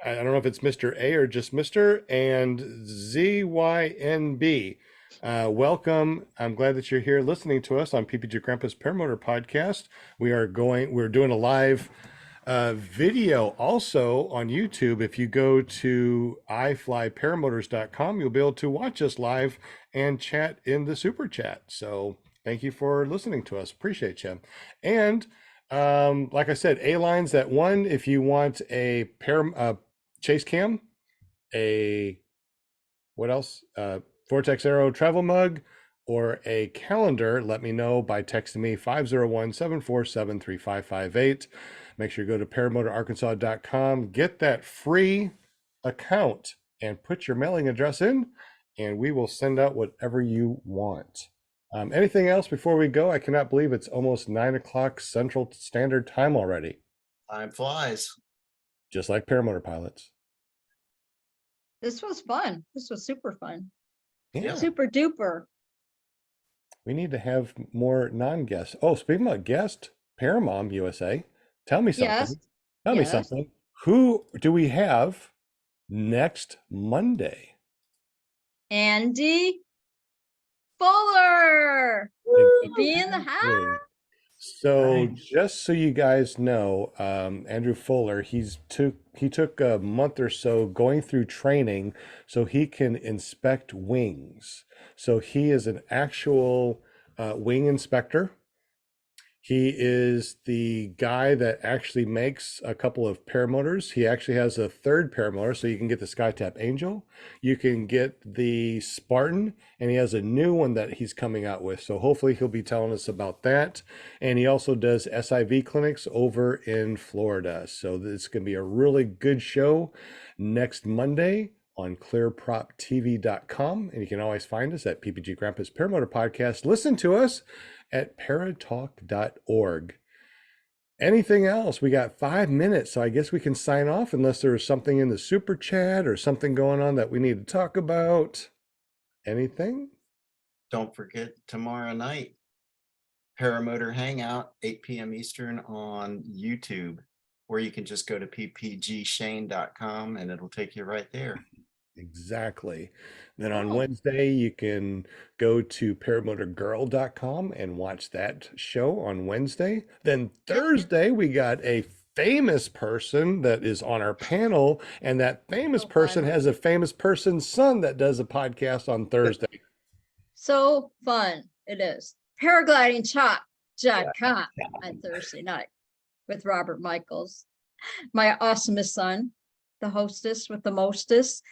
I don't know if it's Mr. A or just Mr. and ZYNB. Welcome. I'm glad that you're here listening to us on PPG Grandpa's Paramotor podcast. We're doing a live video also on YouTube. If you go to iflyparamotors.com, you'll be able to watch us live and chat in the super chat. So thank you for listening to us. Appreciate you. And like I said, A-Lines that one, if you want a chase cam, what else? Vortex Arrow travel mug, or a calendar, let me know by texting me 501-747-3558. Make sure you go to paramotorarkansas.com, get that free account and put your mailing address in, and we will send out whatever you want. Anything else before we go? I cannot believe it's almost 9 o'clock Central Standard Time already, Time flies. just like paramotor pilots. This was fun. This was super fun. Yeah, Super duper. we need to have more non-guests. Oh, speaking about guest, Paramom USA, tell me something. Yes. Tell me Yes. something. Who do we have next Monday? Andy Fuller. Be in the house. So Nice. just so you guys know, Andrew Fuller, he took a month or so going through training so he can inspect wings. So he is an actual wing inspector. He is the guy that actually makes a couple of paramotors. He actually has a third paramotor, so you can get the SkyTap Angel, you can get the Spartan, and he has a new one that he's coming out with. So hopefully he'll be telling us about that. And he also does SIV clinics over in Florida. So this is going to be a really good show next Monday on clearproptv.com. And you can always find us at PPG Grandpa's Paramotor Podcast. Listen to us at paratalk.org. Anything else? We got 5 minutes, so I guess we can sign off unless there's something in the super chat or something going on that we need to talk about. Anything? Don't forget tomorrow night, Paramotor Hangout, 8 p.m. Eastern on YouTube, or you can just go to ppgshane.com and it'll take you right there. Exactly. Then on Wednesday, you can go to paramotorgirl.com and watch that show on Wednesday. Then Thursday, we got a famous person that is on our panel, and that famous person has a famous person's son that does a podcast on Thursday. So fun it is. Paraglidingtalk.com on Thursday night with Robert Michaels, my awesomest son, the hostess with the mostest.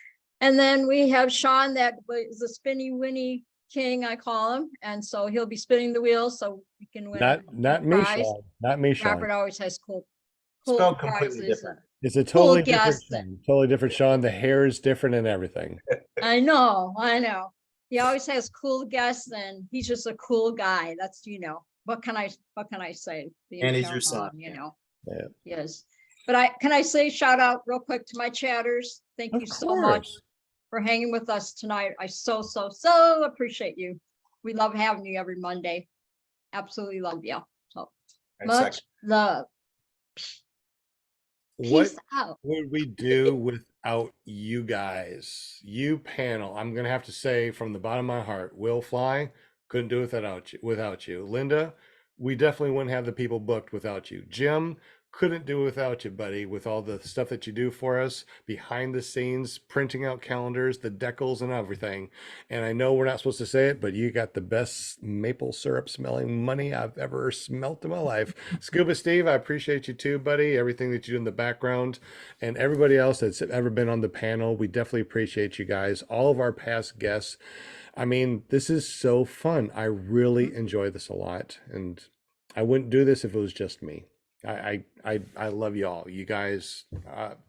And then we have Sean, that is the spinny winnie king, I call him. And so he'll be spinning the wheel so we can win. Not me, prize. Sean. Not me, Sean. Robert always has cool Spelled completely prizes. different. It's a totally different guest. Sean. Totally different Sean. The hair is different and everything. I know. He always has cool guests, and he's just a cool guy. That's, what can I say? Being And he's your Paramount, son. Yeah. Yes. But can I say shout out real quick to my chatters? Thank you Of so much. course. for hanging with us tonight. I so appreciate you. We love having you every Monday. Absolutely love you. So I much second. love. What Peace out. would we do without you guys? You panel. I'm gonna have to say from the bottom of my heart, Will Fly, couldn't do it without you. Linda, we definitely wouldn't have the people booked without you. Jim, couldn't do it without you, buddy, with all the stuff that you do for us behind the scenes, printing out calendars, the decals and everything. And I know we're not supposed to say it, but you got the best maple syrup smelling money I've ever smelt in my life. Scuba Steve, I appreciate you too, buddy. Everything that you do in the background, and everybody else that's ever been on the panel. We definitely appreciate you guys. All of our past guests. I mean, this is so fun. I really enjoy this a lot, and I wouldn't do this if it was just me. I love y'all. You guys,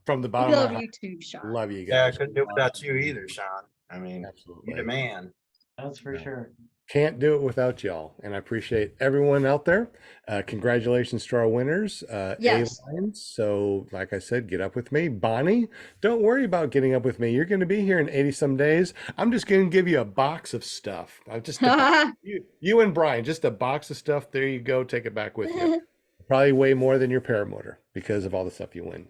from the We bottom of love my heart, you too, Sean. love you Yeah, I guys. couldn't do it without you either, Sean. I mean, Absolutely. you're the man. That's for sure. Can't do it without y'all. And I appreciate everyone out there. Congratulations to our winners, Yes. A-Lines. So, like I said, get up with me. Bonnie, don't worry about getting up with me. You're going to be here in 80 some days. I'm just going to give you a box of stuff. You and Brian, just a box of stuff. There you go. Take it back with you. Probably way more than your paramotor because of all the stuff you win.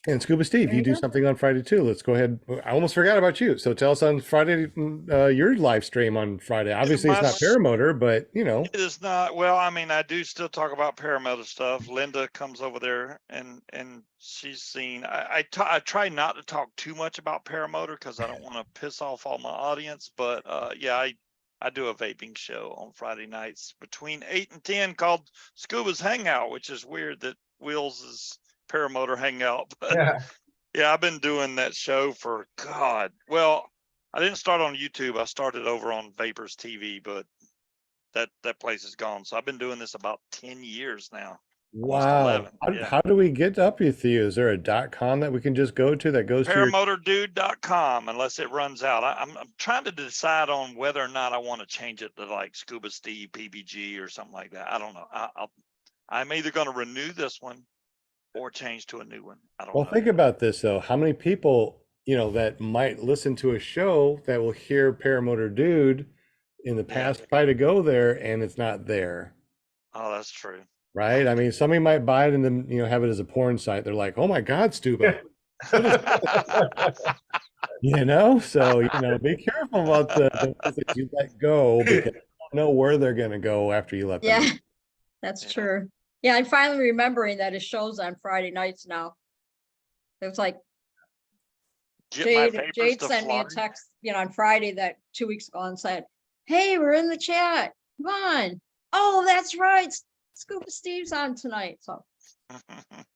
And Scuba Steve, There you you do go. something on Friday too. Let's go ahead. I almost forgot about you. So tell us on Friday, your live stream on Friday. Obviously, it's not paramotor, but you know. It is not. Well, I mean, I do still talk about paramotor stuff. Linda comes over there and she's seen. I try not to talk too much about paramotor because I don't want to piss off all my audience. But yeah, I do a vaping show on Friday nights between 8 and 10 called Scuba's Hangout, which is weird that Will's is paramotor hangout. But Yeah. yeah, I've been doing that show for God. Well, I didn't start on YouTube. I started over on Vapors TV, but that place is gone. So I've been doing this about 10 years now. Almost Wow. 11. Yeah. How do we get up with you? Is there a .com that we can just go to that goes to your Paramotordude.com unless it runs out. I'm trying to decide on whether or not I want to change it to like Scuba Steve PBG or something like that. I don't know. I'm either going to renew this one or change to a new one. I don't Well, know. think about this though. How many people, that might listen to a show that will hear Paramotor Dude in the past try to go there and it's not there, Oh, that's true. right? I mean, somebody might buy it and then, have it as a porn site. They're like, oh my God, Stuba. So, be careful about the ones that you let go because you don't know where they're going to go after you let them Yeah, go. that's Yeah. true. Yeah, I'm finally remembering that it shows on Friday nights now. It was like Get my Jade papers to sent me a fly. text, on Friday 2 weeks ago and said, hey, we're in the chat. Come on. Oh, that's right. Scuba Steve's on tonight. So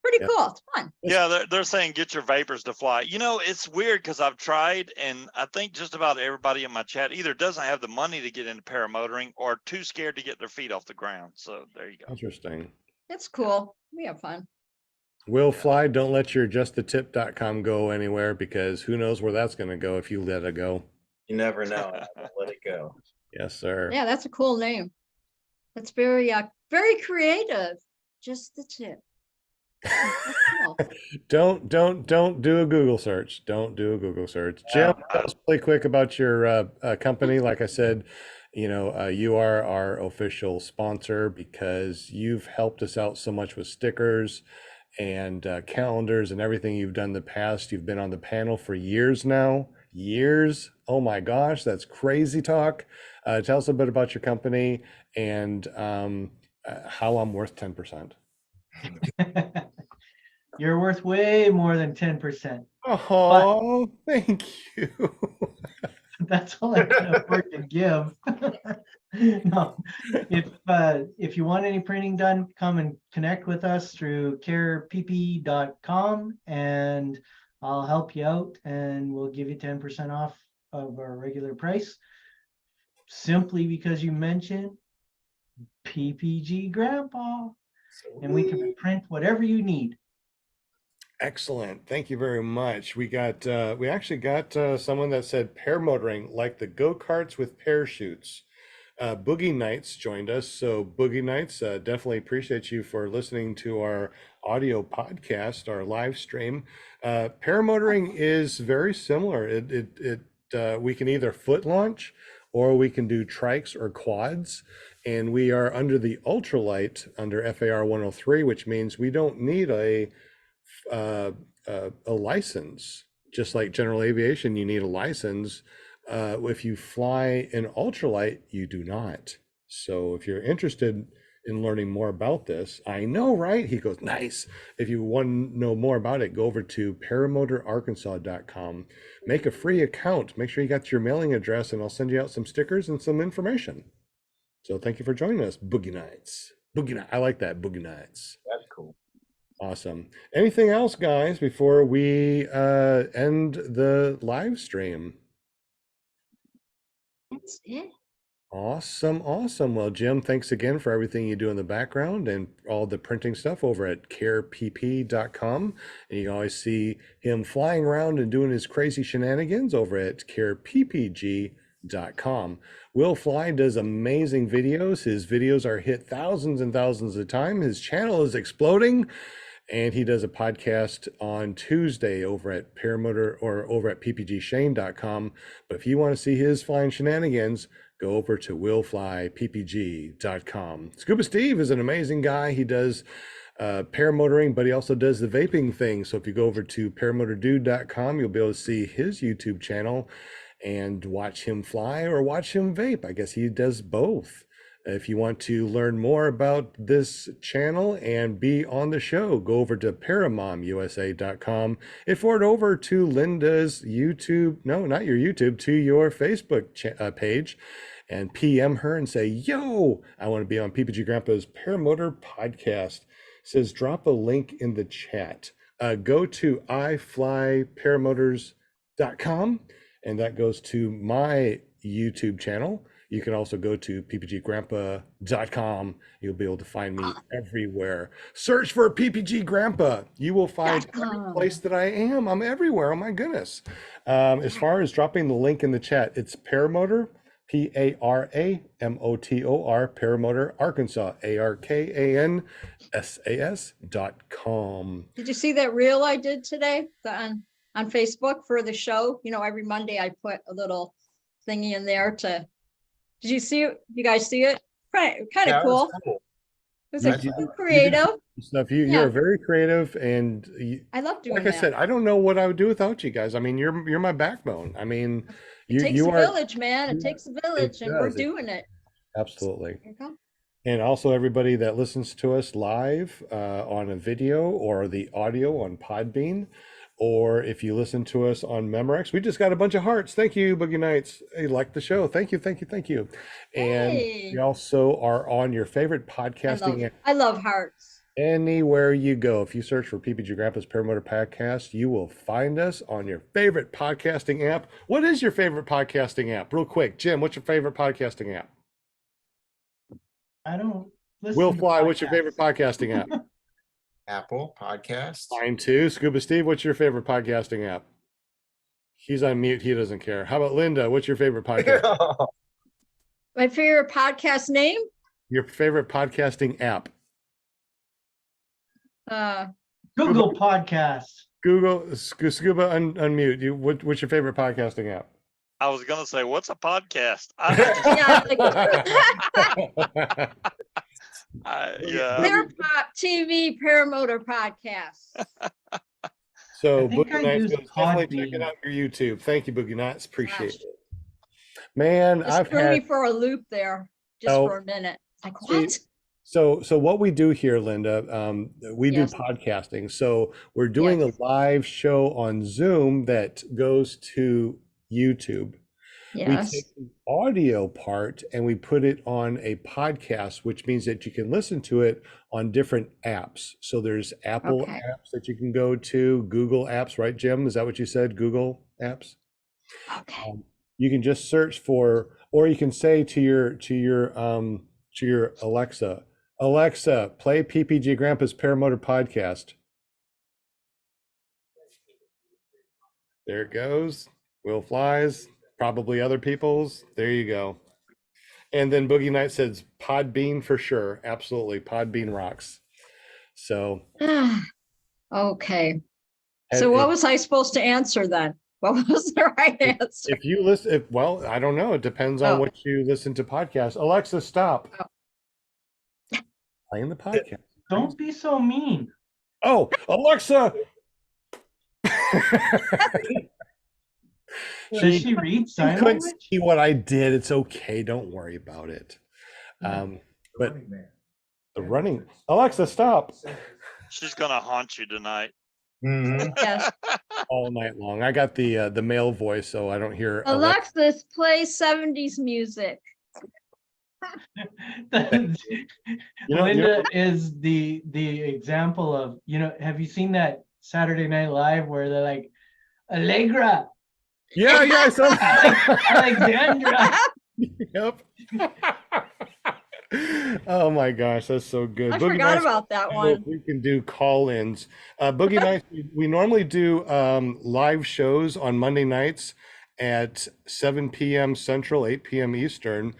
pretty Yeah. cool. It's fun. Yeah, they're saying get your vapors to fly. It's weird because I've tried, and I think just about everybody in my chat either doesn't have the money to get into paramotoring or too scared to get their feet off the ground. So there you go. Interesting. It's cool. We have fun. Will Fly, don't let your justthetip.com go anywhere because who knows where that's going to go if you let it go. You never know. I won't let it go. Yes, sir. Yeah, that's a cool name. That's very creative. Just the tip. That's cool. Don't do a Google search. Don't do a Google search. Jim, tell us really quick about your company. Like I said, you are our official sponsor because you've helped us out so much with stickers and calendars and everything you've done in the past. You've been on the panel for years now. Years. Oh my gosh, that's crazy talk. Tell us a bit about your company and how I'm worth 10%. You're worth way more than 10%. Oh, thank you. That's all I can afford to give. No, if you want any printing done, come and connect with us through carepp.com and I'll help you out and we'll give you 10% off of our regular price. Simply because you mentioned PPG Grandpa, and we can print whatever you need. Excellent. Thank you very much. We actually got someone that said paramotoring like the go-karts with parachutes. Boogie Nights joined us. So Boogie Nights, definitely appreciate you for listening to our audio podcast, our live stream. Paramotoring is very similar. We can either foot launch or we can do trikes or quads. And we are under the ultralight under FAR 103, which means we don't need a license. Just like general aviation, you need a license. If you fly in ultralight, you do not. So if you're interested in learning more about this, I know, right? He goes, nice. If you want to know more about it, go over to paramotorarkansas.com. Make a free account. Make sure you got your mailing address, and I'll send you out some stickers and some information. So thank you for joining us, Boogie Nights. Boogie Nights. I like that, Boogie Nights. That's cool. Awesome. Anything else, guys, before we end the live stream? That's it. Awesome, awesome. Well, Jim, thanks again for everything you do in the background and all the printing stuff over at carepp.com. And you can always see him flying around and doing his crazy shenanigans over at careppg.com. Will Fly does amazing videos. His videos are hit thousands and thousands of times. His channel is exploding. And he does a podcast on Tuesday over at Paramotor or over at ppgshane.com. But if you want to see his flying shenanigans, go over to willflyppg.com. Scuba Steve is an amazing guy. He does paramotoring, but he also does the vaping thing. So if you go over to paramotordude.com, you'll be able to see his YouTube channel and watch him fly or watch him vape. I guess he does both. If you want to learn more about this channel and be on the show, go over to paramomusa.com and forward over to Linda's YouTube, no, not your YouTube, to your Facebook page, and PM her and say, yo, I want to be on PPG Grandpa's Paramotor podcast. It says, drop a link in the chat. Go to iflyparamotors.com, and that goes to my YouTube channel. You can also go to ppggrandpa.com. You'll be able to find me everywhere. Search for PPG Grandpa. You will find every place that I am. I'm everywhere. Oh my goodness. As far as dropping the link in the chat, it's Paramotor, Paramotor, Paramotor Arkansas, ARKANSAS.com. Did you see that reel I did today on Facebook for the show? You know, every Monday I put a little thingy in there to. Did you see it? You guys see it? Kind of cool. Cool. It was You like do- creative. Stuff. Yeah. You're very creative, and I love doing like that. I said, I don't know what I would do without you guys. I mean, you're my backbone. I mean, It takes you a are village, man. It takes a village, and we're does. doing it. absolutely. Here you go. And also everybody that listens to us live on a video or the audio on Podbean, or if you listen to us on Memorex, we just got a bunch of hearts. Thank you, Boogie Nights. Hey, like the show. Thank you, thank you, thank you. And Hey. we also are on your favorite podcasting app. I love hearts. Anywhere you go, if you search for PPG Grandpa's Paramotor Podcast, you will find us on your favorite podcasting app. What is your favorite podcasting app? Real quick, Jim, what's your favorite podcasting app? I don't listen. Will to Fly, what's your podcasts. favorite podcasting app? Apple Podcasts. Mine too. Scuba Steve, what's your favorite podcasting app? He's on mute. He doesn't care. How about Linda? What's your favorite podcast? My favorite podcast name? Your favorite podcasting app? Google Podcasts. Google Scuba unmute. What's your favorite podcasting app? I was gonna say, what's a podcast? Yeah, Yeah. Clear Pop TV Paramotor Podcast. So I think Boogie I Nights, use goes, definitely check Podbean. it out on your YouTube. Thank you, Boogie Nights. Appreciate it. Man, Just I've threw me had for a loop there, just Oh. for a minute. Like See, what? so what we do here, Linda, we Yes. do podcasting. So we're doing Yes. a live show on Zoom that goes to YouTube. Yes. We take the audio part and we put it on a podcast, which means that you can listen to it on different apps. So there's Apple Okay. apps that you can go to, Google apps, right, Jim? Is that what you said? Google apps? Okay. You can just search for, or you can say to your Alexa, Alexa, play PPG Grandpa's Paramotor podcast. There it goes. Will Flies, probably other people's. There you go. And then Boogie Night says Podbean for sure. Absolutely. Podbean rocks. So Okay, and so what was I supposed to answer then? What was the right answer? if you listen, well, I don't know. It depends on Oh. what you listen to podcasts. Alexa, stop Oh. playing the podcast. Don't be so mean. Oh, Alexa. Does she read She sign couldn't language? see what I did. It's okay. Don't worry about it. But the running, Alexa, stop She's gonna haunt you tonight. Mhm. Yes. all night long. I got the male voice, so I don't hear Alexis, play 70s music. You know- Linda is the example of, have you seen that Saturday Night Live where they're like, Allegra, Yeah, yeah. Alexandra. Yep. Oh my gosh, that's so good. I Boogie forgot Nights, about that so one. we can do call-ins. Boogie Nights, we normally do live shows on Monday nights at 7 p.m. Central, 8 p.m. Eastern,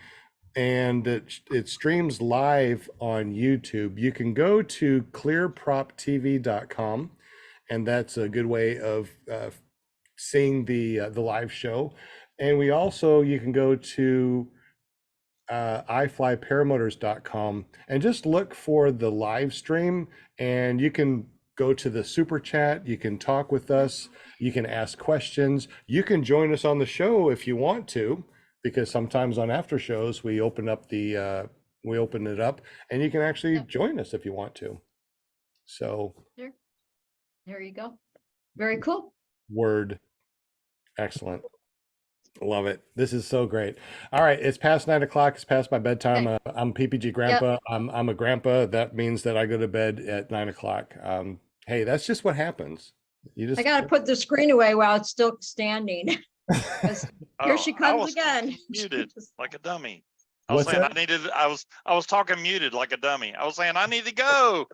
and it streams live on YouTube. You can go to clearproptv.com, and that's a good way of seeing the live show. And we also, you can go to iflyparamotors.com and just look for the live stream, and you can go to the super chat. You can talk with us. You can ask questions. You can join us on the show if you want to, because sometimes on after shows we open up we open it up, and you can actually Yep. join us if you want to. So There you go. Very cool. word. Excellent. Love it. This is so great. All right, it's past 9 o'clock. It's past my bedtime. Okay. I'm PPG grandpa. I'm a grandpa. That means that I go to bed at 9 o'clock. Hey, that's just what happens. You just I gotta put the screen away while it's still standing. 'Cause Here she I comes was again. muted like a dummy. I was What's saying that? I was talking muted like a dummy. I was saying I need to go.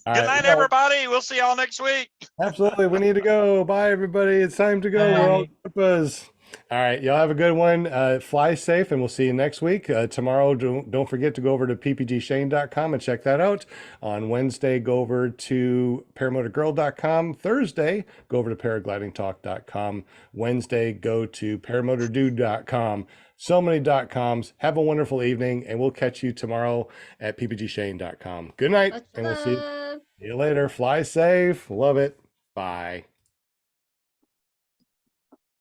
All Good right, night, well, everybody. We'll see y'all next week. absolutely. We need to go. Bye, everybody. It's time to go. We're all Bye. grandpas. All right, y'all have a good one. Fly safe, and we'll see you next week. Tomorrow, don't forget to go over to ppgshane.com and check that out. On Wednesday, go over to paramotorgirl.com. Thursday, go over to paraglidingtalk.com. Wednesday, go to paramotordude.com. So many .coms. Have a wonderful evening, and we'll catch you tomorrow at ppgshane.com. Good night, Much and we'll see love. you later. Fly safe. Love it. Bye.